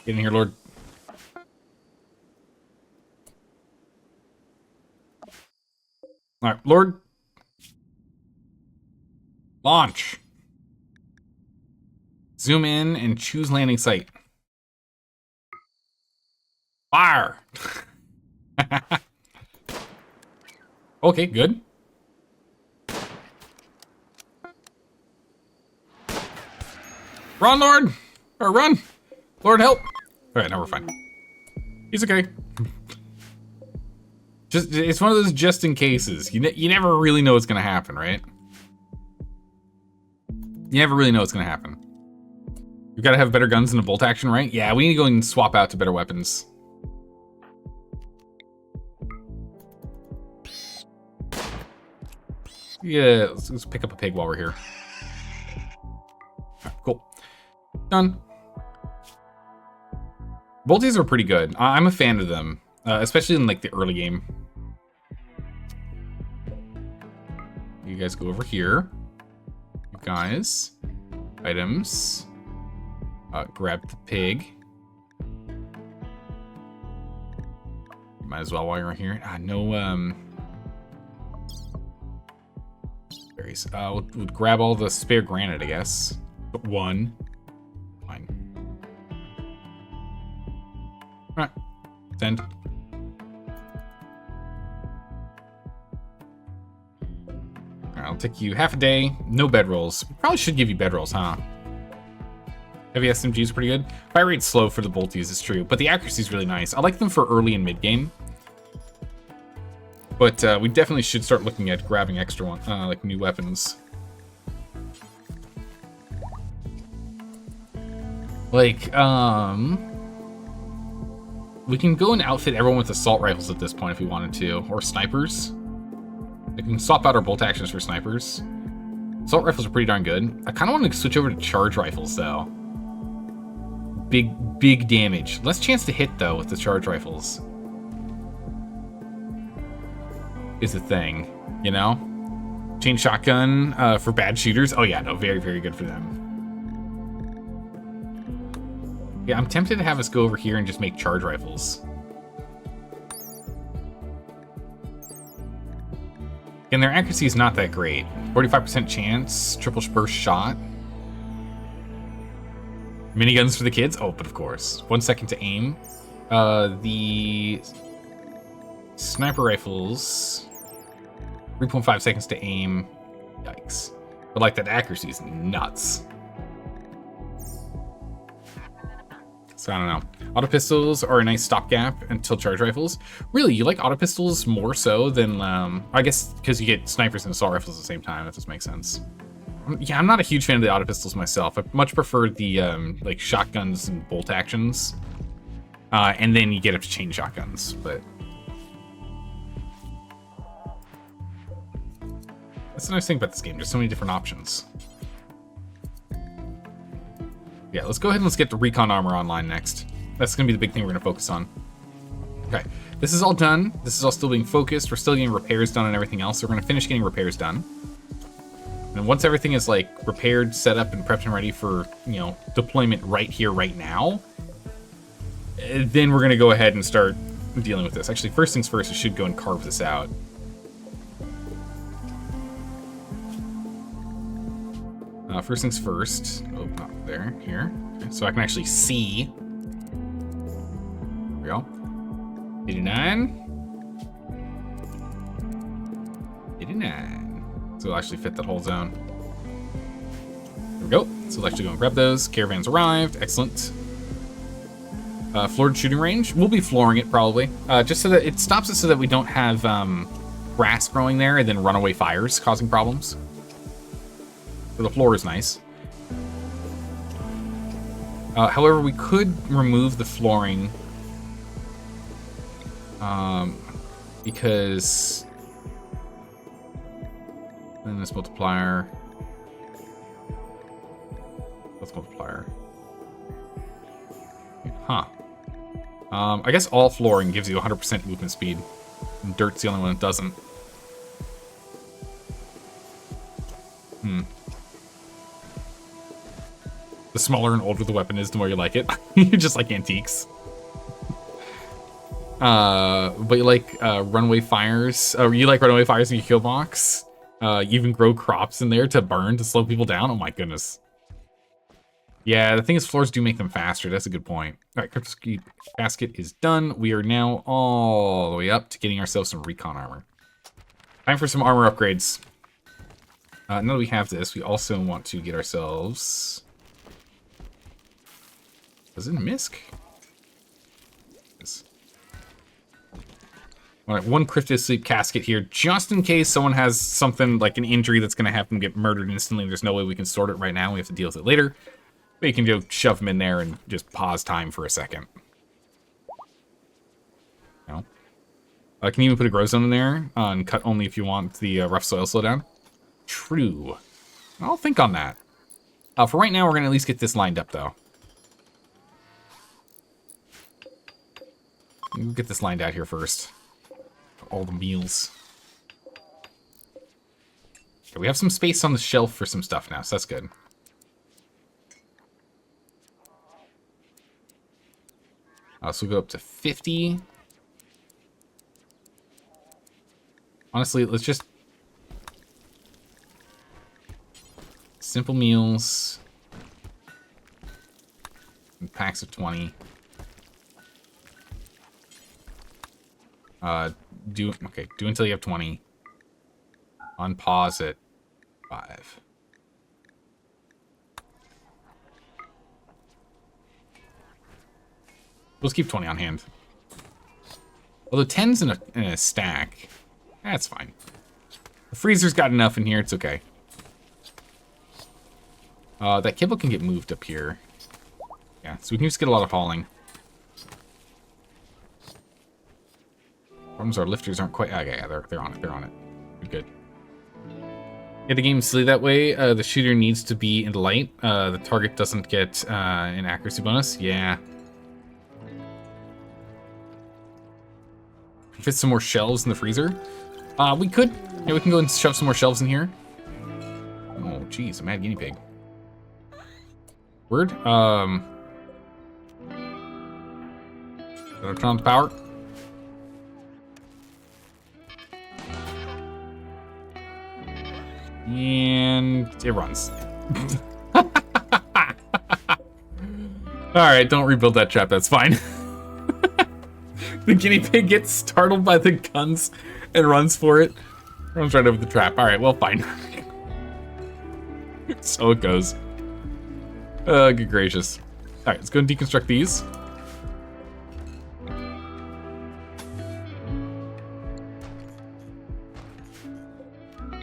Get in here, Lord. All right, Lord. Launch. Zoom in and choose landing site. Fire. Okay, good. Run, Lord. Or run. Lord, help. All right, now we're fine. He's okay. Just, it's one of those just in cases. You never really know what's gonna happen, right? You never really know what's gonna happen. We've got to have better guns than a bolt action, right? Yeah, we need to go and swap out to better weapons. Yeah, let's pick up a pig while we're here. Right, cool. Done. Bolties are pretty good. I'm a fan of them, especially in like the early game. You guys go over here. You guys, items. Grab the pig. Might as well while you're here. No berries. We'll grab all the spare granite, I guess. But 1. Fine. Alright. Send. Alright, I'll take you half a day. No bedrolls. Probably should give you bedrolls, huh? Heavy SMG is pretty good. Fire rate's slow for the bolties, it's true, but the accuracy is really nice. I like them for early and mid game. But we definitely should start looking at grabbing extra one, like new weapons. Like, we can go and outfit everyone with assault rifles at this point if we wanted to, or snipers. We can swap out our bolt actions for snipers. Assault rifles are pretty darn good. I kind of want to switch over to charge rifles though. Big damage. Less chance to hit though with the charge rifles. Is the thing, you know? Chain shotgun for bad shooters. Oh yeah, no, very, very good for them. Yeah, I'm tempted to have us go over here and just make charge rifles. And their accuracy is not that great. 45% chance, triple burst shot. Miniguns for the kids? Oh, but of course. 1 second to aim. The sniper rifles, 3.5 seconds to aim. Yikes. But like that accuracy is nuts. So I don't know. Auto pistols are a nice stopgap until charge rifles. Really, you like auto pistols more so than, I guess because you get snipers and assault rifles at the same time. That does make sense. Yeah, I'm not a huge fan of the auto pistols myself. I much prefer the like shotguns and bolt actions. And then you get up to chain shotguns, but that's the nice thing about this game. There's so many different options. Yeah, let's go ahead and let's get the recon armor online next. That's gonna be the big thing we're gonna focus on. Okay, this is all done. This is all still being focused. We're still getting repairs done and everything else. So we're gonna finish getting repairs done. And once everything is like repaired, set up, and prepped and ready for, you know, deployment right here, right now, then we're gonna go ahead and start dealing with this. Actually, first things first, I should go and carve this out. First things first. Oh, not there. Here. Okay, so I can actually see. go. 89. 89. So we'll actually fit that whole zone. There we go. So we'll actually go and grab those. Caravans arrived. Excellent. Floored shooting range. We'll be flooring it probably. Just so that it stops it so that we don't have grass growing there and then runaway fires causing problems. So the floor is nice. However, we could remove the flooring because then this multiplier. What's multiplier? Huh. I guess all flooring gives you 100% movement speed. And dirt's the only one that doesn't. The smaller and older the weapon is, the more you like it. You just like antiques. But you like runaway fires. You like runaway fires in your kill box. You even grow crops in there to burn to slow people down. Oh my goodness. Yeah, the thing is, floors do make them faster. That's a good point. All right, Crypto Basket is done. We are now all the way up to getting ourselves some recon armor. Time for some armor upgrades. Now that we have this, we also want to get ourselves... Was it a misc? Yes. All right, one Crypto Sleep casket here, just in case someone has something like an injury that's going to have them get murdered instantly. There's no way we can sort it right now. We have to deal with it later. We can go shove them in there and just pause time for a second. No. Can you even put a grow zone in there and cut only if you want the rough soil slowdown? True. I'll think on that. For right now, we're going to at least get this lined up, though. We'll get this lined out here first. All the meals. Okay, we have some space on the shelf for some stuff now, so that's good. So we'll go up to 50. Honestly, let's just... Simple meals. And packs of 20. Do until you have 20. Unpause at 5. Let's keep 20 on hand. Although 10's in a stack. That's fine. The freezer's got enough in here, it's okay. That kibble can get moved up here. Yeah, so we can just get a lot of hauling. Problems our lifters aren't quite... Okay, yeah, they're on it, they're on it. Good. Yeah, the game's silly that way. The shooter needs to be in the light. The target doesn't get an accuracy bonus. Yeah. Fit some more shelves in the freezer. We could. Yeah, we can go and shove some more shelves in here. Oh, jeez, a mad guinea pig. Word. Did I turn on the power? And it runs. Alright, don't rebuild that trap, that's fine. The guinea pig gets startled by the guns and runs for it. Runs right over the trap. Alright, well, fine. So it goes. Good gracious. Alright, let's go and deconstruct these.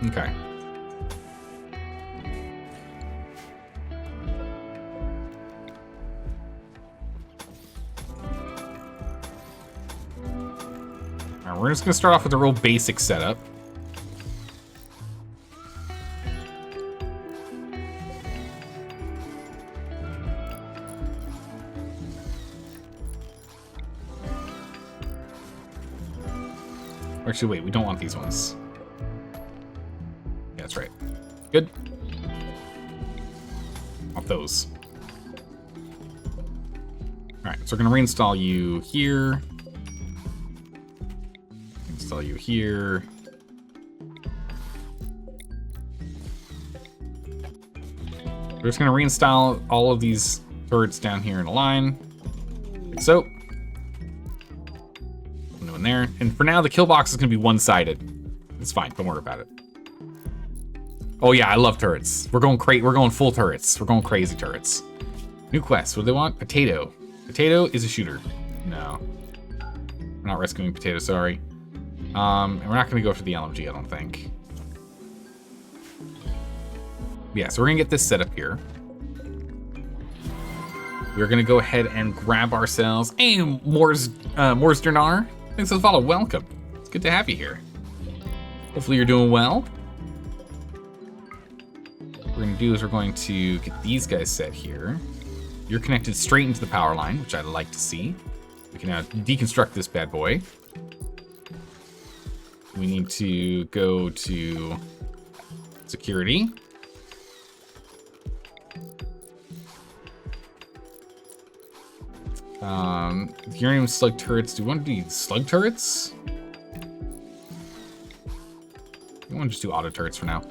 Okay. Alright, we're just gonna start off with a real basic setup. Actually, wait, we don't want these ones. Yeah, that's right. Good. Want those. Alright, so we're gonna reinstall you here. Install you here. We're just gonna reinstall all of these turrets down here in a line, like so. in there. And for now, the kill box is going to be one-sided. It's fine. Don't worry about it. Oh yeah, I love turrets. We're going full turrets. We're going crazy turrets. New quest. What do they want? Potato. Potato is a shooter. No. We're not rescuing Potato, sorry. And we're not going to go for the LMG, I don't think. Yeah, so we're going to get this set up here. We're going to go ahead and grab ourselves... Hey, Morsdernar. Thanks for the follow. Welcome. It's good to have you here. Hopefully you're doing well. What we're going to do is we're going to get these guys set here. You're connected straight into the power line, which I like to see. We can now deconstruct this bad boy. We need to go to security. Uranium slug turrets. Do we want to do slug turrets? I want to just do auto turrets for now.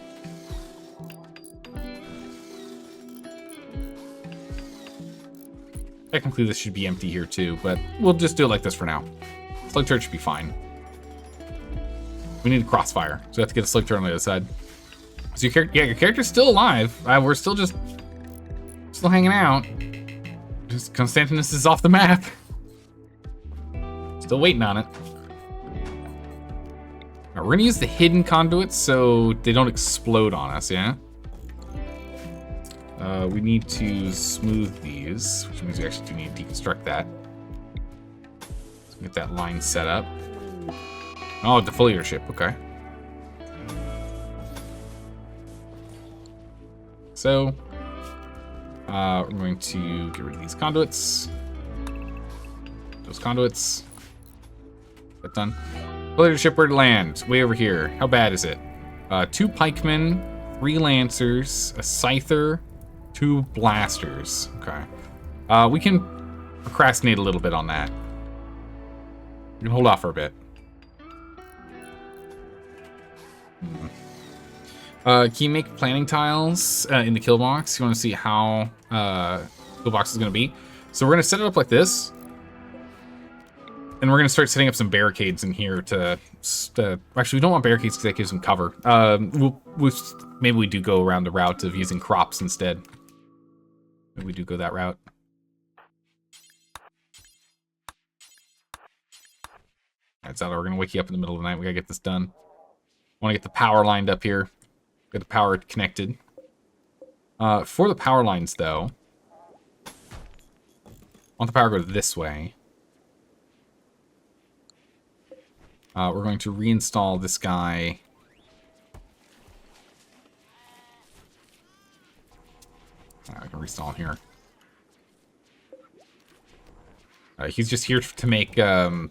Technically, this should be empty here too, but we'll just do it like this for now. Slug turret should be fine. We need a crossfire, so we have to get a slug turret on the other side. So your character's still alive. We're still hanging out. Just Constantinus is off the map. Still waiting on it. Now, we're gonna use the hidden conduits so they don't explode on us, yeah? We need to smooth these, which means we actually do need to deconstruct that. Let's get that line set up. Oh, defoliator ship, okay. So, we're going to get rid of these conduits. Those conduits. That done. Defoliator ship, where to land? Way over here. How bad is it? 2 pikemen, 3 lancers, a scyther, 2 blasters. Okay. We can procrastinate a little bit on that. We can hold off for a bit. Can you make planning tiles in the kill box? You want to see how kill box is going to be? So we're going to set it up like this. And we're going to start setting up some barricades in here to actually, we don't want barricades because that gives them cover. Maybe we do go around the route of using crops instead. Maybe we do go that route. That's how we're going to wake you up in the middle of the night. We got to get this done. Want to get the power lined up here. Get the power connected. For the power lines, though, I want the power to go this way. We're going to reinstall this guy. I can reinstall him here. He's just here to make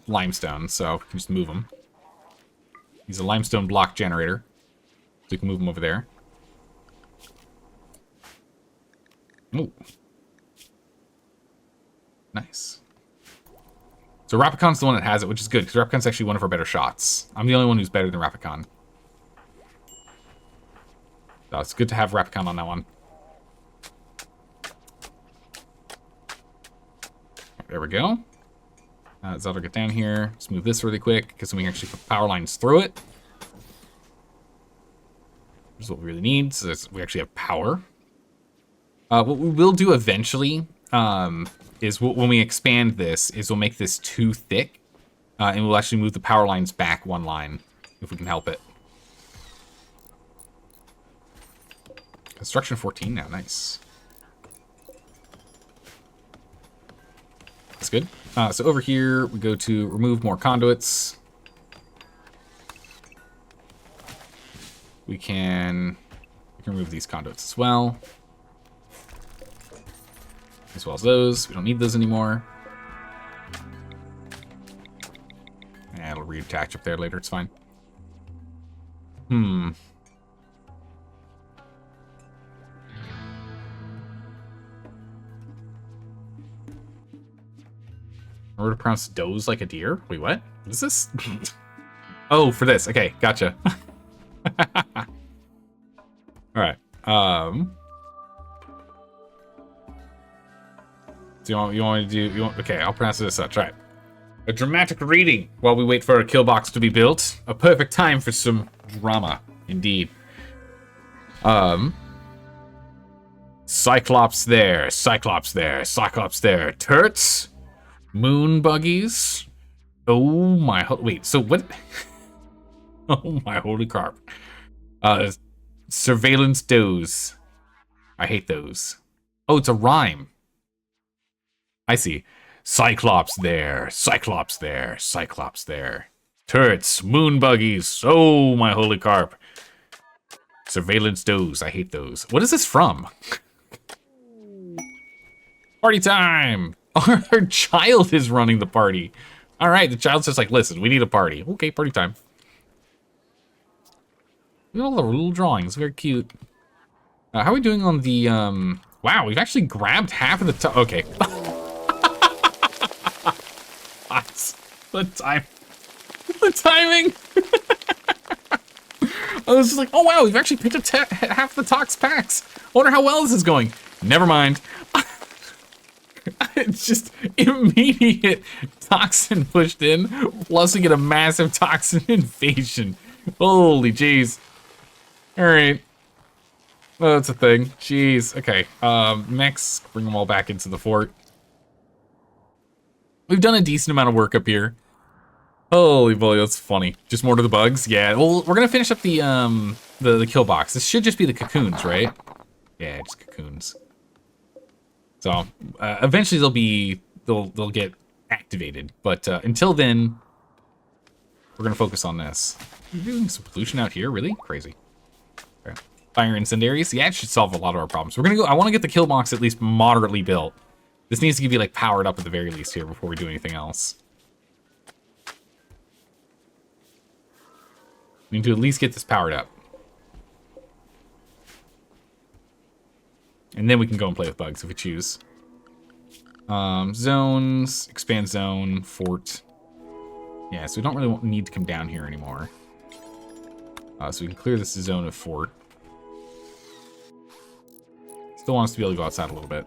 limestone, so we can just move him. He's a limestone block generator. So we can move him over there. Ooh. Nice. So Rapicon's the one that has it, which is good, because Rapicon's actually one of our better shots. I'm the only one who's better than Rapicon. So it's good to have Rapicon on that one. There we go. Zelda, get down here. Let's move this really quick, because then we can actually put power lines through it. This is what we really need, so we actually have power. What we will do eventually is when we expand this, is we'll make this too thick, and we'll actually move the power lines back 1 line, if we can help it. Construction 14 now, nice. That's good. So over here, we go to remove more conduits. We can remove these conduits as well. As well as those. We don't need those anymore. And it'll reattach up there later, it's fine. In order to pronounce doze like a deer? Wait, what? What is this? Oh, for this. Okay, gotcha. Alright. So you want me to do... okay, I'll pronounce it as such. Alright. A dramatic reading while we wait for a kill box to be built. A perfect time for some drama, indeed. Cyclops there, Cyclops there, Cyclops there. Turrets, moon buggies. Oh my, wait, so what? Oh my holy carp. Surveillance does. I hate those. Oh, it's a rhyme. I see. Cyclops there, Cyclops there, Cyclops there. Turrets, moon buggies. Oh my holy carp. Surveillance does. I hate those. What is this from? Party time! Our child is running the party. All right, the child's just like, listen, we need a party. Okay, party time. Look at all the little drawings. Very cute. How are we doing on the, Wow, we've actually grabbed half of the okay. The timing. I was just like, oh wow, we've actually picked up half the tox packs. I wonder how well this is going. Never mind. It's just immediate toxin pushed in, plus we get a massive toxin invasion. Holy jeez. Alright. Oh, that's a thing. Jeez. Okay. Mechs, bring them all back into the fort. We've done a decent amount of work up here. Holy boy, that's funny. Just more to the bugs? Yeah, well, we're gonna finish up the kill box. This should just be the cocoons, right? Yeah, just cocoons. So, eventually they'll get activated. But until then, we're gonna focus on this. We're doing some pollution out here, really? Crazy. Okay. Fire incendiaries? Yeah, it should solve a lot of our problems. We're gonna go, I wanna get the kill box at least moderately built. This needs to be like powered up at the very least here before we do anything else. We need to at least get this powered up. And then we can go and play with bugs if we choose. Zones, expand zone, fort. Yeah, so we don't really need to come down here anymore. So we can clear this zone of fort. Still want us to be able to go outside a little bit.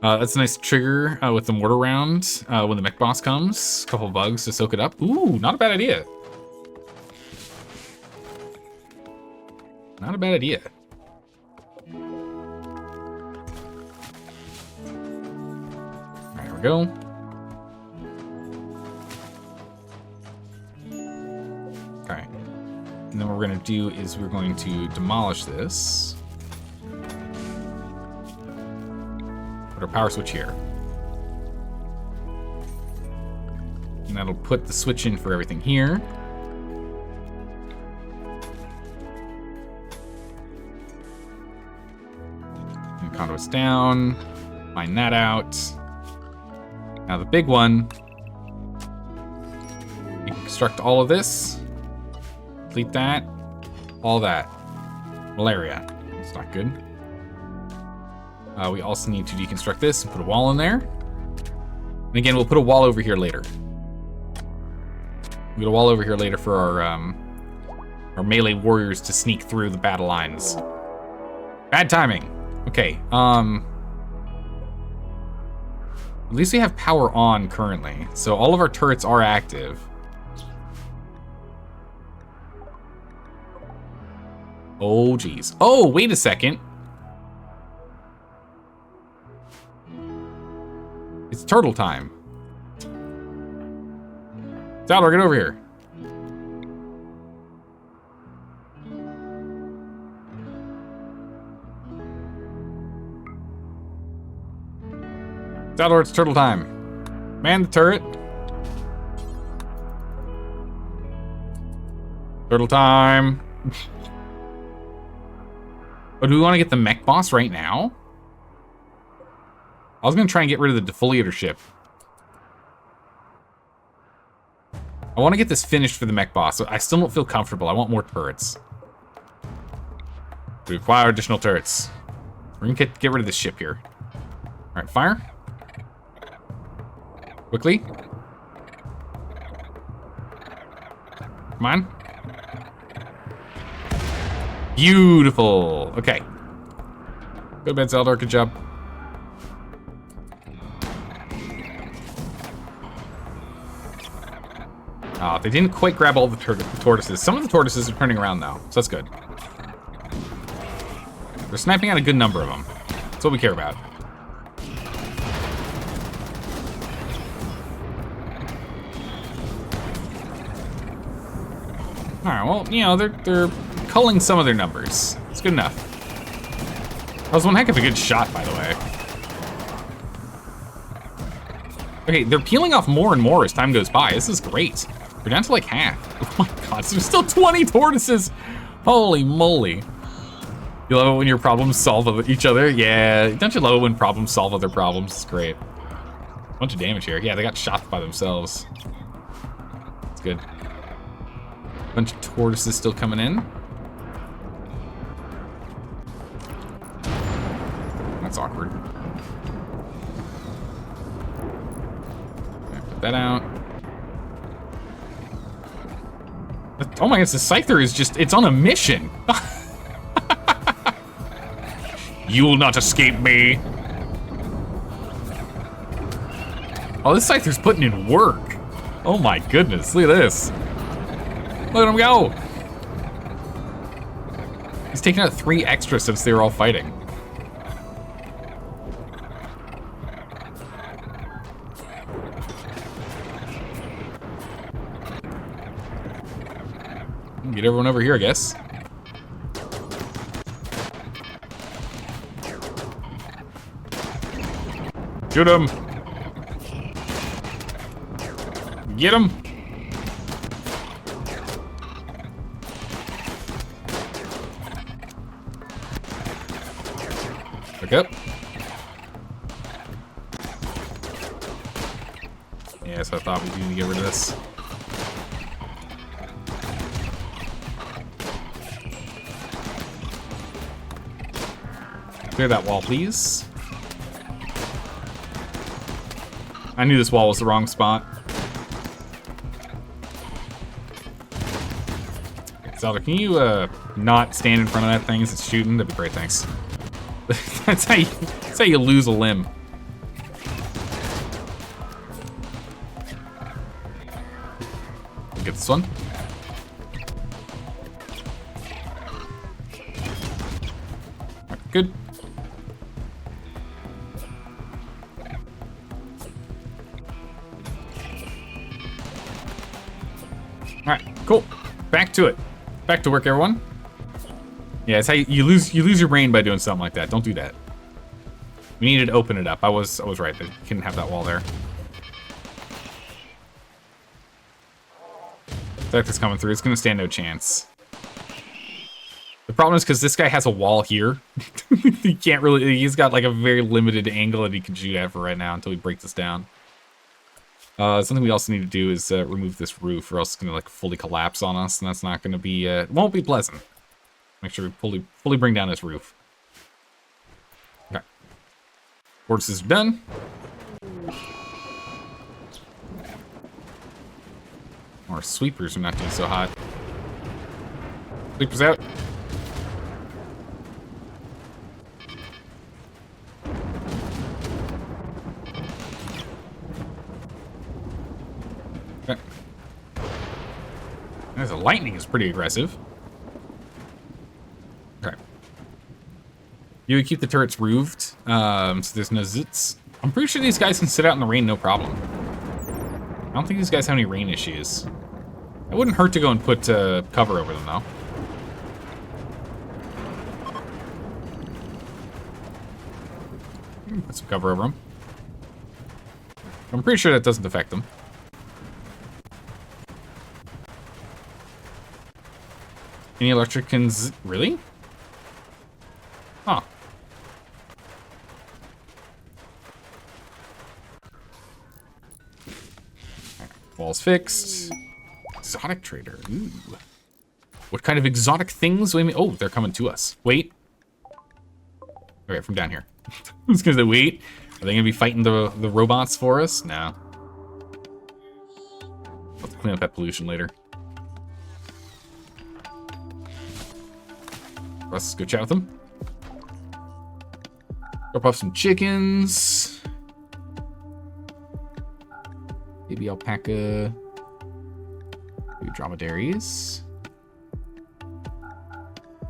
That's a nice trigger with the mortar round when the mech boss comes. A couple of bugs to soak it up. Ooh, not a bad idea. Not a bad idea. Alright, here we go. Okay. And then what we're going to do is we're going to demolish this. Put our power switch here. And that'll put the switch in for everything here. Conduits down, mine that out. Now the big one, you can construct all of this, complete that, all that. Malaria, that's not good. We also need to deconstruct this and put a wall in there. And again, we'll put a wall over here later. We'll get a wall over here later for our melee warriors to sneak through the battle lines. Bad timing. Okay, at least we have power on currently, so all of our turrets are active. Oh, geez. Oh, wait a second. It's turtle time. Zaldor, get over here. Zaldor, it's turtle time. Man the turret. Turtle time. Oh, do we want to get the mech boss right now? I was going to try and get rid of the defoliator ship. I want to get this finished for the mech boss. I still don't feel comfortable. I want more turrets. We require additional turrets. We're going to get rid of this ship here. All right, fire. Quickly. Come on. Beautiful. Okay. Good bed, Zaldor. Good job. They didn't quite grab all the tortoises. Some of the tortoises are turning around now, so that's good. They're sniping at a good number of them. That's what we care about. Alright, well, you know, they're culling some of their numbers. It's good enough. That was one heck of a good shot, by the way. Okay, they're peeling off more and more as time goes by. This is great. We're down to like half. Oh my god, so there's still 20 tortoises! Holy moly. You love it when your problems solve each other? Yeah, don't you love it when problems solve other problems? It's great. Bunch of damage here. Yeah, they got shot by themselves. It's good. Bunch of tortoises still coming in. That's awkward. Put that out. Oh my gosh, the Scyther is just, it's on a mission. You will not escape me. Oh, this Scyther's putting in work. Oh my goodness, look at this. Look at him go. He's taken out 3 extra since they were all fighting. Get everyone over here, I guess. Shoot him! Get him! Look up. Yeah, so I thought we needed to get rid of this. Clear that wall, please. I knew this wall was the wrong spot. Zelda, can you not stand in front of that thing as it's shooting? That'd be great, thanks. that's how you lose a limb. Get this one. Good. Alright, cool. Back to it. Back to work, everyone. Yeah, it's how you lose your brain by doing something like that. Don't do that. We needed to open it up. I was right. They couldn't have that wall there. That is coming through. It's gonna stand no chance. The problem is because this guy has a wall here. He can't really. He's got like a very limited angle that he can shoot at for right now until we break this down. Something we also need to do is remove this roof, or else it's gonna like fully collapse on us, and that's not gonna be. It won't be pleasant. Make sure we fully bring down this roof. Okay. Horses are done. Our sweepers are not doing so hot. Sweepers out. Okay. The lightning is pretty aggressive. Okay. You would keep the turrets roofed, so there's no zits. I'm pretty sure these guys can sit out in the rain no problem. I don't think these guys have any rain issues. It wouldn't hurt to go and put cover over them, though. Put some cover over them. I'm pretty sure that doesn't affect them. Any electricians? Really? Huh. Wall's fixed. Exotic trader. Ooh. What kind of exotic things? Wait a minute. Oh, they're coming to us. Wait. Okay, from down here. I was gonna say, wait. Are they gonna be fighting the robots for us? No. Let's clean up that pollution later. Let's go chat with them. Drop off some chickens. Maybe alpaca. Maybe dromedaries.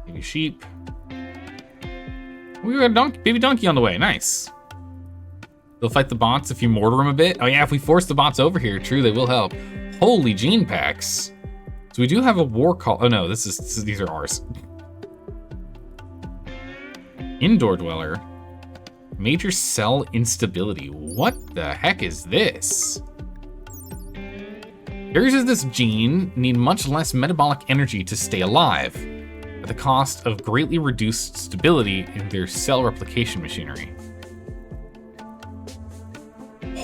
Maybe sheep. We got a baby donkey on the way. Nice. They'll fight the bots if you mortar them a bit. Oh yeah, if we force the bots over here, true, they will help. Holy gene packs. So we do have a war call. Oh no, these are ours. Indoor dweller. Major cell instability. What the heck is this? Carriers of this gene need much less metabolic energy to stay alive, at the cost of greatly reduced stability in their cell replication machinery.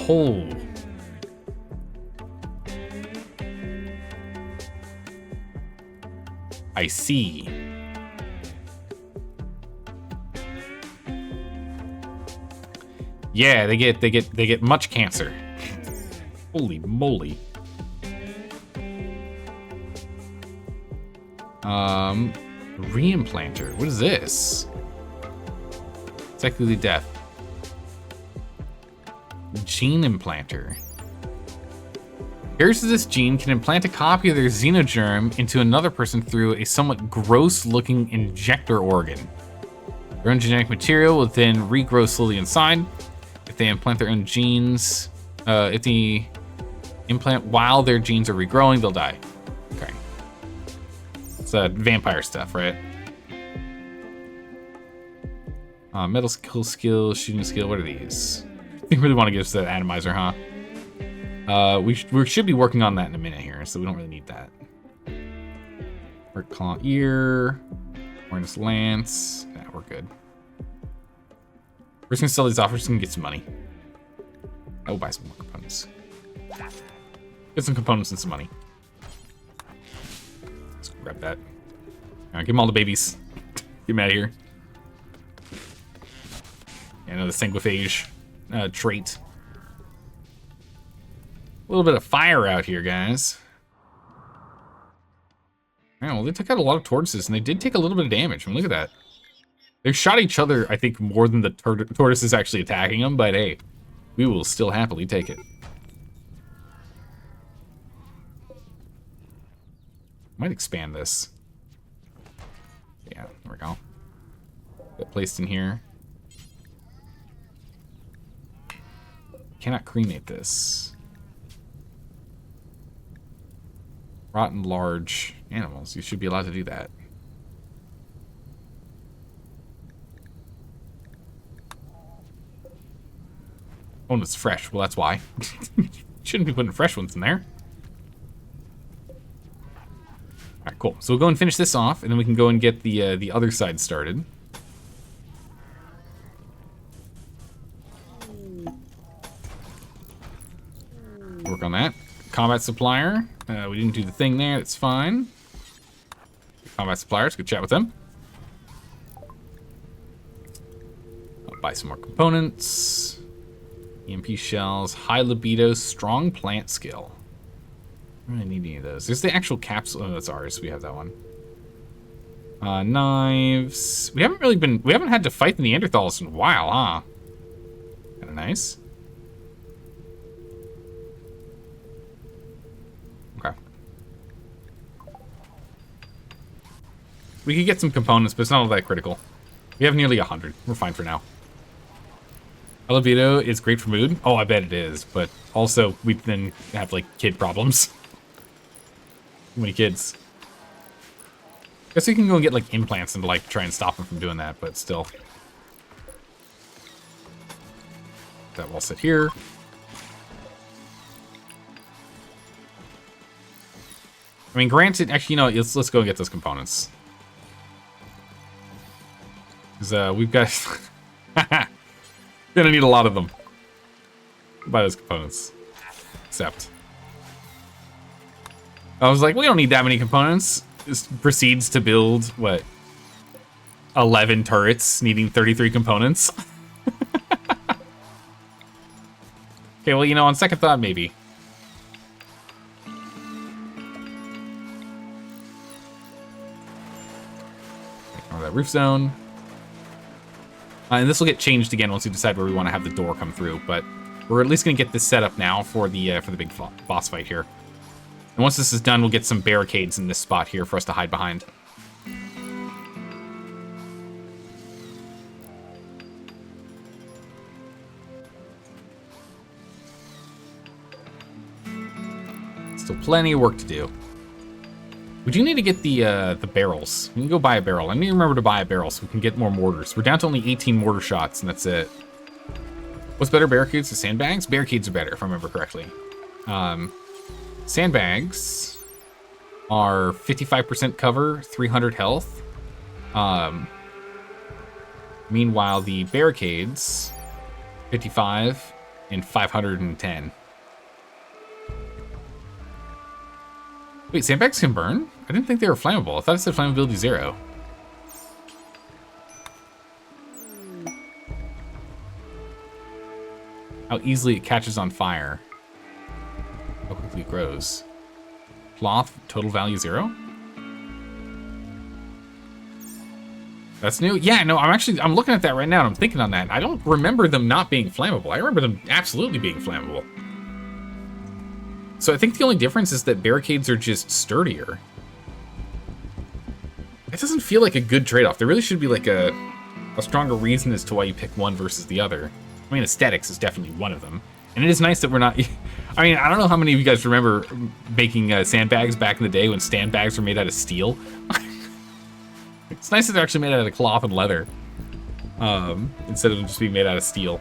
Oh. I see. Yeah, they get much cancer. Holy moly. Reimplanter. What is this? Technically death. Gene implanter. Carriers of this gene can implant a copy of their xenogerm into another person through a somewhat gross-looking injector organ. Their own genetic material will then regrow slowly inside. If they implant their own genes, if they implant while their genes are regrowing, they'll die. Okay. It's vampire stuff, right? Metal skill, shooting skill, what are these? We really want to give us that atomizer, huh? We should be working on that in a minute here, so we don't really need that. Work claw ear, awareness lance. Yeah, we're good. We're just gonna sell these off. We're just gonna get some money. I'll buy some more components. Get some components and some money. Let's grab that. Give them all the babies. Get them out of here. Yeah, another sanguiphage trait. A little bit of fire out here, guys. Man, well, they took out a lot of tortoises, and they did take a little bit of damage. I mean, look at that. They shot each other, I think, more than the tortoises actually attacking them, but hey, we will still happily take it. Might expand this. Yeah, there we go. Get placed in here. Cannot cremate this. Rotten large animals. You should be allowed to do that. Oh, and it's fresh. Well, that's why. Shouldn't be putting fresh ones in there. Alright, cool. So we'll go and finish this off, and then we can go and get the other side started. Work on that. Combat supplier. We didn't do the thing there. That's fine. Combat suppliers. Go chat with them. I'll buy some more components. EMP shells. High libido. Strong plant skill. I don't really need any of those. There's the actual capsule. Oh, that's ours. We have that one. Knives. We haven't had to fight the Neanderthals in a while, huh? Kinda nice. We could get some components, but it's not all that critical. We have nearly 100. We're fine for now. Libido is great for mood. Oh, I bet it is. But also, we then have, like, kid problems. Too many kids. Guess we can go and get, like, implants and, like, try and stop them from doing that, but still. That will sit here. I mean, granted, actually, you know, let's go and get those components. Because we've got... Gonna need a lot of them. Buy those components. Except... I was like, we don't need that many components. Just proceeds to build, what? 11 turrets needing 33 components. Okay, well, you know, on second thought, maybe. Ignore that roof zone. And this will get changed again once we decide where we want to have the door come through, but we're at least going to get this set up now for the big boss fight here. And once this is done, we'll get some barricades in this spot here for us to hide behind. Still plenty of work to do. We do need to get the barrels. We can go buy a barrel. I need to remember to buy a barrel so we can get more mortars. We're down to only 18 mortar shots, and that's it. What's better, barricades or sandbags? Barricades are better, if I remember correctly. Sandbags are 55% cover, 300 health. Meanwhile, the barricades, 55 and 510. Wait, sandbags can burn? I didn't think they were flammable. I thought it said flammability 0. How easily it catches on fire. How quickly it grows. Cloth, total value 0? That's new? Yeah, no, I'm looking at that right now and I'm thinking on that. I don't remember them not being flammable. I remember them absolutely being flammable. So I think the only difference is that barricades are just sturdier. It doesn't feel like a good trade-off. There really should be like a stronger reason as to why you pick one versus the other. I mean, aesthetics is definitely one of them. And it is nice that we're not... I mean, I don't know how many of you guys remember making sandbags back in the day when sandbags were made out of steel. It's nice that they're actually made out of cloth and leather. Instead of just being made out of steel.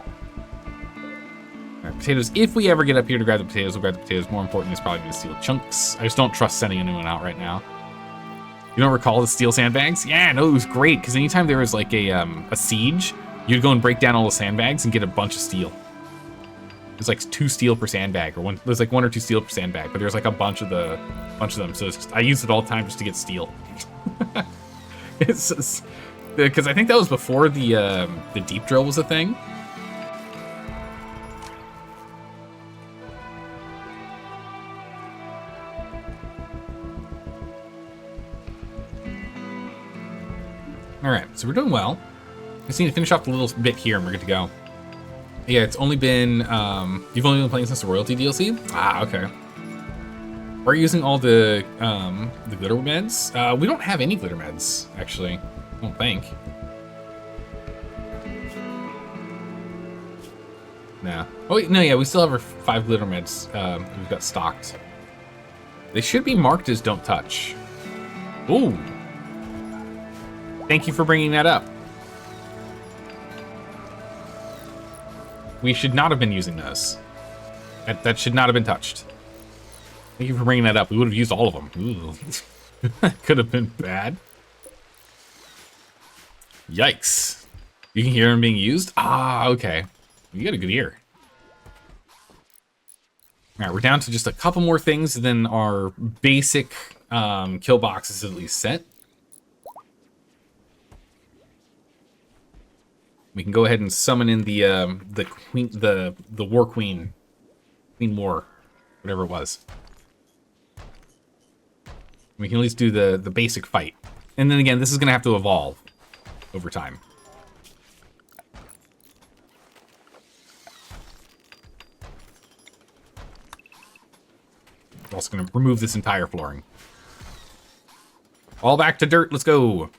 Alright, potatoes. If we ever get up here to grab the potatoes, we'll grab the potatoes. More important is probably the steel chunks. I just don't trust sending anyone out right now. You don't recall the steel sandbags? Yeah, no, it was great, because anytime there was like a siege, you'd go and break down all the sandbags and get a bunch of steel. There's like 2 steel per sandbag, or there's like 1 or 2 steel per sandbag, but there's like a bunch of them. So it's just, I use it all the time just to get steel. It's because I think that was before the deep drill was a thing. All right, so we're doing well. Just need to finish off the little bit here, and we're good to go. Yeah, it's only been you've only been playing since the royalty DLC. Ah, okay. We're using all the glitter meds. We don't have any glitter meds, actually. I don't think. Nah. Oh wait, no, yeah, we still have our 5 glitter meds. We've got stocked. They should be marked as don't touch. Ooh. Thank you for bringing that up. We should not have been using those. That should not have been touched. Thank you for bringing that up. We would have used all of them. Ooh. That could have been bad. Yikes. You can hear them being used? Ah, okay. You got a good ear. All right, we're down to just a couple more things, then our basic kill box is at least set. We can go ahead and summon in the queen, the war queen, Queen War, whatever it was. We can at least do the basic fight, and then again, this is gonna have to evolve over time. We're also gonna remove this entire flooring. All back to dirt. Let's go.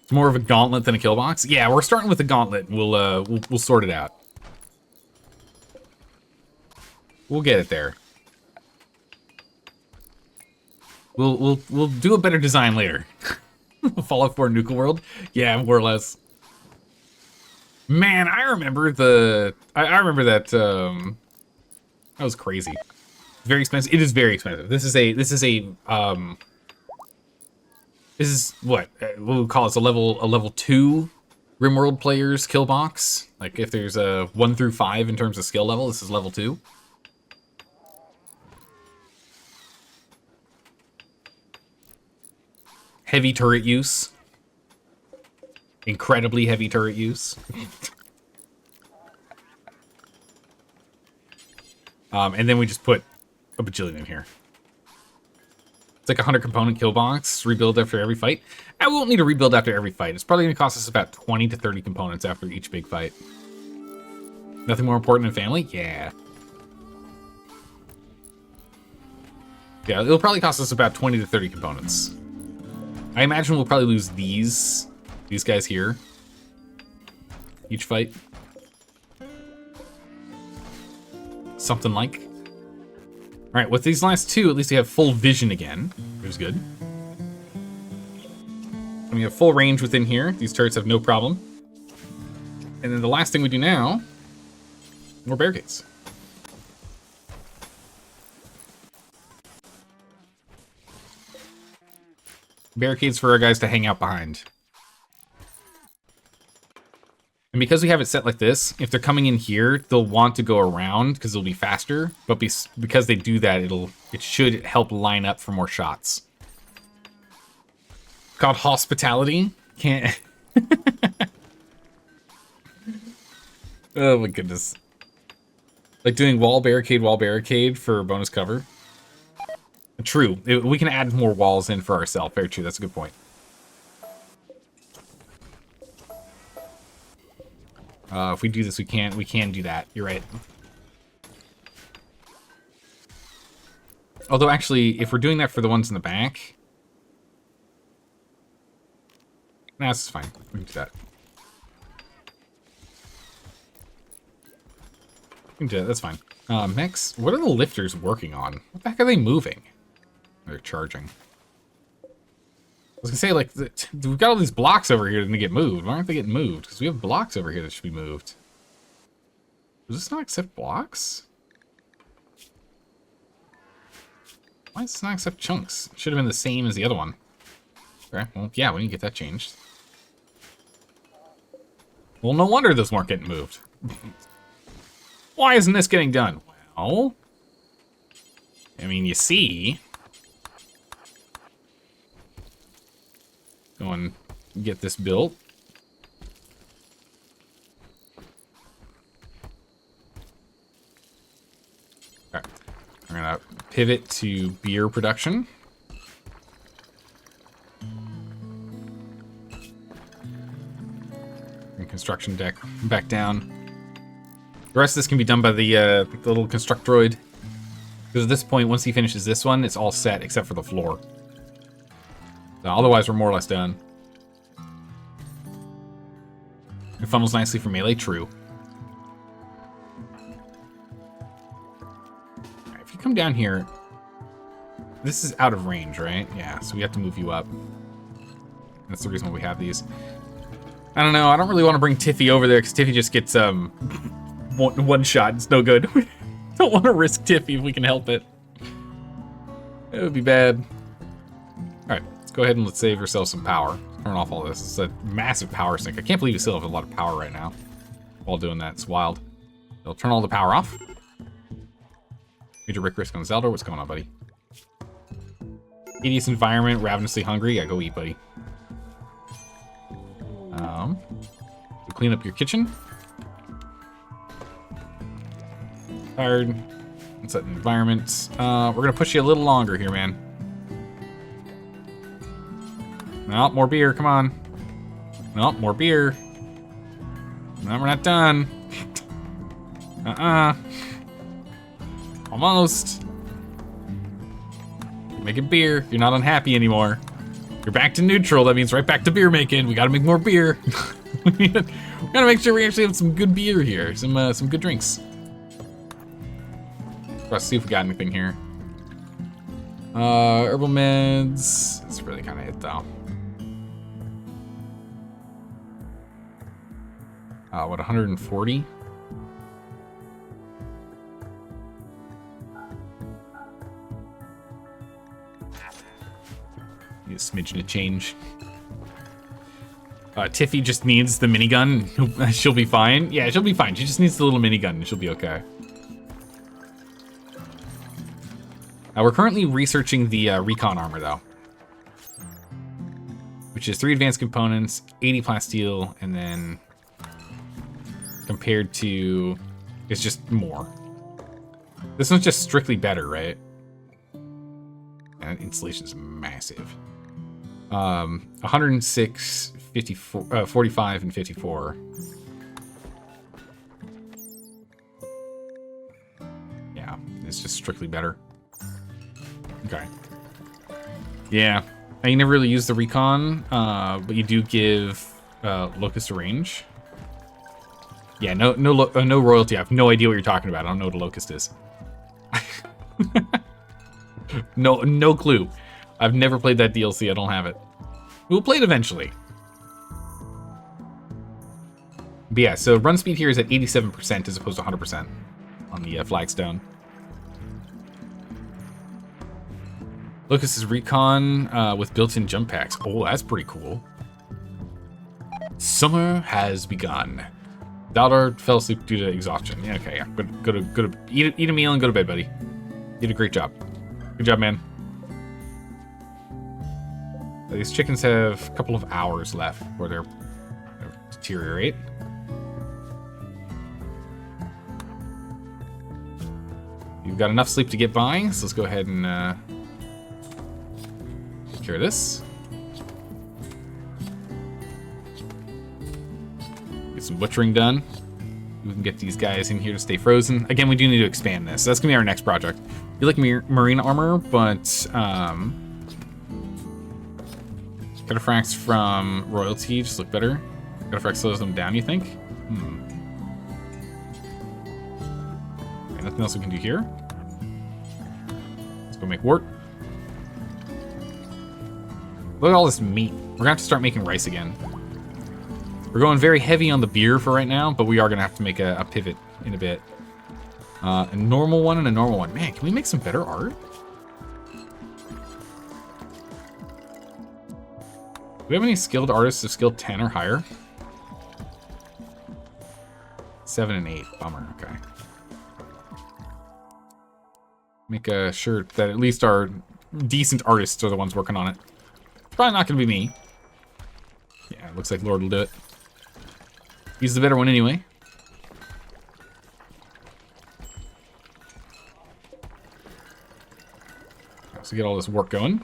It's more of a gauntlet than a kill box. Yeah, we're starting with a gauntlet. We'll sort it out. We'll get it there. We'll do a better design later. Fallout 4 Nuka World. Yeah, more or less. Man, I remember I remember that. That was crazy. Very expensive. It is very expensive. This is what we'll call it a level 2 RimWorld players kill box. Like if there's a 1 through 5 in terms of skill level, this is level 2. Heavy turret use. Incredibly heavy turret use. And then we just put a bajillion in here. It's like a 100 component kill box, rebuild after every fight. I won't need to rebuild after every fight. It's probably gonna cost us about 20 to 30 components after each big fight. Nothing more important than family? Yeah. Yeah, it'll probably cost us about 20 to 30 components. I imagine we'll probably lose these guys here. Each fight. Something like. Alright, with these last two, at least we have full vision again, which is good. And we have full range within here. These turrets have no problem. And then the last thing we do now, more barricades. Barricades for our guys to hang out behind. And because we have it set like this, if they're coming in here, they'll want to go around because it'll be faster. But because they do that, it should help line up for more shots. Called hospitality. Can't. Oh my goodness. Like doing wall barricade for bonus cover. True. We can add more walls in for ourselves. Very true. That's a good point. If we do this, we can do that. You're right. Although, actually, if we're doing that for the ones in the back... Nah, this is fine. We can do that. We can do that. That's fine. Next, what are the lifters working on? What the heck are they moving? They're charging. I was gonna say, like, we've got all these blocks over here that get moved. Why aren't they getting moved? Because we have blocks over here that should be moved. Does this not accept blocks? Why does this not accept chunks? It should have been the same as the other one. Okay, well, yeah, we need to get that changed. Well, no wonder those weren't getting moved. Why isn't this getting done? Well, I mean, you see... Go and get this built. Okay. We're gonna pivot to beer production. And construction deck back down. The rest of this can be done by the little construct droid. Because at this point, once he finishes this one, it's all set except for the floor. So otherwise, we're more or less done. It funnels nicely for melee, true. Right, if you come down here, this is out of range, right? Yeah, so we have to move you up. That's the reason why we have these. I don't know, I don't really want to bring Tiffy over there, because Tiffy just gets one shot. It's no good. We don't want to risk Tiffy if we can help it. It would be bad. Alright. Go ahead and let's save ourselves some power. Turn off all this. It's a massive power sink. I can't believe we still have a lot of power right now. While doing that, it's wild. I'll turn all the power off. Major Rick Risk on Zelda. What's going on, buddy? Hideous environment, ravenously hungry. Yeah, go eat, buddy. Clean up your kitchen. Tired. Let's set an environment. We're gonna push you a little longer here, man. No, more beer, come on. No, more beer. No, we're not done. Almost. Making beer. You're not unhappy anymore. You're back to neutral. That means right back to beer making. We gotta make more beer. we gotta make sure we actually have some good beer here. Some good drinks. Let's see if we got anything here. Herbal meds. It's really kind of it though. What, 140? Need a smidgen of change. Tiffy just needs the minigun. She'll be fine. Yeah, she'll be fine. She just needs the little minigun and she'll be okay. We're currently researching the recon armor though. Which is 3 advanced components, 80 plasteel, and then compared to, it's just more. This one's just strictly better, right? And insulation is massive. 106, 54, 45, and 54. Yeah, it's just strictly better. Okay. Yeah. I never really use the recon, but you do give Locust a range. Yeah, no royalty. I have no idea what you're talking about. I don't know what a Locust is. No clue. I've never played that DLC. I don't have it. We'll play it eventually. But yeah, so run speed here is at 87% as opposed to 100% on the flagstone. Locust is recon with built-in jump packs. Oh, that's pretty cool. Summer has begun. Daldar fell asleep due to exhaustion. Yeah, okay, yeah. Go to eat a meal and go to bed, buddy. You did a great job. Good job, man. These chickens have a couple of hours left before they're deteriorate. You've got enough sleep to get by, so let's go ahead and cure this. Get some butchering done. We can get these guys in here to stay frozen. Again, we do need to expand this. So that's gonna be our next project. You like marine armor, but Cataphracts from royalty just look better. Cataphract slows them down, you think? Okay, nothing else we can do here. Let's go make wort. Look at all this meat. We're gonna have to start making rice again. We're going very heavy on the beer for right now, but we are gonna have to make a pivot in a bit. A normal one and a normal one. Man, can we make some better art? Do we have any skilled artists of skill 10 or higher? 7 and 8. Bummer. Okay. Make sure that at least our decent artists are the ones working on it. It's probably not going to be me. Yeah, it looks like Lord will do it. He's the better one anyway. So get all this work going.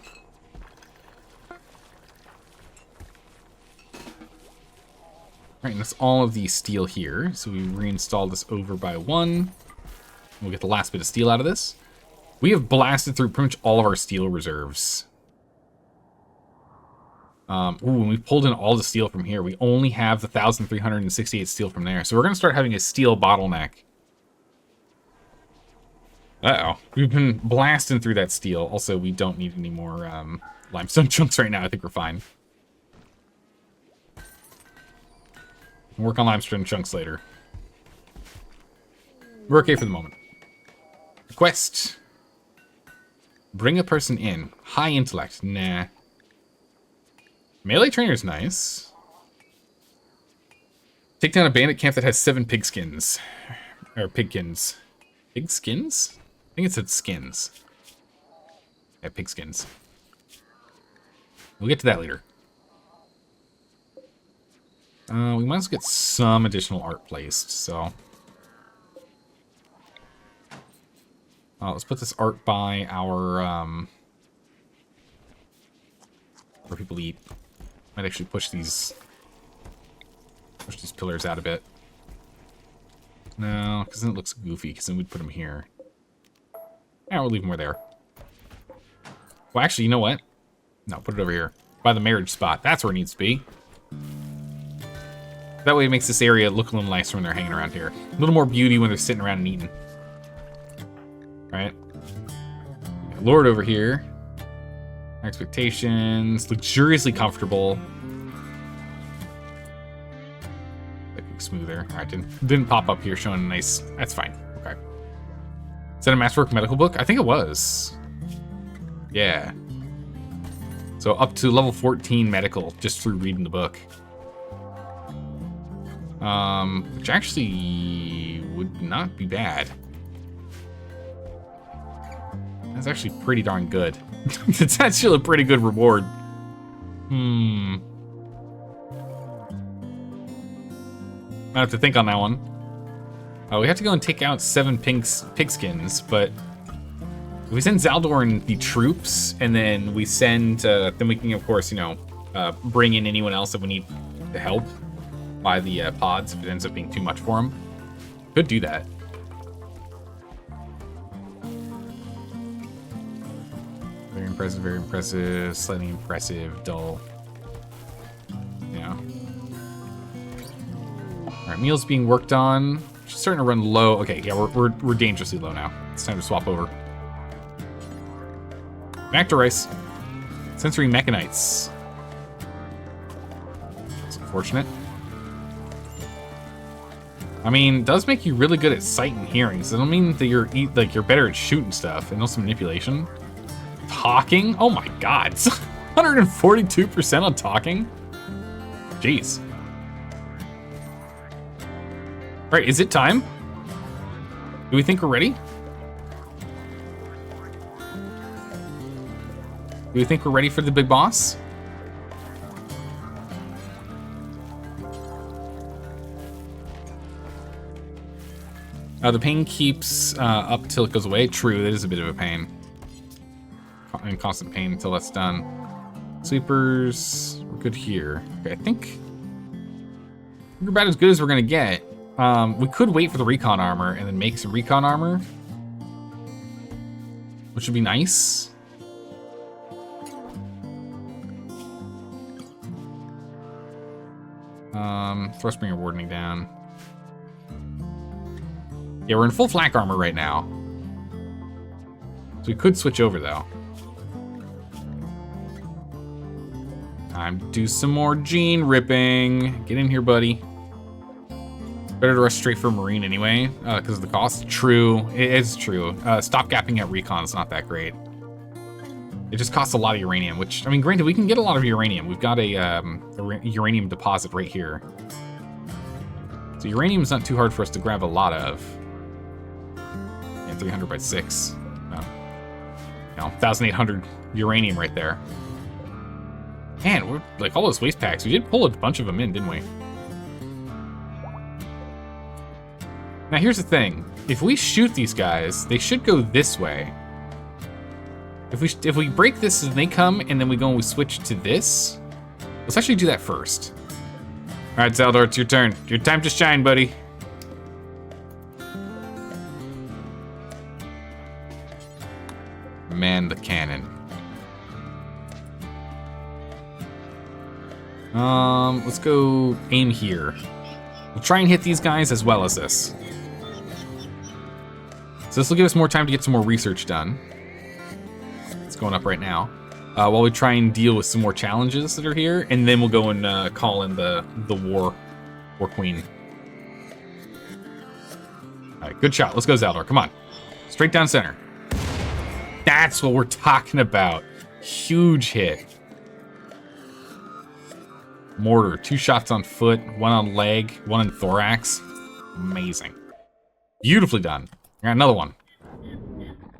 Right, and that's all of the steel here. So we reinstall this over by 1. We'll get the last bit of steel out of this. We have blasted through pretty much all of our steel reserves. And we pulled in all the steel from here. We only have the 1,368 steel from there. So we're going to start having a steel bottleneck. Uh-oh. We've been blasting through that steel. Also, we don't need any more limestone chunks right now. I think we're fine. We'll work on limestone chunks later. We're okay for the moment. Quest. Bring a person in. High intellect. Nah. Melee trainer's nice. Take down a bandit camp that has 7 pigskins. Or pigkins. Pigskins? I think it said skins. Yeah, pigskins. We'll get to that later. We might as well get some additional art placed, so. Let's put this art by our, where people eat. Might actually push these pillars out a bit. No, because then it looks goofy, because then we'd put them here. Yeah, we'll leave them where they are. Well, actually, you know what? No, put it over here. By the marriage spot. That's where it needs to be. That way it makes this area look a little nicer when they're hanging around here. A little more beauty when they're sitting around and eating. Right? Lord over here. Expectations. Luxuriously comfortable. Looking smoother. Alright, didn't pop up here showing a nice... That's fine. Okay. Is that a Masterwork medical book? I think it was. Yeah. So up to level 14 medical just through reading the book. Which actually would not be bad. That's actually pretty darn good. It's actually a pretty good reward. I have to think on that one. We have to go and take out 7 pigskins, but if we send Zaldor and the troops, and then we send, then we can, of course, you know, bring in anyone else that we need to help by the pods if it ends up being too much for them. Could do that. impressive, very impressive, slightly impressive, dull. Yeah. All right, meal's being worked on. Just starting to run low. Okay, yeah, we're dangerously low now. It's time to swap over. Back to rice. Sensory mechanites. That's unfortunate. I mean, it does make you really good at sight and hearing. So it don't mean that you're better at shooting stuff and also manipulation. Talking? Oh my god. 142% on talking? Jeez. Alright, is it time? Do we think we're ready? Do we think we're ready for the big boss? The pain keeps up till it goes away. True, that is a bit of a pain. In constant pain until that's done. Sweepers, we're good here. Okay, I think we're about as good as we're gonna get. We could wait for the recon armor and then make some recon armor, which would be nice. Thrustbringer wardening down. Yeah, we're in full flak armor right now. So we could switch over though. Time to do some more gene ripping. Get in here, buddy. Better to rush straight for Marine anyway, because of the cost. True, it is true. Stop gapping at recon's not that great. It just costs a lot of uranium, which, I mean, granted, we can get a lot of uranium. We've got a uranium deposit right here. So uranium's not too hard for us to grab a lot of. Yeah, 300 by 6. You know, 1,800 uranium right there. Man, we're like all those waste packs. We did pull a bunch of them in, didn't we? Now here's the thing. If we shoot these guys, they should go this way. If we break this and they come and then we go and we switch to this, let's actually do that first. All right, Zeldor, it's your turn. Your time to shine, buddy. Man the cannon. Let's go aim here. We'll try and hit these guys as well as this. So this will give us more time to get some more research done. It's going up right now. While we try and deal with some more challenges that are here, and then we'll go and call in the war queen. All right, good shot. Let's go, Zeldor. Come on, straight down center. That's what we're talking about. Huge hit. Mortar, 2 shots on foot, 1 on leg, 1 in thorax. Amazing. Beautifully done. Got another one.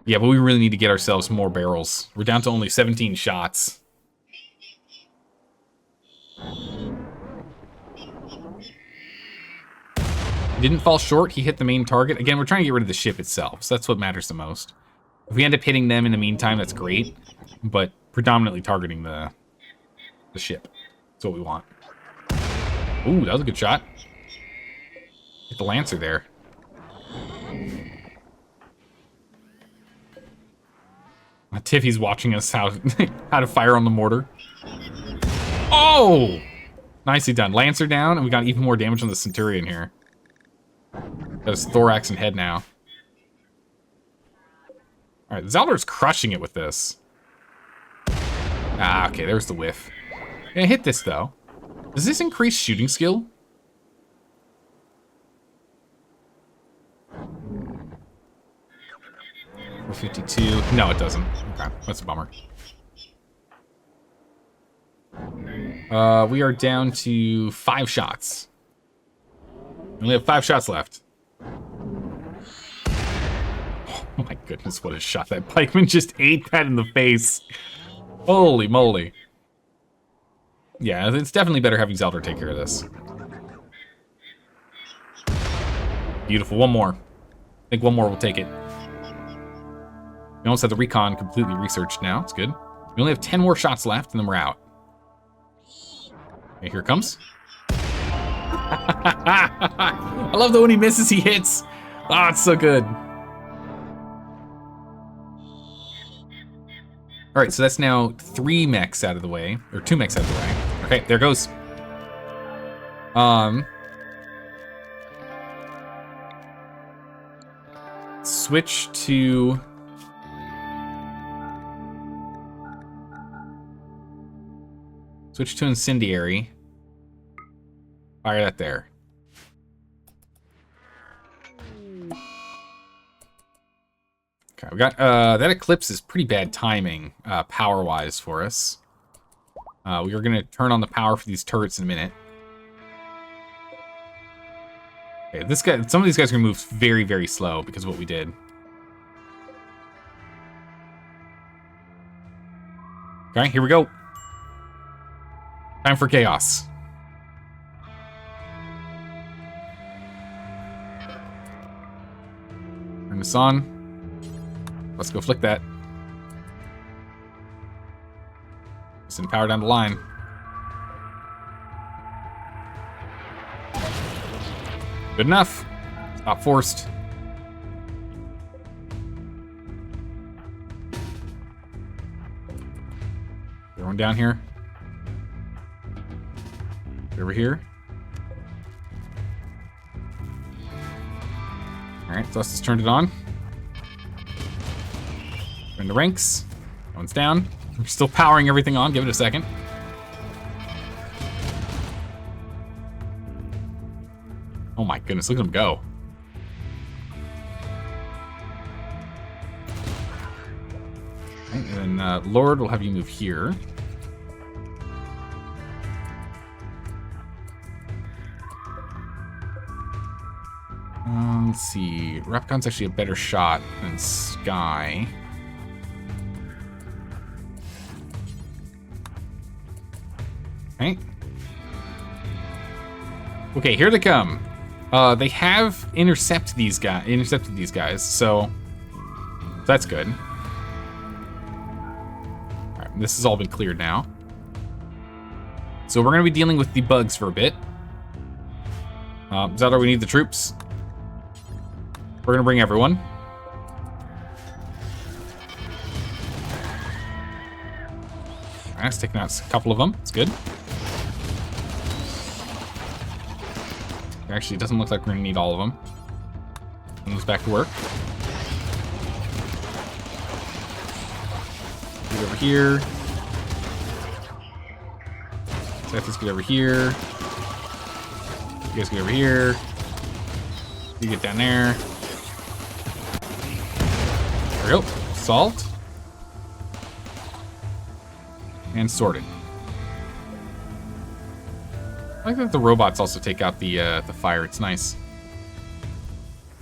Yeah, but we really need to get ourselves more barrels. We're down to only 17 shots. He didn't fall short. He hit the main target. Again, we're trying to get rid of the ship itself, so that's what matters the most. If we end up hitting them in the meantime, that's great. But predominantly targeting the ship. That's what we want. Ooh, that was a good shot. Hit the Lancer there. Tiffy's watching us how to fire on the mortar. Oh! Nicely done. Lancer down, and we got even more damage on the Centurion here. Got his thorax and head now. Alright, Zeldor's crushing it with this. Ah, okay, there's the whiff. Yeah, hit this, though. Does this increase shooting skill? We're 52. No, it doesn't. Okay, that's a bummer. We are down to 5 shots. We only have 5 shots left. Oh my goodness, what a shot. That pikeman just ate that in the face. Holy moly. Yeah, it's definitely better having Zeldor take care of this. Beautiful. One more. I think one more will take it. We almost have the recon completely researched now. It's good. We only have 10 more shots left, and then we're out. Okay, here it comes. I love that when he misses, he hits. Oh, it's so good. All right, so that's now 3 mechs out of the way, or 2 mechs out of the way. Okay, there goes. Switch to... Switch to incendiary. Fire that there. Okay, we got, that eclipse is pretty bad timing, power-wise for us. We are gonna turn on the power for these turrets in a minute. Okay, this guy, some of these guys are gonna move very, very slow because of what we did. Okay, here we go. Time for chaos. Turn this on. Let's go flick that. Send power down the line. Good enough. Stop forced. Everyone down here. Get over here. Alright, so let's just turn it on. We're in the ranks. One's down. We're still powering everything on. Give it a second. Oh my goodness, look at them go. Okay, and then Lord will have you move here. Let's see. Rapcon's actually a better shot than Sky. Okay. Okay, here they come. They have intercepted these guys, so that's good. All right, this has all been cleared now. So we're gonna be dealing with the bugs for a bit. Is that all we need? The troops? We're gonna bring everyone. All right, let's take out a couple of them. It's good. Actually, it doesn't look like we're gonna need all of them. Move this back to work. Get over here. Let's get over here. You guys get over here. You get down there. There we go. Salt. And sorted. I like that the robots also take out the fire. It's nice.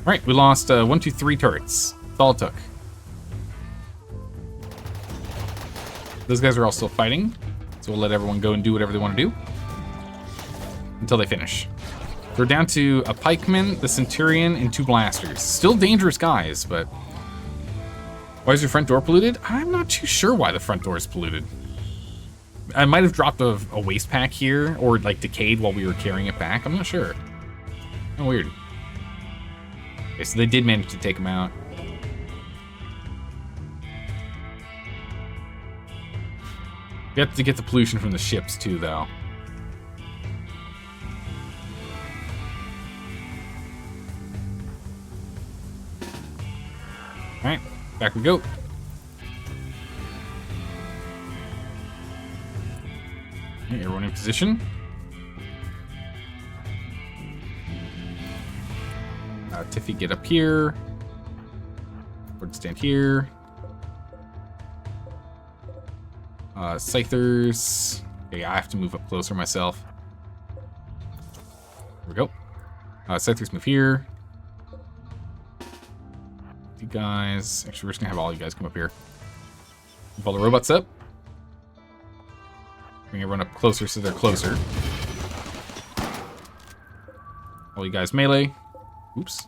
All right, we lost 1, 2, 3 turrets. That's all it took. Those guys are all still fighting, so we'll let everyone go and do whatever they want to do until they finish. So we're down to a pikeman, the centurion, and 2 blasters. Still dangerous guys, but why is your front door polluted? I'm not too sure why the front door is polluted. I might have dropped a waste pack here, or like decayed while we were carrying it back. I'm not sure. Oh, weird. Okay, so they did manage to take them out. We have to get the pollution from the ships too, though. All right, back we go. Okay, everyone in position. Tiffy, get up here. Lord, stand here. Scythers. Okay, I have to move up closer myself. There we go. Scythers, move here. You guys. Actually, we're just gonna have all you guys come up here. Move all the robots up. Bring everyone up closer so they're closer. All you guys melee. Oops.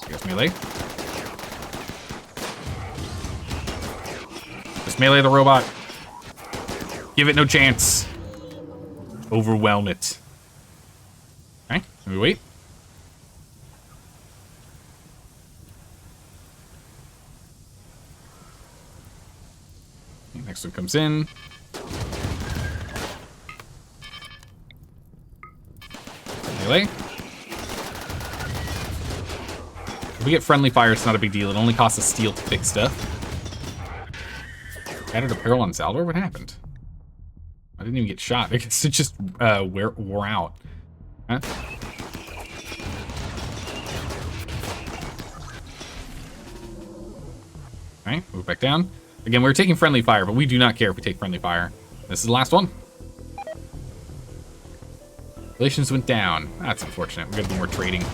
You guys melee. Just melee the robot. Give it no chance. Overwhelm it. Okay, let me wait. Next one comes in. Melee. If we get friendly fire, it's not a big deal. It only costs a steel to fix stuff. Added a peril on Zaldor? What happened? I didn't even get shot. I guess it just wore out. Huh? Alright, move back down. Again, we're taking friendly fire, but we do not care if we take friendly fire. This is the last one. Relations went down. That's unfortunate. We're gonna do more trading.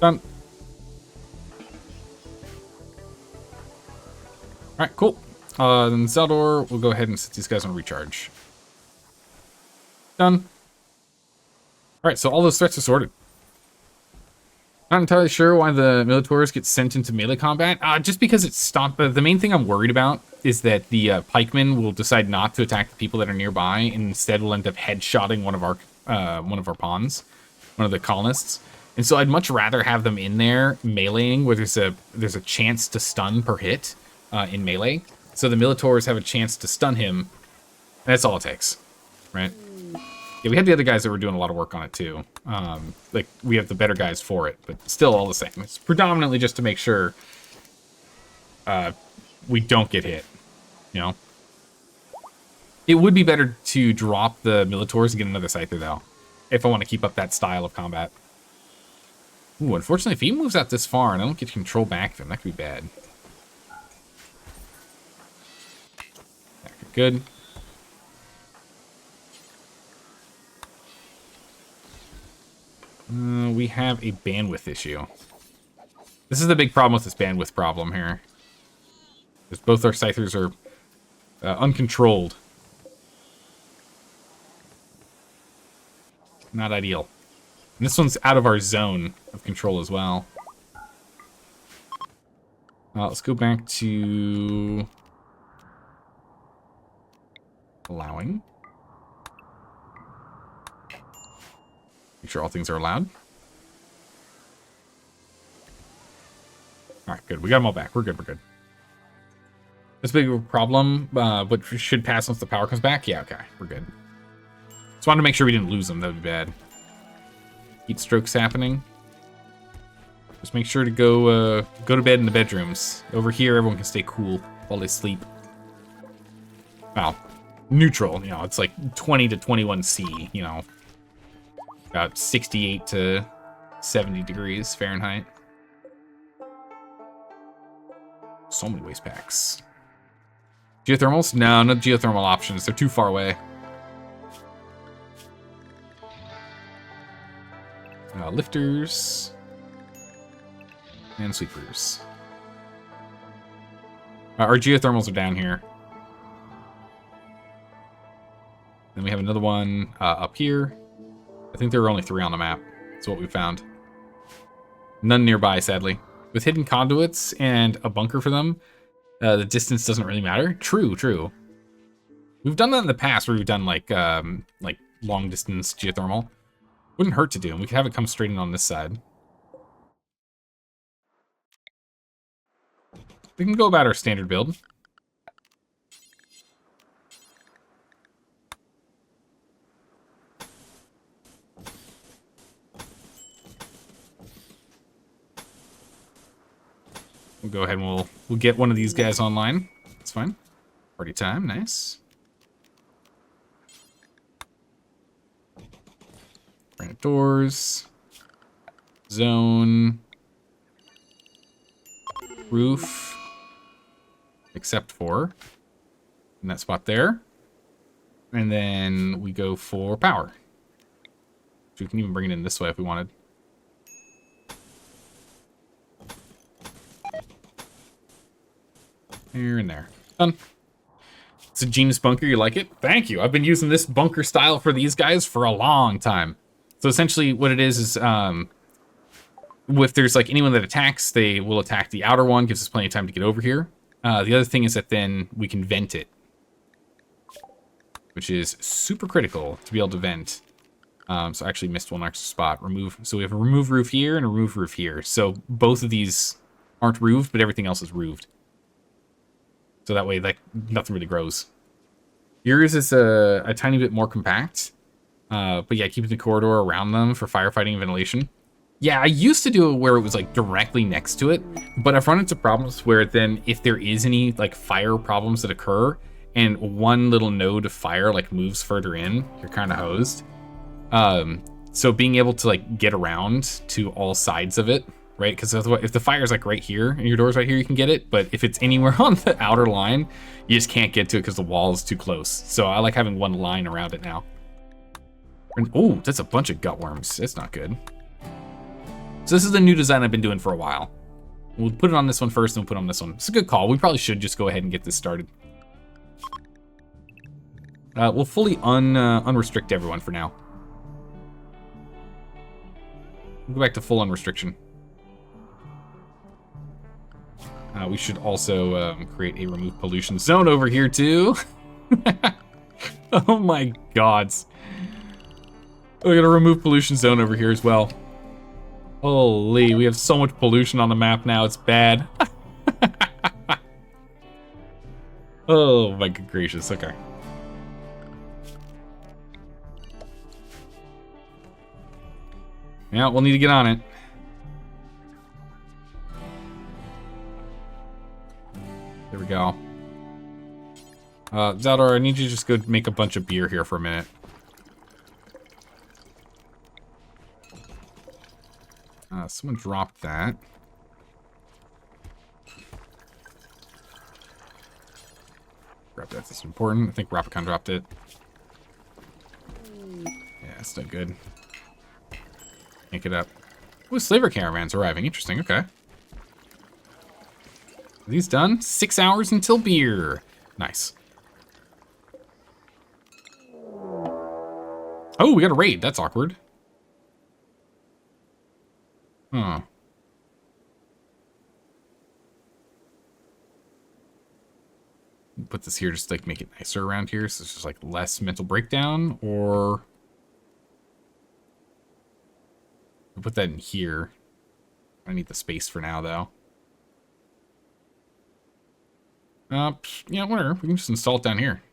Done. Alright, cool. Then Zaldor, we'll go ahead and set these guys on recharge. Done. Alright, so all those threats are sorted. Not entirely sure why the Militaurs get sent into melee combat. Just because it's stopped. The main thing I'm worried about is that the pikemen will decide not to attack the people that are nearby, and instead will end up headshotting one of our pawns, one of the colonists. And so I'd much rather have them in there meleeing, where there's a chance to stun per hit in melee. So the Militaurs have a chance to stun him. And that's all it takes, right? Yeah, we had the other guys that were doing a lot of work on it too. Like, we have the better guys for it, but still all the same. It's predominantly just to make sure we don't get hit, you know? It would be better to drop the Militaurs and get another Scyther, though, if I want to keep up that style of combat. Ooh, unfortunately, if he moves out this far and I don't get control back of him, that could be bad. That could be good. We have a bandwidth issue. This is the big problem with this bandwidth problem here. Because both our Scythers are uncontrolled. Not ideal. And this one's out of our zone of control as well. Let's go back to allowing. Make sure all things are allowed. Alright, good. We got them all back. We're good, we're good. This big of a problem, but we should pass once the power comes back. Yeah, okay. We're good. Just wanted to make sure we didn't lose them. That would be bad. Heat strokes happening. Just make sure to go to bed in the bedrooms. Over here, everyone can stay cool while they sleep. Well, neutral, you know, it's like 20 to 21 C, you know. About 68 to 70 degrees Fahrenheit. So many waste packs. Geothermals? No, no geothermal options. They're too far away. Lifters. And sweepers. Our geothermals are down here. Then we have another one up here. I think there were only 3 on the map. That's what we found. None nearby, sadly. With hidden conduits and a bunker for them, the distance doesn't really matter. True, true. We've done that in the past where we've done like long distance geothermal. Wouldn't hurt to do, and we could have it come straight in on this side. We can go about our standard build. We'll go ahead and we'll get one of these guys online. That's fine. Party time, nice. Granite doors. Zone. Roof. Except for in that spot there. And then we go for power. So we can even bring it in this way if we wanted. There and there. Done. It's a genius bunker. You like it? Thank you. I've been using this bunker style for these guys for a long time. So essentially what it is if there's like anyone that attacks, they will attack the outer one. Gives us plenty of time to get over here. The other thing is that then we can vent it. which is super critical to be able to vent. So I actually missed one extra spot. Remove. So we have a remove roof here and a remove roof here. So both of these aren't roofed, but everything else is roofed. So that way, like, nothing really grows. Yours is a tiny bit more compact. But yeah, keeping the corridor around them for firefighting and ventilation. Yeah, I used to do it where it was like directly next to it, but I've run into problems where then if there is any like fire problems that occur and one little node of fire like moves further in, you're kind of hosed. So being able to like get around to all sides of it, right? Because if the fire's like right here and your door's right here, you can get it. But if it's anywhere on the outer line, you just can't get to it because the wall is too close. So I like having one line around it now. Oh, that's a bunch of gutworms. That's not good. So this is the new design I've been doing for a while. We'll put it on this one first, and we'll put it on this one. It's a good call. We probably should just go ahead and get this started. We'll fully unrestrict everyone for now. We'll go back to full unrestriction. We should also create a remove pollution zone over here too. Oh my gods. We're gonna remove pollution zone over here as well. Holy, we have so much pollution on the map now, it's bad. Oh my good gracious, okay. Yeah, we'll need to get on it. There we go. Zaldar, I need you to just go make a bunch of beer here for a minute. Someone dropped that. Grab that, that's important. I think Rapicon dropped it. Yeah, it's no good. Yank it up. Ooh, slaver caravans arriving. Interesting, okay. Are these done? 6 hours until beer. Nice. Oh, we got a raid. That's awkward. Huh. Put this here just to like make it nicer around here, so it's just like less mental breakdown, or I'll put that in here. I need the space for now though. Yeah, whatever. We can just install it down here.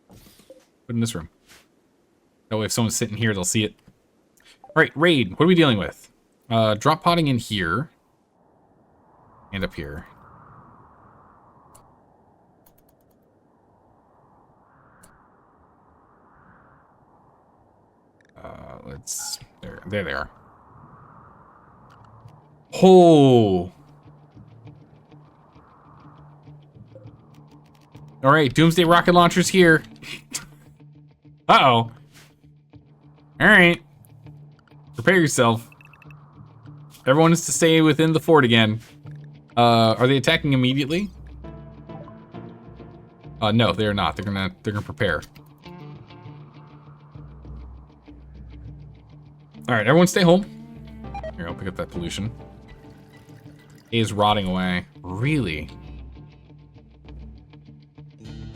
Put it in this room. That way if someone's sitting here, they'll see it. Alright, raid. What are we dealing with? Drop potting in here. And up here. There they are. Oh! Alright, Doomsday rocket launcher's here. Uh-oh. Alright. Prepare yourself. Everyone is to stay within the fort again. Are they attacking immediately? No, they're not. They're gonna prepare. Alright, everyone stay home. Here, I'll pick up that pollution. A is rotting away. Really?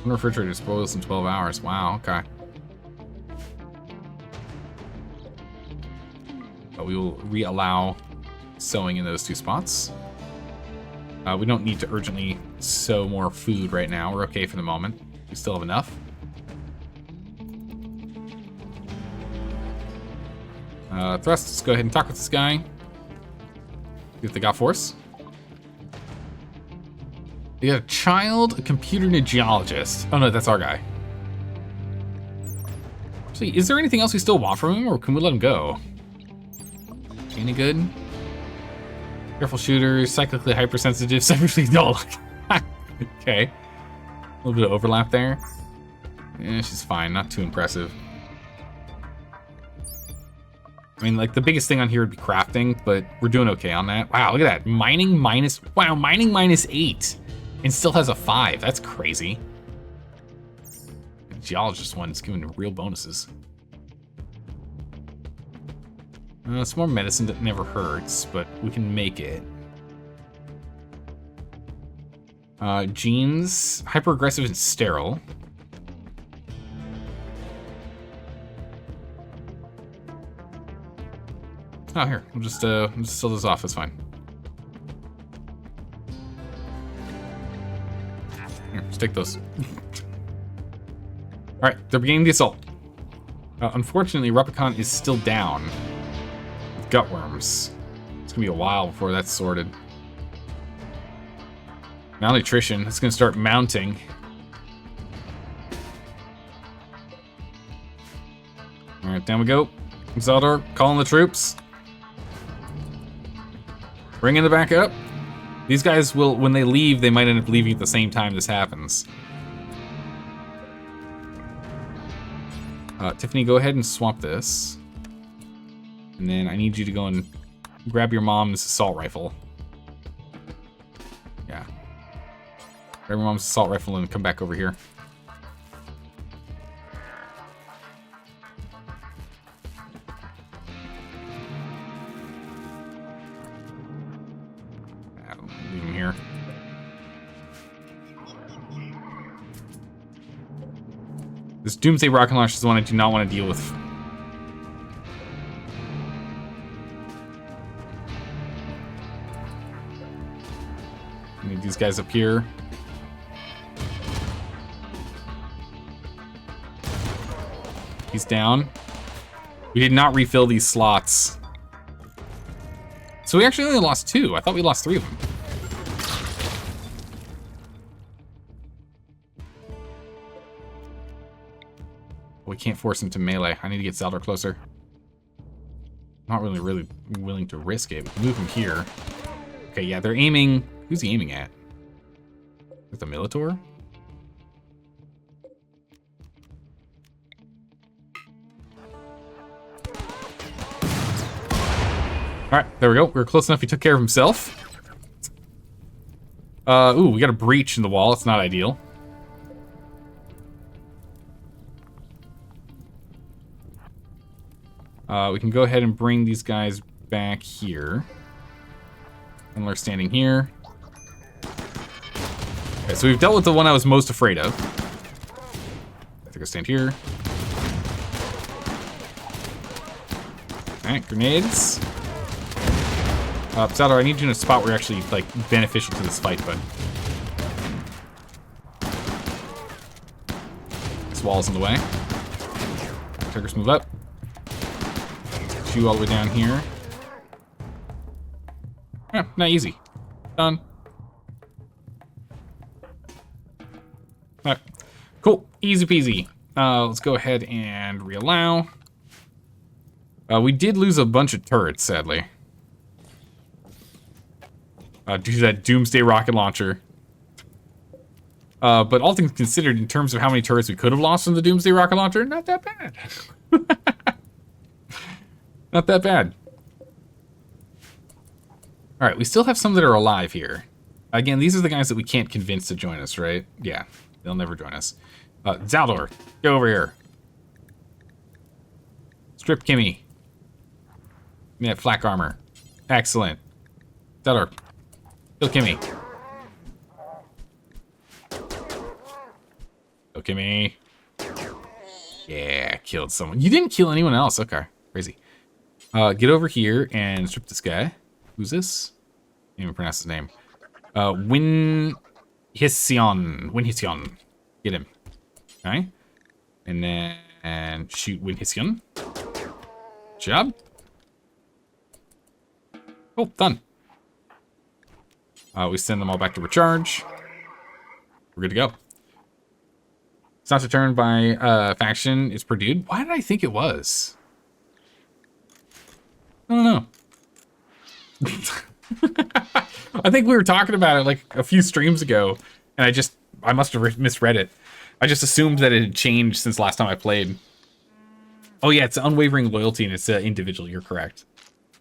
One refrigerator spoils in 12 hours. Wow, okay. But we will re-allow sowing in those two spots. We don't need to urgently sow more food right now. We're okay for the moment. We still have enough. Thrust, let's go ahead and talk with this guy. See what they got for us. They got a child, a computer, and a geologist. Oh no, that's our guy. Actually, is there anything else we still want from him, or can we let him go? Any good? Careful shooter, cyclically hypersensitive, cyberly dull. Okay. A little bit of overlap there. Yeah, she's fine, not too impressive. I mean, like, the biggest thing on here would be crafting, but we're doing okay on that. Wow, look at that. Mining minus 8. And still has a 5. That's crazy. The geologist one's giving real bonuses. It's more medicine that never hurts, but we can make it. Genes, hyper-aggressive and sterile. Oh, here. We'll just seal this off. It's fine. Here, just take those. Alright, they're beginning the assault. Unfortunately, Replicon is still down with gutworms. It's gonna be a while before that's sorted. Malnutrition, it's gonna start mounting. Alright, down we go. Zeldor, calling the troops. Bringing it back up. These guys will, when they leave, they might end up leaving at the same time this happens. Tiffany, go ahead and swap this. And then I need you to go and grab your mom's assault rifle. Yeah. Grab your mom's assault rifle and come back over here. Leave him here. This Doomsday rocket launcher is the one I do not want to deal with. I need these guys up here. He's down. We did not refill these slots. So we actually only lost 2. I thought we lost 3 of them. We can't force him to melee. I need to get Zeldor closer. I'm not really willing to risk it. We can move him here. Okay, yeah, they're aiming. Who's he aiming at? With the Militor? Alright, there we go. We were close enough. He took care of himself. Ooh, we got a breach in the wall. It's not ideal. We can go ahead and bring these guys back here. And we're standing here. Okay, so we've dealt with the one I was most afraid of. I think I'll stand here. Alright, grenades. Zeldor, I need you in a spot where you're actually, like, beneficial to this fight, bud. This wall's in the way. Tuggers, move up. Get you all the way down here. Yeah, not easy. Done. Alright. Cool. Easy peasy. Let's go ahead and reallow. We did lose a bunch of turrets, sadly. Due to that Doomsday rocket launcher. But all things considered, in terms of how many turrets we could have lost from the Doomsday rocket launcher, not that bad. Not that bad. Alright, we still have some that are alive here. Again, these are the guys that we can't convince to join us, right? Yeah, they'll never join us. Zeldor, go over here. Strip Kimmy. Give me that flak armor. Excellent. Zeldor, kill Kimmy. Kill Kimmy. Yeah, killed someone. You didn't kill anyone else. Okay, crazy. Get over here and strip this guy. Who's this? Can't even pronounce his name. Winhission. Winhission. Get him. Okay. And then shoot Winhission. Job. Oh, done. We send them all back to recharge. We're good to go. It's not to turn by faction is per dude. Why did I think it was? I don't know. I think we were talking about it like a few streams ago, and I must have misread it. I just assumed that it had changed since last time I played. Oh yeah, it's unwavering loyalty and it's individual. You're correct.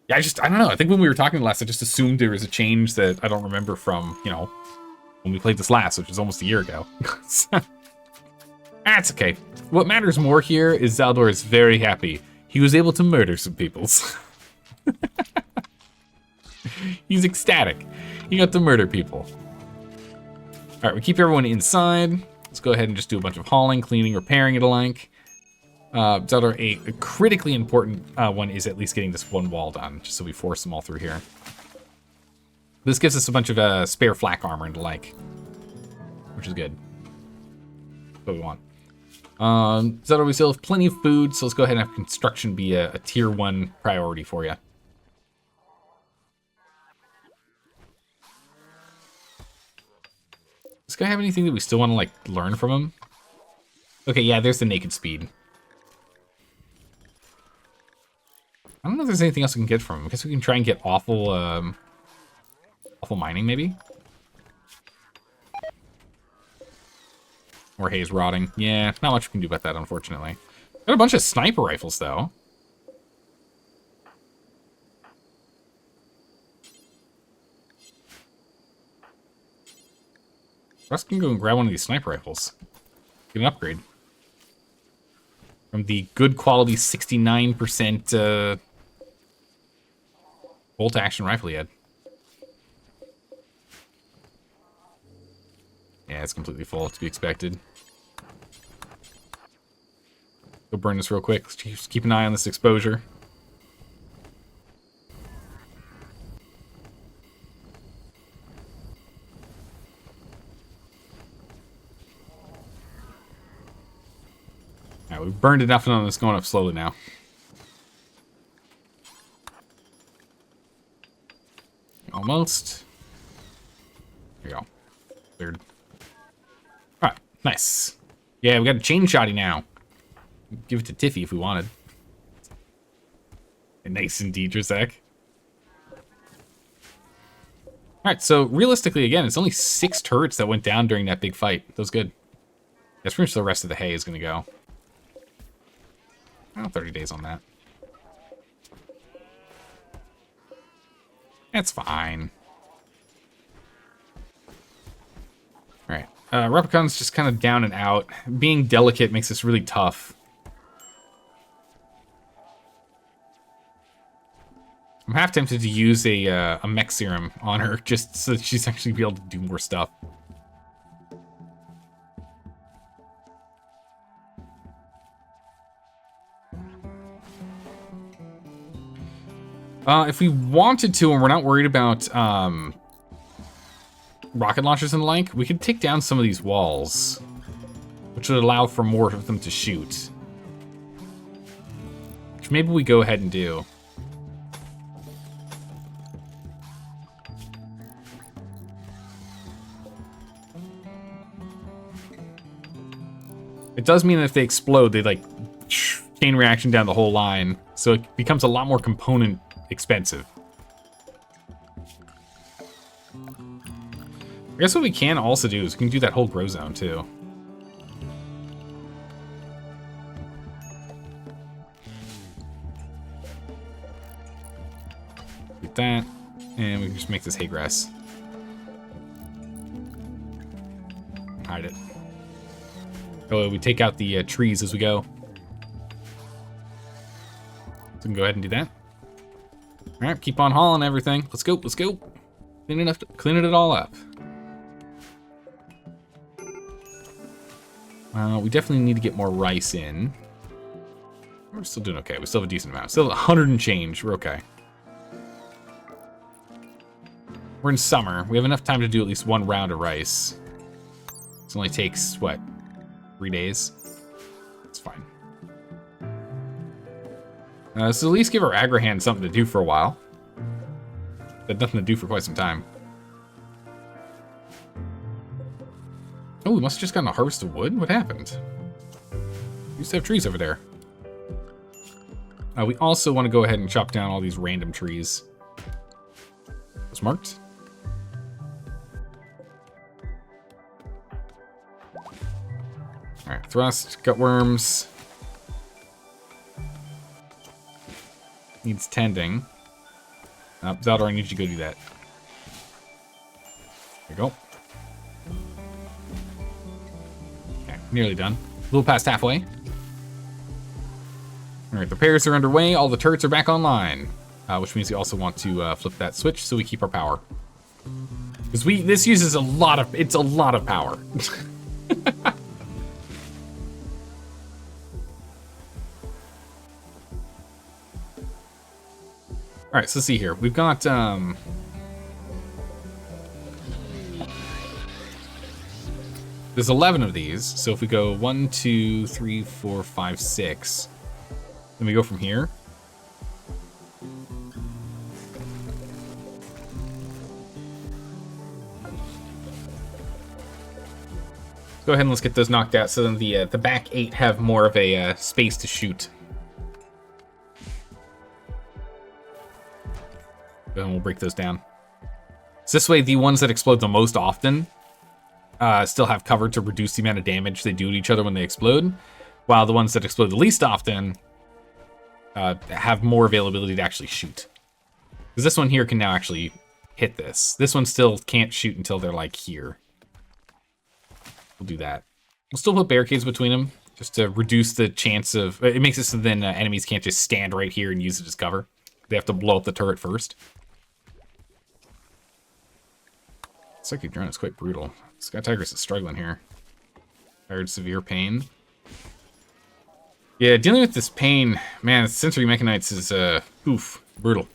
Yeah, I don't know. I think when we were talking last, I just assumed there was a change that I don't remember from, you know, when we played this last, which was almost a year ago. That's okay. What matters more here is Zeldor is very happy. He was able to murder some peoples. He's ecstatic. He got to murder people. All right, we keep everyone inside. Let's go ahead and just do a bunch of hauling, cleaning, repairing, and the like. Zelda, a critically important one is at least getting this one wall done, just so we force them all through here. This gives us a bunch of spare flak armor and the like, which is good. That's what we want. Zelda, we still have plenty of food, so let's go ahead and have construction be a tier 1 priority for you. Does this guy have anything that we still want to, like, learn from him? Okay, yeah, there's the naked speed. I don't know if there's anything else we can get from him. I guess we can try and get awful mining, maybe? Or haze rotting. Yeah, not much we can do about that, unfortunately. Got a bunch of sniper rifles, though. Russ can go and grab one of these sniper rifles. Get an upgrade. From the good quality 69% bolt action rifle he had. Yeah, it's completely full, to be expected. Go burn this real quick. Let's just keep an eye on this exposure. Alright, we've burned enough on this going up slowly now. Almost. There you go. Cleared. Alright, nice. Yeah, we got a chain shotty now. Give it to Tiffy if we wanted. Nice indeed, Drazak. Alright, so realistically, again, it's only 6 turrets that went down during that big fight. That was good. That's pretty much the rest of the hay is going to go. Oh, 30 days on that. That's fine. Alright. Replicon's just kind of down and out. Being delicate makes this really tough. I'm half tempted to use a mech serum on her just so that she's actually be able to do more stuff. If we wanted to, and we're not worried about rocket launchers and the like, we could take down some of these walls, which would allow for more of them to shoot. Which maybe we go ahead and do. It does mean that if they explode, they like chain reaction down the whole line, so it becomes a lot more component expensive. I guess what we can also do is we can do that whole grow zone too. Get that, and we can just make this hay grass. Hide it. Oh, we take out the trees as we go. So we can go ahead and do that. All right, keep on hauling everything. Let's go, let's go. Cleaning it all up. We definitely need to get more rice in. We're still doing okay. We still have a decent amount. Still 100 and change. We're okay. We're in summer. We have enough time to do at least one round of rice. This only takes, what, 3 days? It's fine. So at least give our Agrahand something to do for a while. Had nothing to do for quite some time. Oh, we must have just gotten a harvest of wood? What happened? We used to have trees over there. We also want to go ahead and chop down all these random trees. Those marked. Alright, thrust, gutworms. Needs tending. Zelda, I need you to go do that. There you go. Okay, nearly done. A little past halfway. Alright, the repairs are underway. All the turrets are back online. Which means we also want to flip that switch so we keep our power. Because this uses a lot of, it's a lot of power. right, so let's see here. We've got there's 11 of these. So if we go 1, 2, 3, 4, 5, 6, then we go from here. Go ahead and let's get those knocked out so then the back 8 have more of a space to shoot. Then we'll break those down. So this way, the ones that explode the most often still have cover to reduce the amount of damage they do to each other when they explode, while the ones that explode the least often have more availability to actually shoot. Because this one here can now actually hit this. This one still can't shoot until they're like here. We'll do that. We'll still put barricades between them, just to reduce the chance of... It makes it so then enemies can't just stand right here and use it as cover. They have to blow up the turret first. Psychic drone is quite brutal. Sky Tigress is struggling here. Tired severe pain. Yeah, dealing with this pain, man, sensory mechanites is, oof, brutal.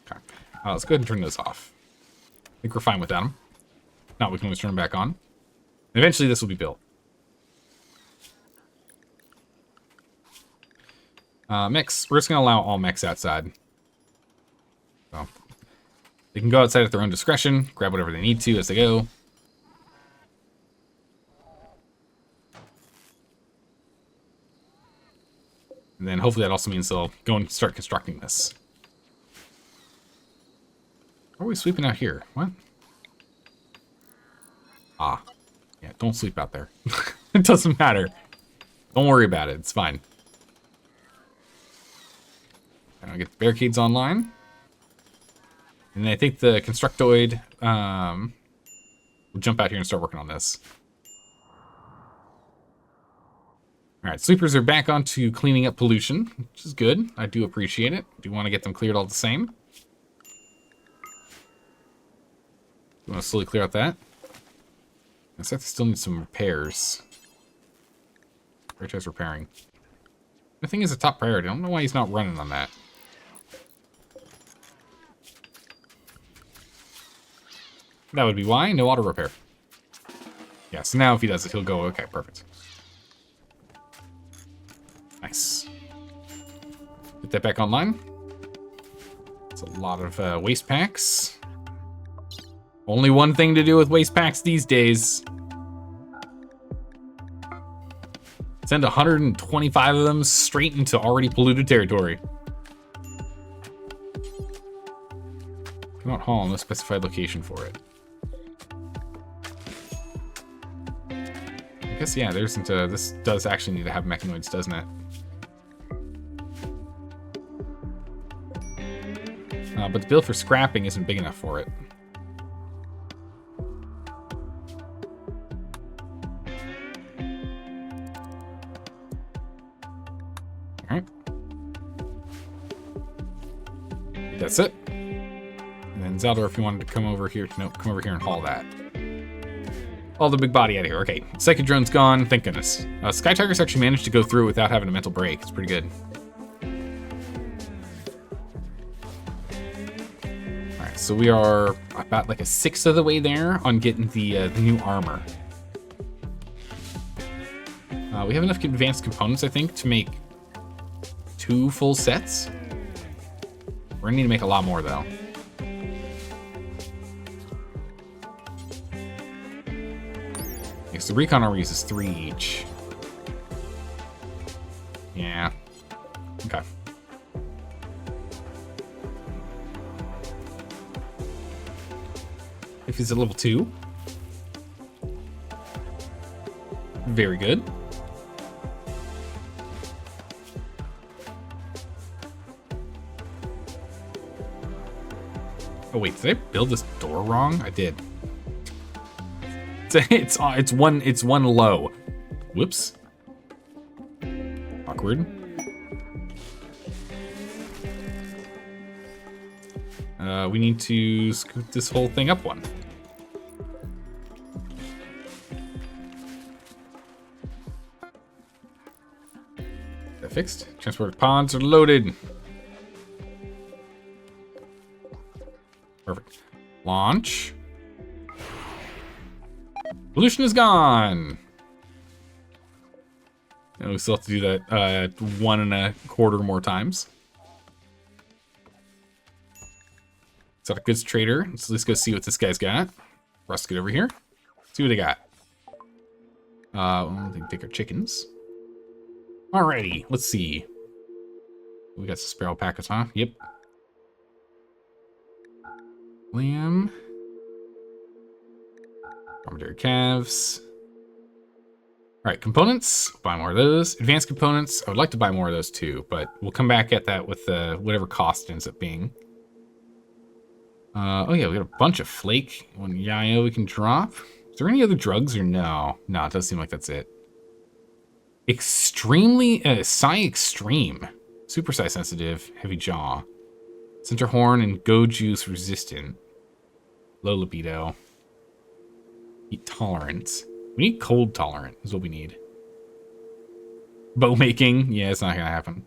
Okay. Let's go ahead and turn those off. I think we're fine without them. Now we can always turn them back on. Eventually this will be built. Mechs. We're just going to allow all mechs outside. So, they can go outside at their own discretion, grab whatever they need to as they go. And then hopefully that also means they'll go and start constructing this. What are we sweeping out here? What? Ah. Yeah, don't sleep out there. It doesn't matter. Don't worry about it. It's fine. I'll get the barricades online. And then I think the Constructoid will jump out here and start working on this. Alright, sweepers are back onto cleaning up pollution, which is good. I do appreciate it. Do want to get them cleared all the same. You want to slowly clear out that. I said they still need some repairs. Prioritize repairing. The thing is a top priority. I don't know why he's not running on that. That would be why. No auto repair. Yeah, so now if he does it, he'll go, okay, perfect. Nice. Get that back online. It's a lot of waste packs. Only one thing to do with waste packs these days. Send 125 of them straight into already polluted territory. Cannot haul on a specified location for it. I guess, yeah, there isn't a... This does actually need to have mechanoids, doesn't it? But the bill for scrapping isn't big enough for it. Alright. That's it. And then Zeldor, if you wanted to come over here, no, come over here and haul that. All the big body out of here. Okay, Psychic Drone's gone. Thank goodness. Sky Tigress actually managed to go through without having a mental break. It's pretty good. Alright, so we are about like a sixth of the way there on getting the new armor. We have enough advanced components, I think, to make 2 full sets. We're gonna need to make a lot more, though. So the recon armor uses 3 each. Yeah. Okay. If he's at level 2. Very good. Oh wait, did I build this door wrong? I did. It's one low. Whoops. Awkward. We need to scoot this whole thing up one. fixed. Transport pods are loaded. Perfect. Launch. Pollution is gone. And we still have to do that 1.25 more times. Exotic goods trader. Let's go see what this guy's got. Russ, get over here. See what they got. Well, they can take our chickens. Alrighty, let's see. We got some sparrow packets, huh? Yep. Lamb. Dromedary calves. Alright, components. Buy more of those. Advanced components. I would like to buy more of those too, but we'll come back at that with whatever cost ends up being. Oh yeah, we got a bunch of flake. One yayo we can drop. Is there any other drugs or no? No, it does seem like that's it. Extremely, Psi Extreme. Super Psi sensitive, heavy jaw. Center horn and go juice resistant. Low libido. Heat tolerant. We need cold tolerant is what we need. Bow making. Yeah, it's not gonna happen.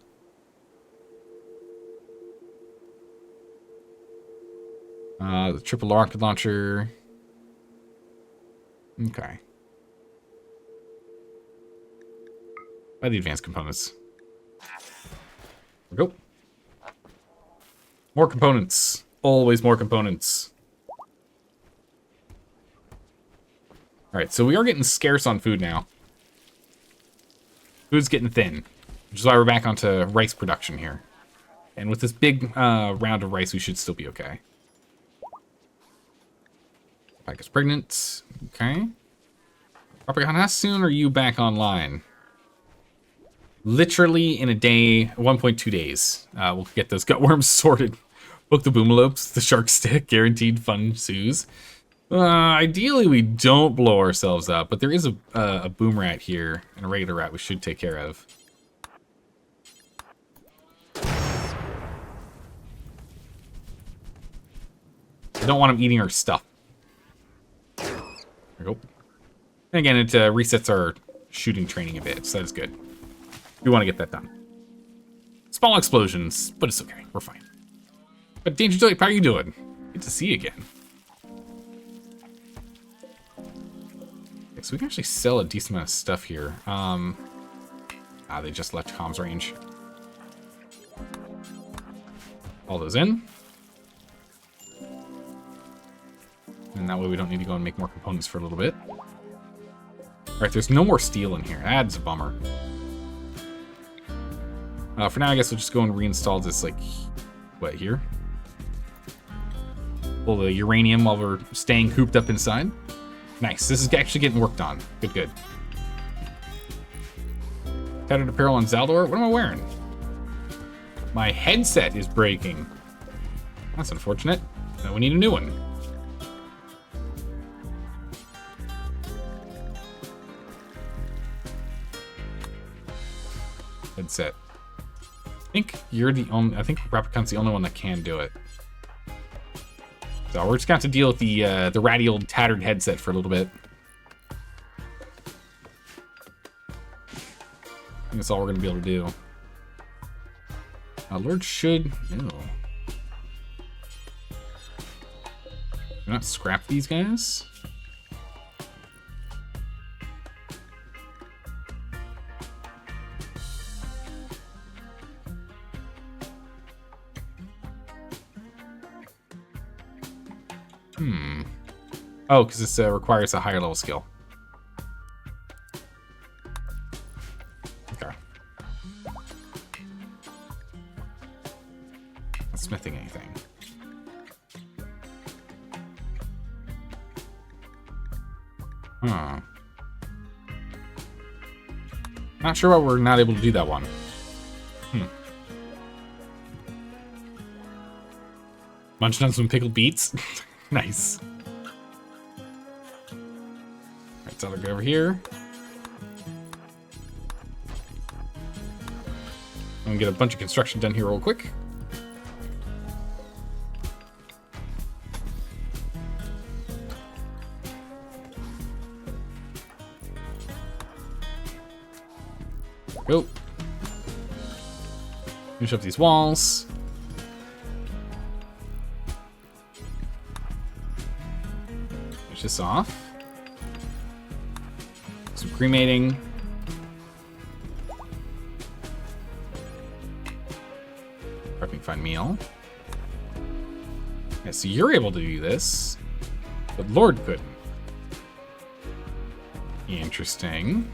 The triple rocket launcher. Okay. Buy the advanced components. There we go. More components. Always more components. Alright, so we are getting scarce on food now. Food's getting thin, which is why we're back onto rice production here. And with this big round of rice, we should still be okay. Pike is pregnant. Okay. Propaganda, how soon are you back online? Literally in a day, 1.2 days. We'll get those gutworms sorted. Book the boomalopes, the shark stick, guaranteed fun sues. Ideally, we don't blow ourselves up, but there is a boom rat here and a regular rat we should take care of. I don't want him eating our stuff. There we go. And again, it resets our shooting training a bit, so that is good. We want to get that done. Small explosions, but it's okay. We're fine. But Danger Joy, how are you doing? Good to see you again. Okay, so we can actually sell a decent amount of stuff here. They just left comms range. All those in. And that way we don't need to go and make more components for a little bit. Alright, there's no more steel in here. That's a bummer. For now, I guess we'll just go and reinstall this, like, what, here? Pull the uranium while we're staying cooped up inside. Nice. This is actually getting worked on. Good, good. Tattered apparel on Zaldor. What am I wearing? My headset is breaking. That's unfortunate. We need a new one. Headset. I think you're the only. I think Replican's the only one that can do it. So we're just gonna have to deal with the ratty old tattered headset for a little bit. I think that's all we're gonna be able to do. Lord should. Ew. Do not scrap these guys. Oh, because this requires a higher level skill. Okay. Not smithing anything. Huh. Not sure why we're not able to do that one. Munching on some pickled beets. Nice. Alright, so I'll go over here. I'm gonna get a bunch of construction done here real quick. Go. Finish up these walls. Finish this off. Some cremating. Prepping fine meal. Yeah, so you're able to do this, but Lord couldn't. Interesting.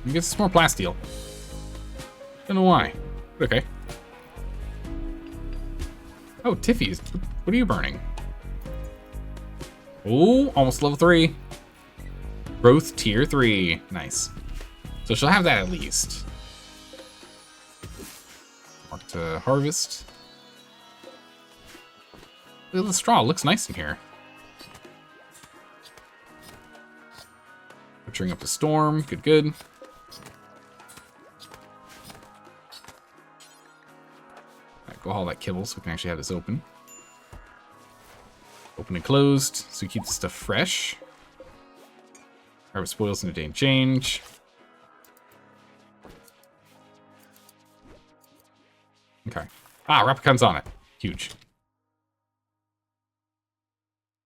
You get some more plasteel. Don't know why. But okay. Oh, Tiffy's. What are you burning? Oh, almost level 3. Growth tier 3. Nice. So she'll have that at least. Mark to harvest. Look at the straw. It looks nice in here. Butchering up the storm. Good, good. Go haul that kibble so we can actually have this open. Open and closed, so we keep the stuff fresh. Harvest spoils in a day and change. Okay. Ah, Replican's on it. Huge.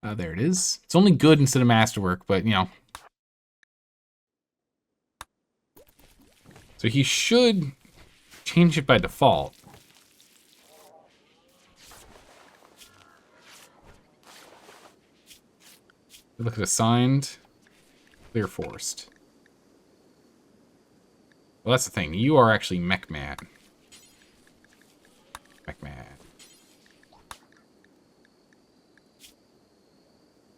There it is. It's only good instead of masterwork, but, you know. So he should change it by default. Look at assigned. Clear forest. Well, that's the thing. You are actually Mech Man. Mech Man.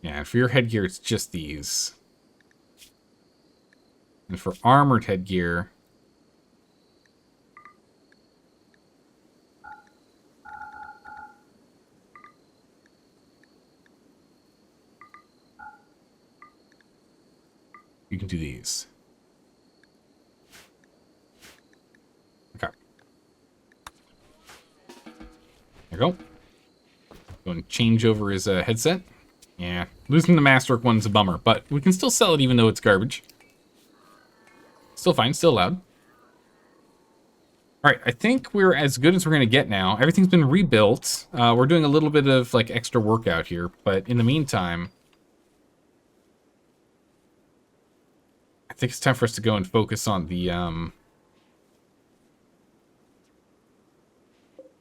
Yeah, and for your headgear, it's just these. And for armored headgear... you can do these. Okay. There you go. Go and change over his headset. Yeah, losing the Masterwork one's a bummer, but we can still sell it even though it's garbage. Still fine, still allowed. Alright, I think we're as good as we're going to get now. Everything's been rebuilt. We're doing a little bit of like extra work out here, but in the meantime... I think it's time for us to go and focus on the,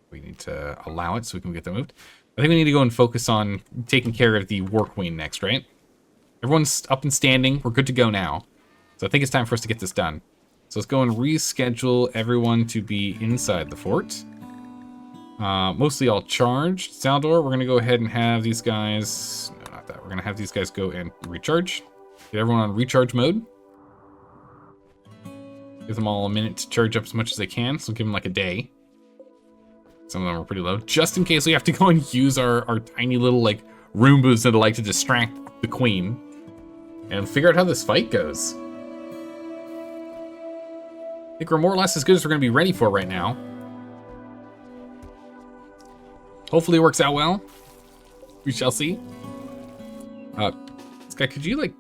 we need to allow it so we can get that moved. I think we need to go and focus on taking care of the War Queen next, right? Everyone's up and standing. We're good to go now. So I think it's time for us to get this done. So let's go and reschedule everyone to be inside the fort. Mostly all charged. Saldor, we're going to go ahead and have these guys... No, not that. We're going to have these guys go and recharge. Get everyone on recharge mode. Give them all a minute to charge up as much as they can, so give them like a day. Some of them are pretty low, just in case we have to go and use our tiny little like Roombas that like to distract the queen. And figure out how this fight goes. I think we're more or less as good as we're going to be ready for right now. Hopefully it works out well. We shall see. This guy, could you like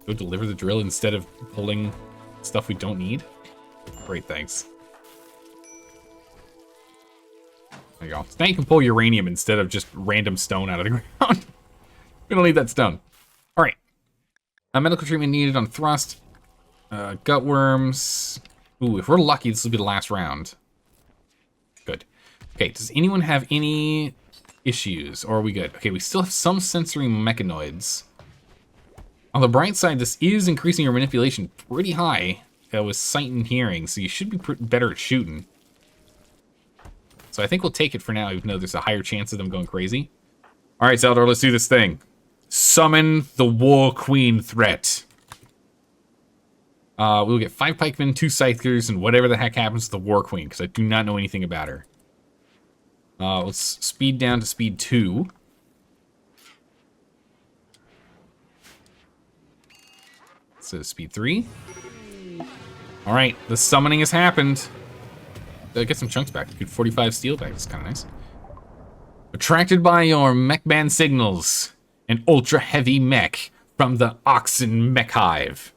go deliver the drill instead of pulling stuff we don't need? Great, thanks. There you go. So now you can pull uranium instead of just random stone out of the ground. We don't need that stone. All right. Medical treatment needed on thrust. Gut worms. Ooh, if we're lucky, this will be the last round. Good. Okay, does anyone have any issues, or are we good? Okay, we still have some sensory mechanoids. On the bright side, this is increasing your manipulation pretty high with sight and hearing, so you should be better at shooting. So I think we'll take it for now, even though there's a higher chance of them going crazy. All right, Saldor, let's do this thing. Summon the War Queen threat. We'll get 5 pikemen, 2 scythers, and whatever the heck happens to the War Queen, because I do not know anything about her. Let's speed down to speed 2. So speed 3. All right, the summoning has happened. Get some chunks back. Get 45 steel back. That's kind of nice. Attracted by your mech band signals, an ultra heavy mech from the Oxen Mech Hive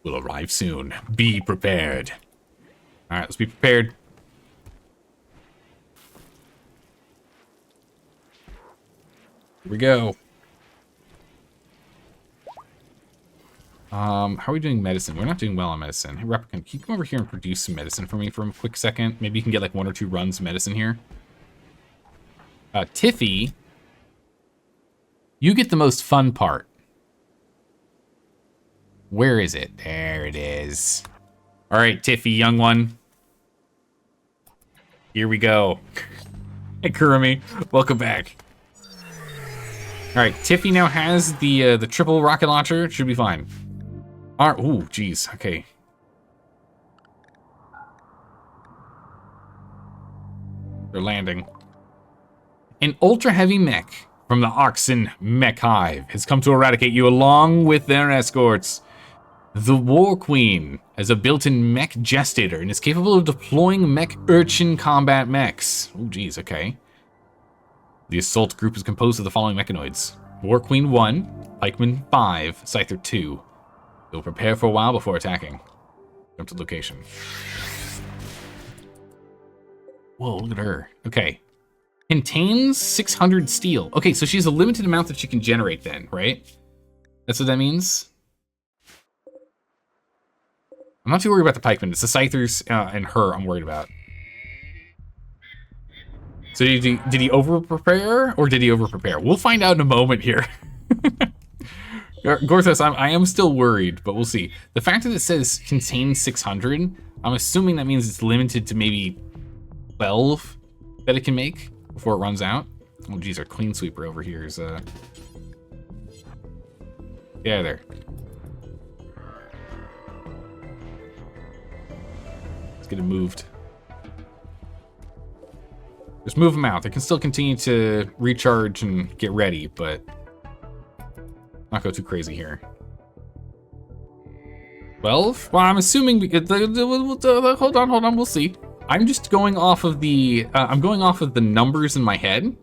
will arrive soon. Be prepared. All right, let's be prepared. Here we go. How are we doing medicine? We're not doing well on medicine. Hey, Replicant, can you come over here and produce some medicine for me for a quick second? Maybe you can get like 1 or 2 runs of medicine here. Tiffy, you get the most fun part. Where is it? There it is. All right, Tiffy, young one. Here we go. Hey, Kurumi, welcome back. All right, Tiffy now has the triple rocket launcher. It should be fine. All right, ooh, geez, okay. They're landing. An ultra-heavy mech from the Oxen Mech Hive has come to eradicate you along with their escorts. The War Queen has a built-in mech gestator and is capable of deploying mech urchin combat mechs. Oh, geez, okay. The assault group is composed of the following mechanoids. War Queen 1, Pikeman 5, Scyther 2. They'll prepare for a while before attacking. Jump to location. Whoa, look at her. Okay. Contains 600 steel. Okay, so she has a limited amount that she can generate then, right? That's what that means? I'm not too worried about the pikemen. It's the scythers and her I'm worried about. So did he over-prepare or did he over-prepare? We'll find out in a moment here. Gorthos, I am still worried, but we'll see. The fact that it says contains 600, I'm assuming that means it's limited to maybe 12 that it can make before it runs out. Oh geez, our clean sweeper over here is yeah, there. Let's get it moved. Just move them out. They can still continue to recharge and get ready, but not go too crazy here. 12? Well, I'm assuming because hold on, we'll see. I'm just going off of the numbers in my head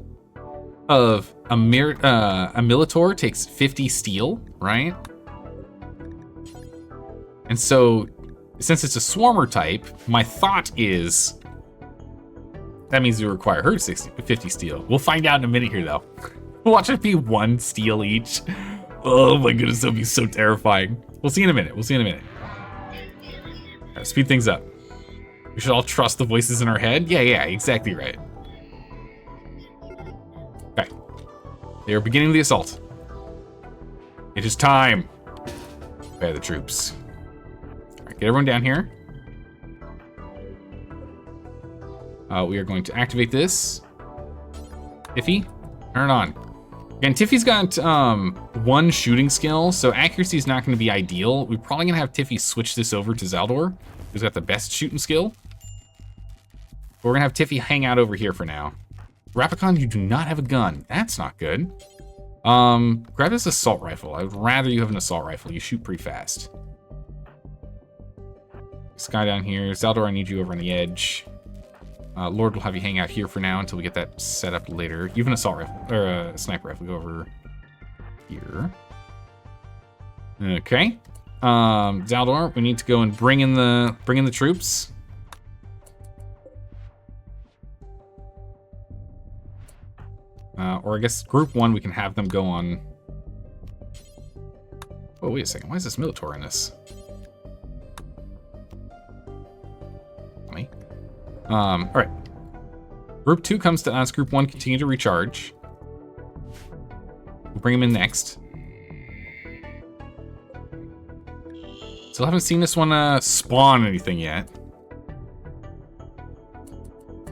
of a Militor takes 50 steel, right? And so since it's a swarmer type, my thought is that means we require her 50 steel. We'll find out in a minute here though. Watch it be 1 steel each. Oh my goodness, that'd be so terrifying. We'll see in a minute. All right, speed things up. We should all trust the voices in our head. Yeah, exactly right. Okay. They are beginning the assault. It is time. Prepare the troops. All right, get everyone down here. We are going to activate this. Tiffy, turn it on. Again, Tiffy's got 1 shooting skill, so accuracy is not going to be ideal. We're probably going to have Tiffy switch this over to Zaldor, who's got the best shooting skill. But we're going to have Tiffy hang out over here for now. Rapicon, you do not have a gun. That's not good. Grab this assault rifle. I would rather you have an assault rifle. You shoot pretty fast. This guy down here. Zaldor, I need you over on the edge. Lord will have you hang out here for now until we get that set up later. You have an assault rifle, or a sniper rifle. Go over here. Okay. Zaldor, we need to go and bring in the troops. Or I guess group 1, we can have them go on. Oh, wait a second. Why is this Militor in this? All right. Group 2 comes to us. Group 1 continue to recharge. We'll bring him in next. Still haven't seen this one spawn anything yet.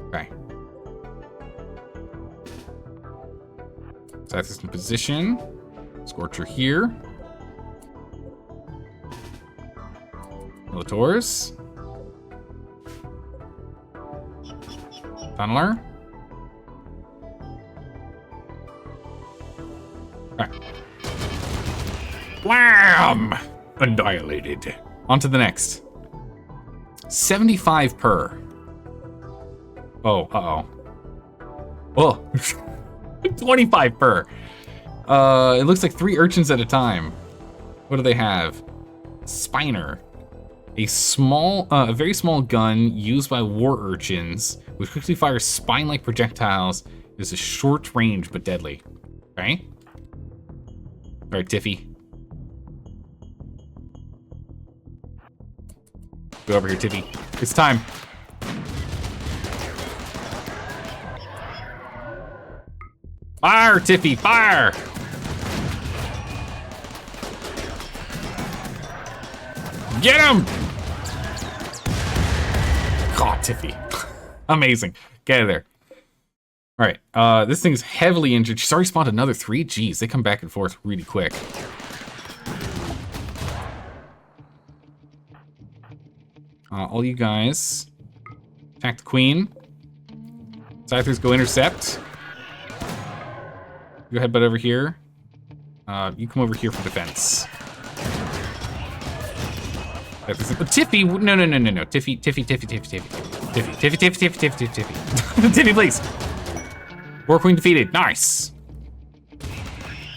Okay. Set this in position. Scorcher here. Militors. Tunneler. Alright. Wham! Annihilated. On to the next. 75 per. Oh, uh-oh. Oh. 25 per. It looks like 3 urchins at a time. What do they have? Spiner. A very small gun used by war urchins, which quickly fires spine-like projectiles. It is a short range but deadly. Okay. All right, Tiffy. Go over here, Tiffy. It's time. Fire, Tiffy, fire! Get him! God, Tiffy. Amazing. Get out of there. All right, this thing's heavily injured. She's already spawned another 3. Jeez, they come back and forth really quick. All you guys, attack the queen. Scythers go intercept. Go ahead, but over here. You come over here for defense. Tiffy, no. Tiffy. Tiffy, please. War Queen defeated. Nice.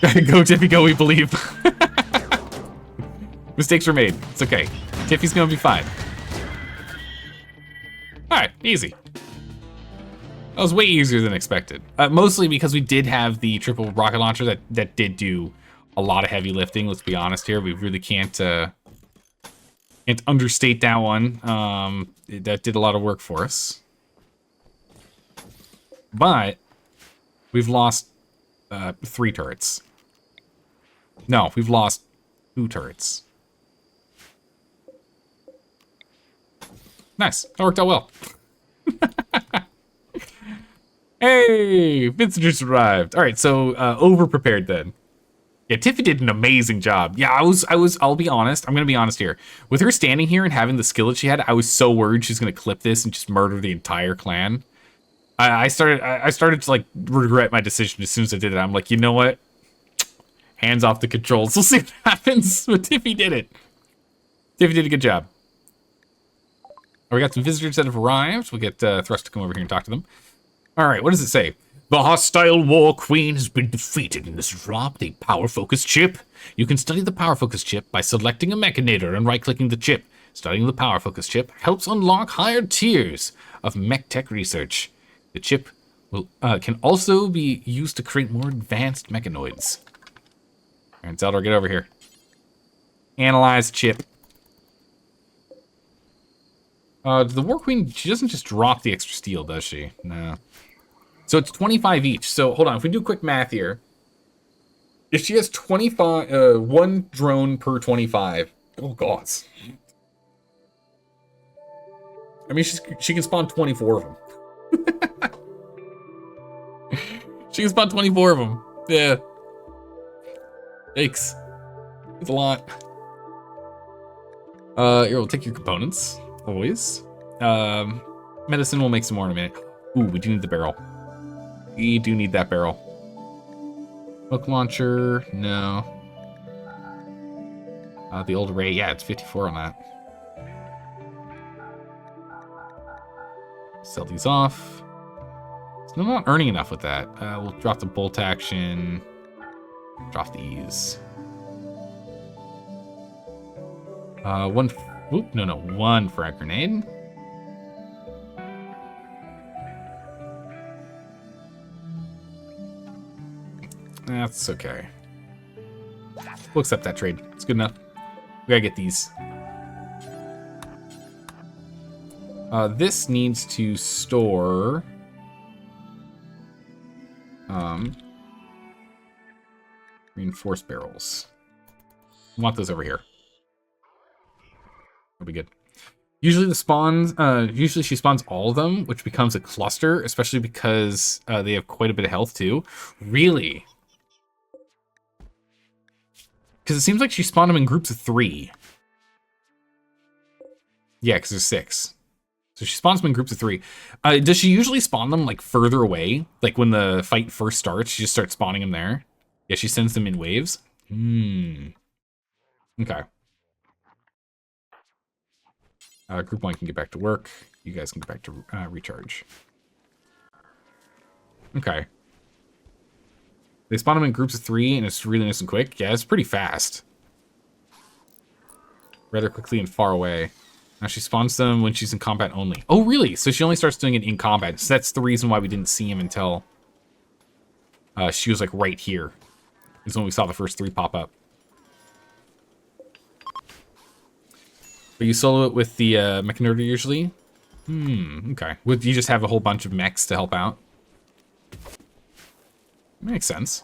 Go, Tiffy, go, we believe. Mistakes were made. It's okay. Tiffy's gonna be fine. All right, easy. That was way easier than expected. Mostly because we did have the triple rocket launcher that did do a lot of heavy lifting. Let's be honest here. We really can't understate that one. That did a lot of work for us. But we've lost 3 turrets. No, we've lost 2 turrets. Nice. That worked out well. Hey, visitors arrived. All right, so over-prepared then. Yeah, Tiffy did an amazing job. Yeah, I'll be honest. I'm gonna be honest here. With her standing here and having the skill that she had, I was so worried she's gonna clip this and just murder the entire clan. I started to like regret my decision as soon as I did it. I'm like, you know what? Hands off the controls. We'll see what happens. But Tiffy did it. Tiffy did a good job. We got some visitors that have arrived. We'll get Thrust to come over here and talk to them. All right, what does it say? The hostile War Queen has been defeated and has dropped a power focus chip. You can study the power focus chip by selecting a mechanator and right-clicking the chip. Studying the power focus chip helps unlock higher tiers of mech tech research. The chip will can also be used to create more advanced mechanoids. All right, Zeldor, get over here. Analyze chip. The War Queen, she doesn't just drop the extra steel, does she? No. So it's 25 each. So hold on, if we do quick math here. If she has 25, 1 drone per 25. Oh, God. I mean, she can spawn 24 of them. She can spawn 24 of them. Yeah. Thanks. It's a lot. Here, we'll take your components. Always. Medicine will make some more in a minute. Ooh, we do need the barrel. We do need that barrel. Hook launcher, no. The old array, yeah, it's 54 on that. Sell these off. So I'm not earning enough with that. We'll drop the bolt action. Drop these. One frag grenade. That's okay. We'll accept that trade. It's good enough. We gotta get these. This needs to store reinforced barrels. I want those over here. That'll be good. Usually usually she spawns all of them, which becomes a cluster, especially because they have quite a bit of health too. Really? Because it seems like she spawned them in groups of 3. Yeah, because there's 6. So she spawns them in groups of 3. Does she usually spawn them like further away? Like when the fight first starts, she just starts spawning them there? Yeah, she sends them in waves? Okay. Group 1 can get back to work. You guys can get back to recharge. Okay. They spawn them in groups of 3, and it's really nice and quick. Yeah, it's pretty fast. Rather quickly and far away. Now she spawns them when she's in combat only. Oh, really? So she only starts doing it in combat. So that's the reason why we didn't see him until she was like right here. Is when we saw the first 3 pop up. But you solo it with the Mechanator usually? Okay. Would you just have a whole bunch of mechs to help out? Makes sense.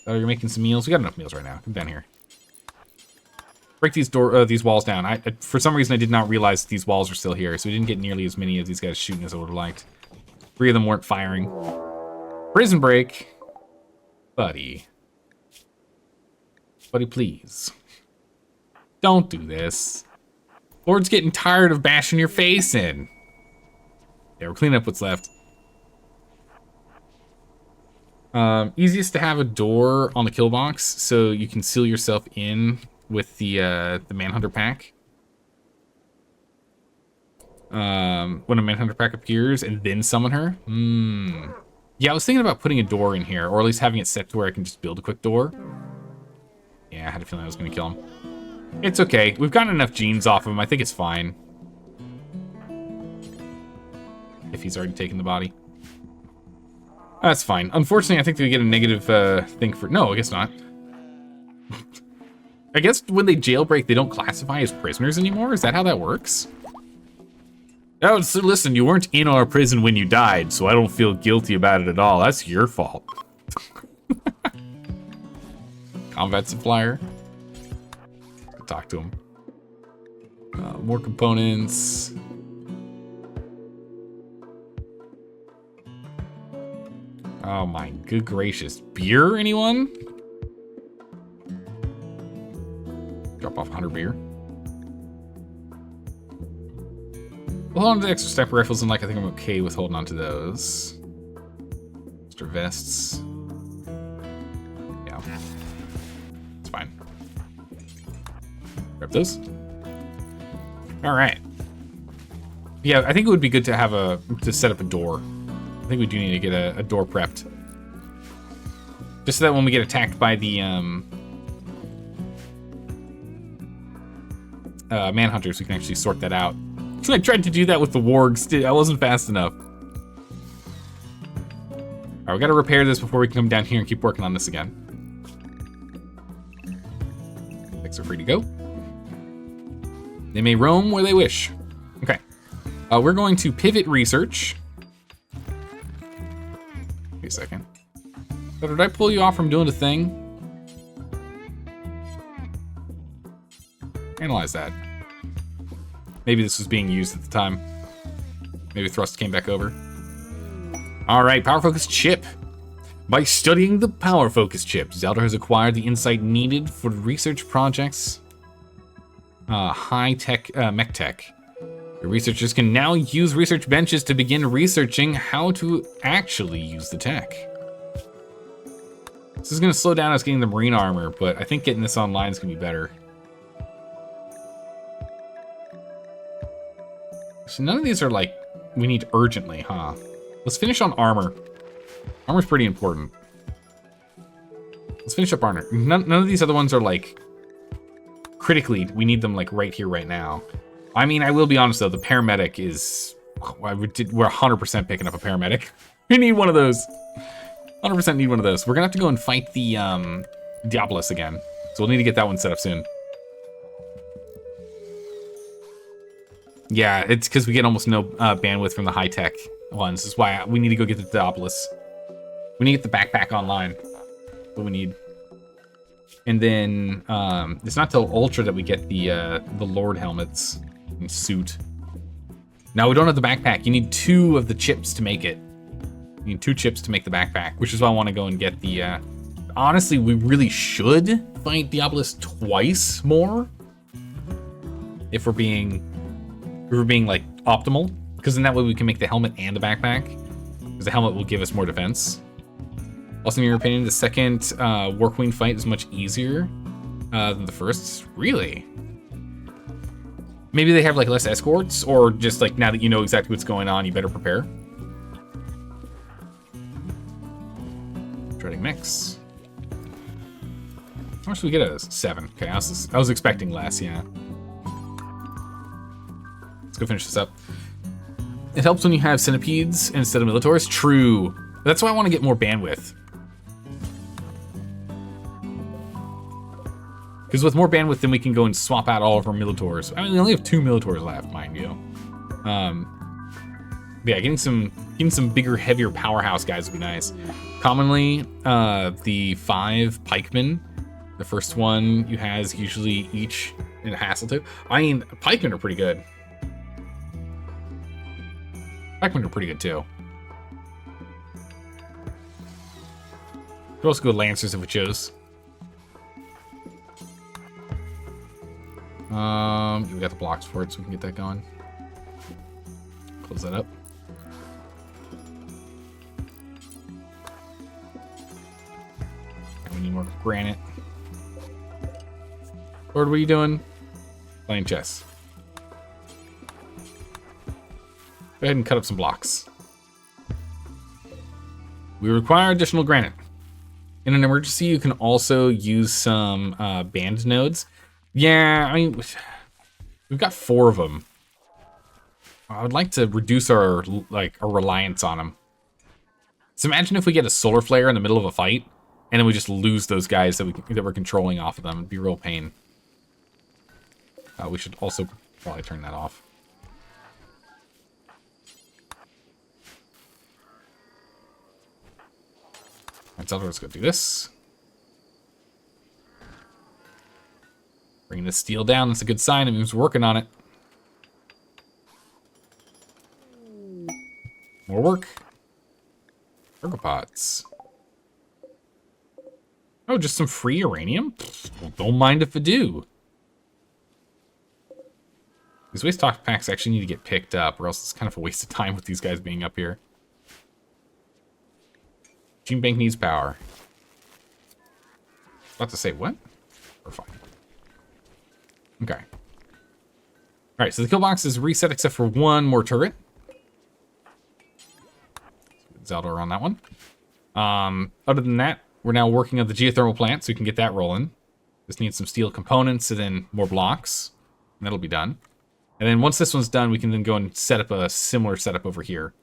Oh, you're making some meals? We got enough meals right now. Come down here. Break these walls down. For some reason, I did not realize these walls are still here, so we didn't get nearly as many of these guys shooting as I would have liked. 3 of them weren't firing. Prison break. Buddy. Buddy, please. Don't do this. Lord's getting tired of bashing your face in. Yeah, we're cleaning up what's left. Easiest to have a door on the kill box so you can seal yourself in with the Manhunter pack. When a Manhunter pack appears and then summon her. Yeah, I was thinking about putting a door in here, or at least having it set to where I can just build a quick door. Yeah, I had a feeling I was going to kill him. It's okay. We've gotten enough genes off of him. I think it's fine. If he's already taken the body. That's fine. Unfortunately, I think we get a negative thing for... No, I guess not. I guess when they jailbreak, they don't classify as prisoners anymore? Is that how that works? Oh, so listen, you weren't in our prison when you died, so I don't feel guilty about it at all. That's your fault. Combat supplier. Talk to him. More components. Oh my good gracious. Beer, anyone? Drop off 100 beer. We'll hold on to the extra step rifles, and like I think I'm okay with holding on to those. Extra vests. Yeah. It's fine. Grab those. Alright. Yeah, I think it would be good to have to set up a door. I think we do need to get a door prepped. Just so that when we get attacked by the manhunters, we can actually sort that out. So I tried to do that with the wargs. I wasn't fast enough. Alright, we gotta repair this before we can come down here and keep working on this again. Mechs are free to go. They may roam where they wish. Okay. We're going to pivot research. Wait a second. So did I pull you off from doing a thing? Analyze that. Maybe this was being used at the time. Maybe thrust came back over. All right, power focus chip. By studying the power focus chip, Zelda has acquired the insight needed for research projects. High-tech mech tech. The researchers can now use research benches to begin researching how to actually use the tech. This is going to slow down us getting the marine armor, but I think getting this online is going to be better. So none of these are like, we need urgently, huh? Let's finish on armor. Armor's pretty important. Let's finish up armor. None of these other ones are like, critically, we need them like right here, right now. I mean, I will be honest though, the paramedic is, we're 100% picking up a paramedic. We need one of those. 100% need one of those. We're gonna have to go and fight the Diabolus again. So we'll need to get that one set up soon. Yeah, it's because we get almost no bandwidth from the high-tech ones. This is why we need to go get the Diabolus. We need to get the backpack online. What we need. And then it's not till Ultra that we get the Lord helmets and suit. Now we don't have the backpack. You need 2 of the chips to make it. You need 2 chips to make the backpack, which is why I want to go and get the. Honestly, we really should fight Diabolus twice more. If we're being like optimal, because in that way we can make the helmet and the backpack. Because the helmet will give us more defense. Also, in your opinion, the second War Queen fight is much easier than the first? Really? Maybe they have like less escorts, or just like now that you know exactly what's going on, you better prepare. Dreading mix. How much do we get out of this? 7. Okay, I was expecting less, yeah. go finish this up. It helps when you have centipedes instead of Militaurs. True. That's why I want to get more bandwidth. Because with more bandwidth, then we can go and swap out all of our Militaurs. I mean, we only have 2 Militaurs left, mind you. Yeah, getting some bigger, heavier powerhouse guys would be nice. Commonly, the 5 pikemen, the first one you has usually each in a hassle too. I mean, pikemen are pretty good. Pikemen are pretty good too. Could also go Lancers if we chose. We got the blocks for it, so we can get that going. Close that up. And we need more granite. Lord, what are you doing? Playing chess. Go ahead and cut up some blocks. We require additional granite. In an emergency, you can also use some band nodes. Yeah, I mean, we've got 4 of them. I would like to reduce our reliance on them. So imagine if we get a solar flare in the middle of a fight, and then we just lose those guys that we're controlling off of them. It'd be a real pain. We should also probably turn that off. Alright, so let's go do this. Bringing the steel down, that's a good sign. It means we're working on it. More work. Cargo pods. Oh, just some free uranium? Well, don't mind if I do. These waste talk packs actually need to get picked up, or else it's kind of a waste of time with these guys being up here. Gene bank needs power. About to say what? We're fine. Okay. Alright, so the kill box is reset except for 1 more turret. Zelda on that one. Other than that, we're now working on the geothermal plant, so we can get that rolling. Just need some steel components and then more blocks. And that'll be done. And then once this one's done, we can then go and set up a similar setup over here.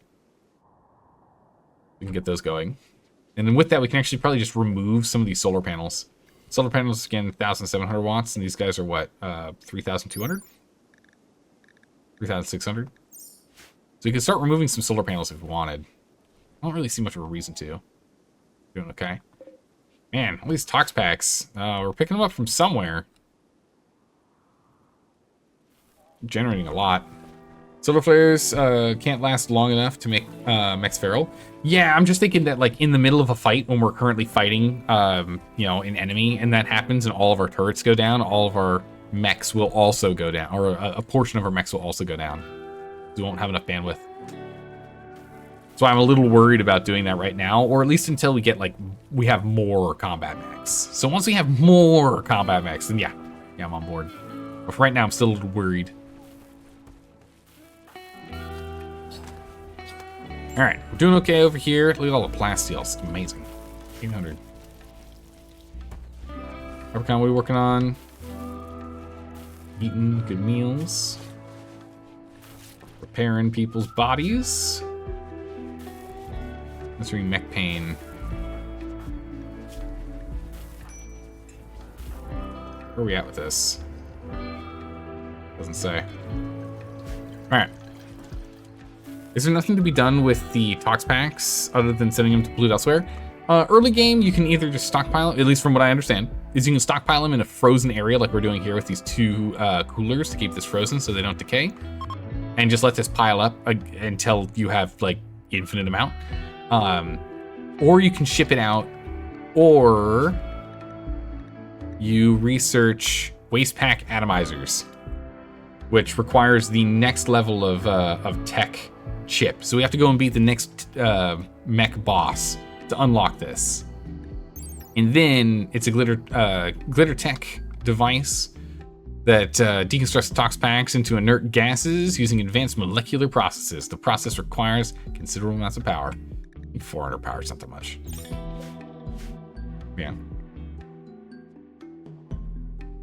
We can get those going. And then with that, we can actually probably just remove some of these solar panels. Solar panels, again, 1,700 watts, and these guys are what, 3,200? 3,600? So you can start removing some solar panels if you wanted. I don't really see much of a reason to. Doing okay. Man, all these tox packs, we're picking them up from somewhere. Generating a lot. Solar flares can't last long enough to make mechs feral. Yeah, I'm just thinking that like in the middle of a fight when we're currently fighting, you know, an enemy, and that happens, and all of our turrets go down, all of our mechs will also go down, or a portion of our mechs will also go down. We won't have enough bandwidth. So I'm a little worried about doing that right now, or at least until we get like we have more combat mechs. So once we have more combat mechs, then yeah, I'm on board. But for right now, I'm still a little worried. All right, we're doing okay over here. Look at all the plasteel, it's amazing. 800. Leprechaun, what are we working on? Eating good meals. Repairing people's bodies. Answering mech pain. Where are we at with this? Doesn't say. Alright. Is there nothing to be done with the tox packs other than sending them to Blue elsewhere? Early game, you can either just stockpile, at least from what I understand, is you can stockpile them in a frozen area like we're doing here with these 2 coolers to keep this frozen so they don't decay. And just let this pile up until you have like infinite amount. Or you can ship it out, or you research waste pack atomizers, which requires the next level of tech chip. So we have to go and beat the next mech boss to unlock this. And then it's a glitter tech device that deconstructs tox packs into inert gases using advanced molecular processes. The process requires considerable amounts of power. 400 power is not that much. Yeah.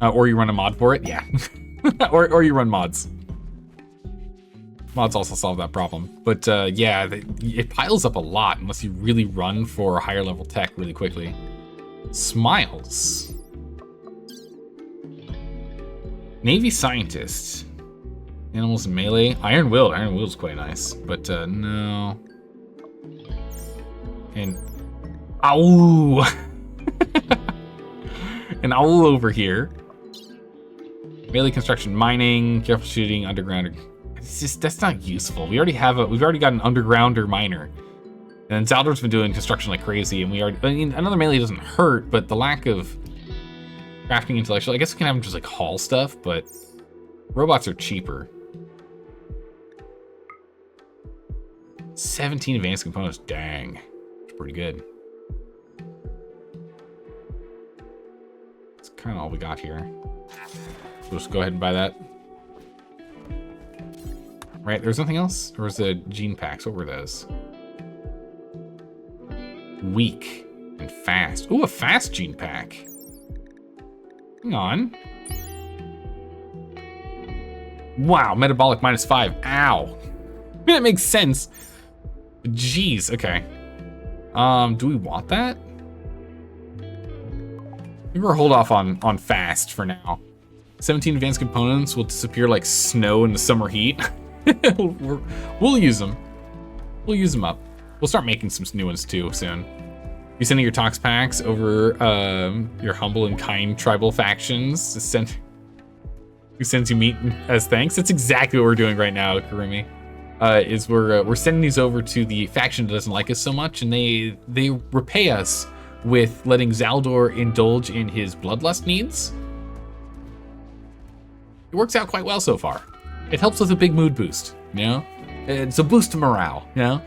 Or you run a mod for it, yeah. or you run mods. mods also solve that problem. But yeah, it piles up a lot unless you really run for higher level tech really quickly. Smiles. Navy scientist. Animals in melee. Iron Will. Iron Will's quite nice. But no. And ow! An owl over here. Melee construction, mining, careful shooting, underground. It's just, that's not useful. We've already got an undergrounder miner. And Zaldor's been doing construction like crazy, and I mean, another melee doesn't hurt, but the lack of crafting intellectual, I guess we can have them just like haul stuff, but robots are cheaper. 17 advanced components, dang. It's pretty good. That's kind of all we got here. We'll just go ahead and buy that. Right, there's nothing else? Or was the gene packs? What were those? Weak and fast. Ooh, a fast gene pack. Hang on. Wow, metabolic -5. Ow. That makes sense. Jeez, okay. Do we want that? Maybe we'll hold off on fast for now. 17 advanced components will disappear like snow in the summer heat. We'll use them. We'll use them up. We'll start making some new ones too soon. You sending your tox packs over your humble and kind tribal factions to send who sends you meat as thanks. That's exactly what we're doing right now, Karimi. Is we're sending these over to the faction that doesn't like us so much, and they repay us with letting Zaldor indulge in his bloodlust needs. It works out quite well so far. It helps with a big mood boost, you know? It's a boost to morale, you know?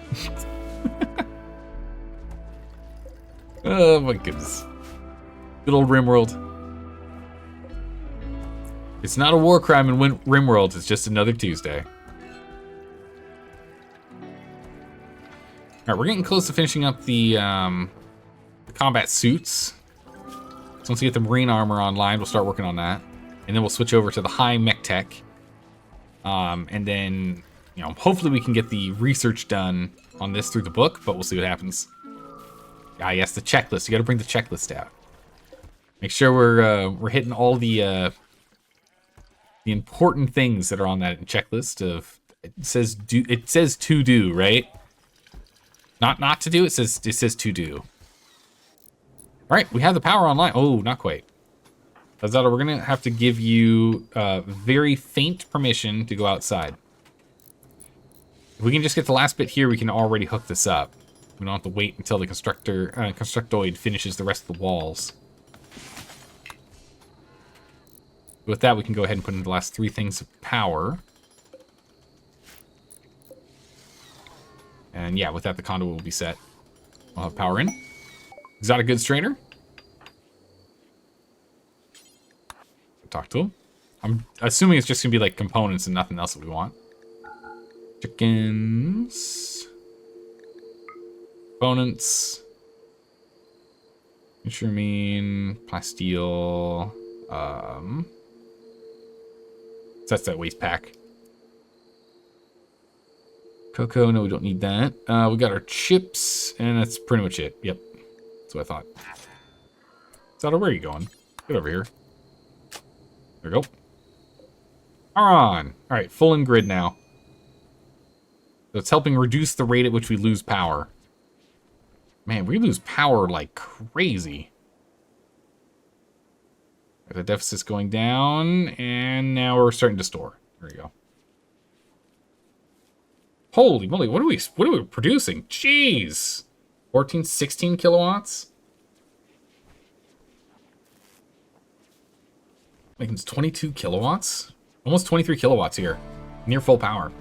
Oh my goodness. Good old RimWorld. It's not a war crime in RimWorld, it's just another Tuesday. Alright, we're getting close to finishing up the combat suits. So once we get the marine armor online, we'll start working on that. And then we'll switch over to the high mech tech. And then, you know, hopefully we can get the research done on this through the book, but we'll see what happens. Ah, yes, the checklist. You got to bring the checklist out. Make sure we're hitting all the important things that are on that checklist. Of it says to do, right? Not to do. It says to do. All right, we have the power online. Oh, not quite. Lazada, we're gonna have to give you very faint permission to go outside. If we can just get the last bit here, we can already hook this up. We don't have to wait until the constructoid finishes the rest of the walls. With that, we can go ahead and put in the last 3 things of power. And yeah, with that, the conduit will be set. We'll have power in. Exotic goods trader. Talk to him. I'm assuming it's just gonna be like components and nothing else that we want. Chickens. Components. Insuramine. Plasteel. That's that waste pack. Cocoa, no, we don't need that. We got our chips, and that's pretty much it. Yep. That's what I thought. Zada, where are you going? Get over here. There we go. On. All right, full in grid now. So it's helping reduce the rate at which we lose power. Man, we lose power like crazy. The deficit's going down, and now we're starting to store. There we go. Holy moly, what are we producing? Jeez. 14, 16 kilowatts? Like it's 22 kilowatts? Almost 23 kilowatts here. Near full power.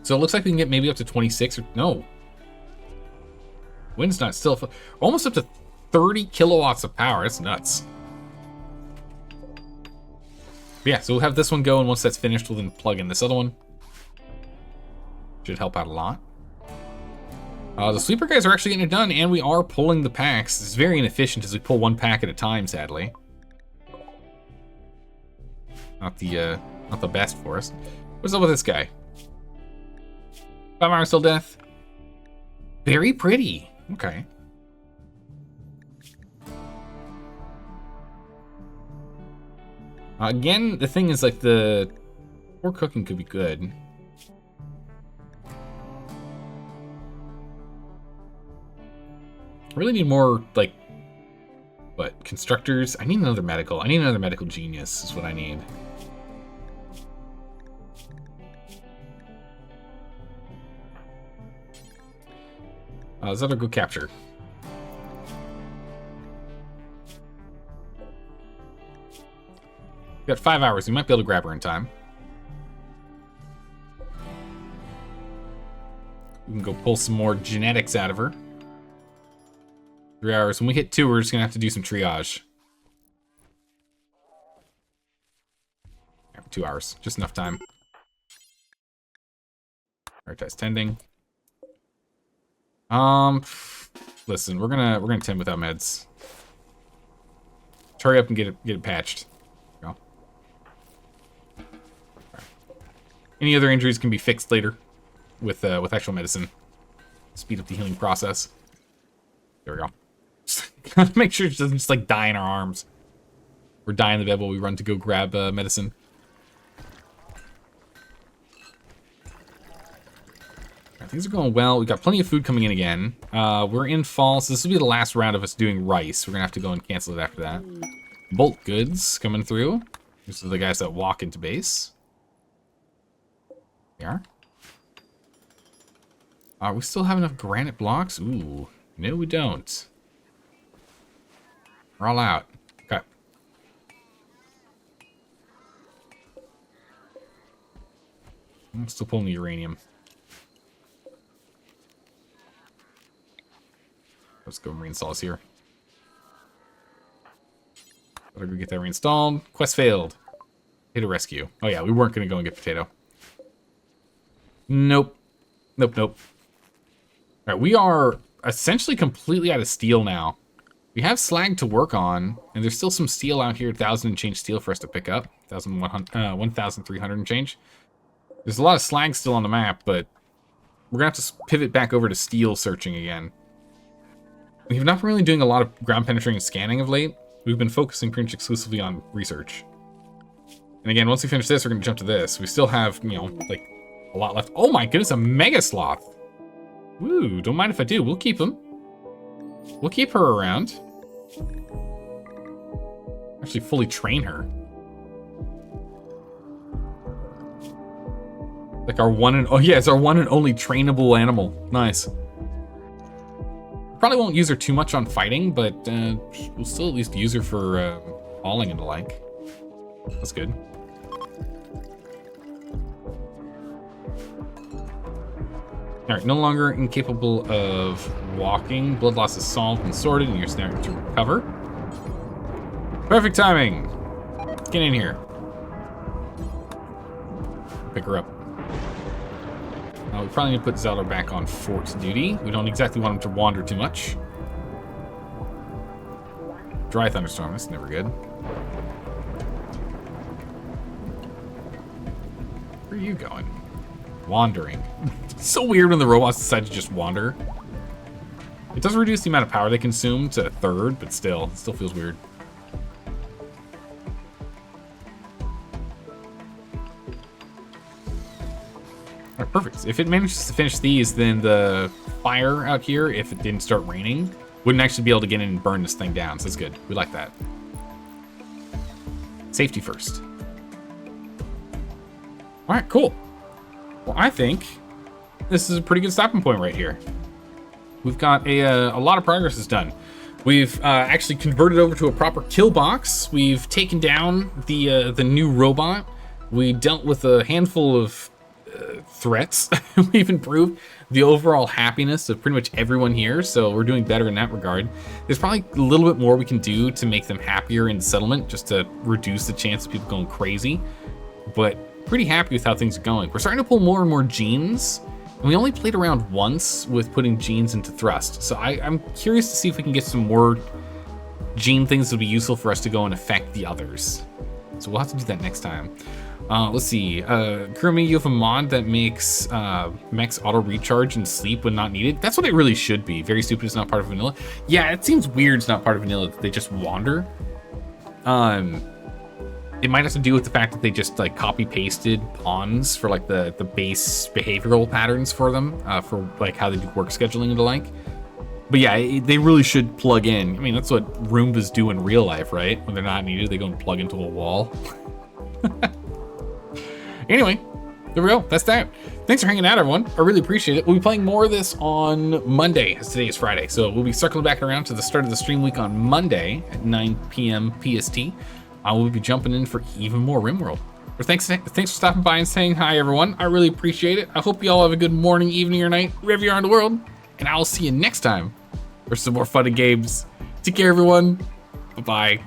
So it looks like we can get maybe up to 26 or no. Wind's not still almost up to 30 kilowatts of power. That's nuts. But yeah, so we'll have this one go, and once that's finished, we'll then plug in this other one. Should help out a lot. The sweeper guys are actually getting it done, and we are pulling the packs. It's very inefficient as we pull 1 pack at a time, sadly. Not the best for us. What's up with this guy? 5 hours till death. Very pretty. Okay. Again, the thing is, like, the more cooking could be good. I really need more, like, what, constructors? I need another medical. I need another medical genius is what I need. Is that a good capture? We got 5 hours. We might be able to grab her in time. We can go pull some more genetics out of her. 3 hours. When we hit 2, we're just gonna have to do some triage. Yeah, 2 hours. Just enough time. Prioritize tending. Listen, we're gonna tend without meds. Hurry up and get it patched. Go. Right. Any other injuries can be fixed later with actual medicine. Speed up the healing process. There we go. Gotta make sure it doesn't just like die in our arms. Or die in the bed while we run to go grab medicine. Things are going well. We've got plenty of food coming in again. We're in fall, so this will be the last round of us doing rice. We're gonna have to go and cancel it after that. Bolt goods coming through. These are the guys that walk into base. They are. We still have enough granite blocks? Ooh, no we don't. We're all out. Okay. I'm still pulling the uranium. Let's go reinstall this here. Better go get that reinstalled. Quest failed. Hit a rescue. Oh yeah, we weren't going to go and get potato. Nope. Nope, nope. Alright, we are essentially completely out of steel now. We have slag to work on, and there's still some steel out here, 1,000 and change steel for us to pick up. 1,300 and change. There's a lot of slag still on the map, but we're going to have to pivot back over to steel searching again. We've not been really doing a lot of ground penetrating scanning of late. We've been focusing pretty much exclusively on research. And again, once we finish this, we're going to jump to this. We still have, you know, like, a lot left. Oh my goodness, a mega sloth! Woo, don't mind if I do. We'll keep him. We'll keep her around. Actually, fully train her. Like our one and... Oh yeah, it's our one and only trainable animal. Nice. Probably won't use her too much on fighting, but we'll still at least use her for hauling and the like. That's good. Alright, no longer incapable of walking. Blood loss is solved and sorted, and you're starting to recover. Perfect timing! Get in here. Pick her up. We probably need to put Zelda back on fort duty. We don't exactly want him to wander too much. Dry thunderstorm, that's never good. Where are you going? Wandering. It's so weird when the robots decide to just wander. It does reduce the amount of power they consume to a third, but still, it still feels weird. Alright, perfect. If it manages to finish these, then the fire out here, if it didn't start raining, wouldn't actually be able to get in and burn this thing down, so that's good. We like that. Safety first. Alright, cool. Well, I think this is a pretty good stopping point right here. We've got a lot of progress is done. We've actually converted over to a proper kill box. We've taken down the new robot. We dealt with a handful of threats. We've improved the overall happiness of pretty much everyone here, so we're doing better in that regard. There's probably a little bit more we can do to make them happier in settlement, just to reduce the chance of people going crazy. But pretty happy with how things are going. We're starting to pull more and more genes, and we only played around once with putting genes into thrust. So I'm curious to see if we can get some more gene things that will be useful for us to go and affect the others. So we'll have to do that next time. Let's see. Kurumi, you have a mod that makes mechs auto recharge and sleep when not needed. That's what it really should be. Very stupid is not part of vanilla. Yeah, it seems weird it's not part of vanilla. They just wander. It might have to do with the fact that they just like copy pasted pawns for like the base behavioral patterns for them, for like how they do work scheduling and the like. But yeah, they really should plug in. I mean, that's what Roombas do in real life, right? When they're not needed, they go and plug into a wall. Anyway, there we go. That's that. Thanks for hanging out, everyone. I really appreciate it. We'll be playing more of this on Monday, as today is Friday. So we'll be circling back around to the start of the stream week on Monday at 9 p.m. PST. We'll be jumping in for even more RimWorld. Thanks for stopping by and saying hi, everyone. I really appreciate it. I hope you all have a good morning, evening, or night, wherever you are in the world. And I will see you next time for some more fun and games. Take care, everyone. Bye-bye.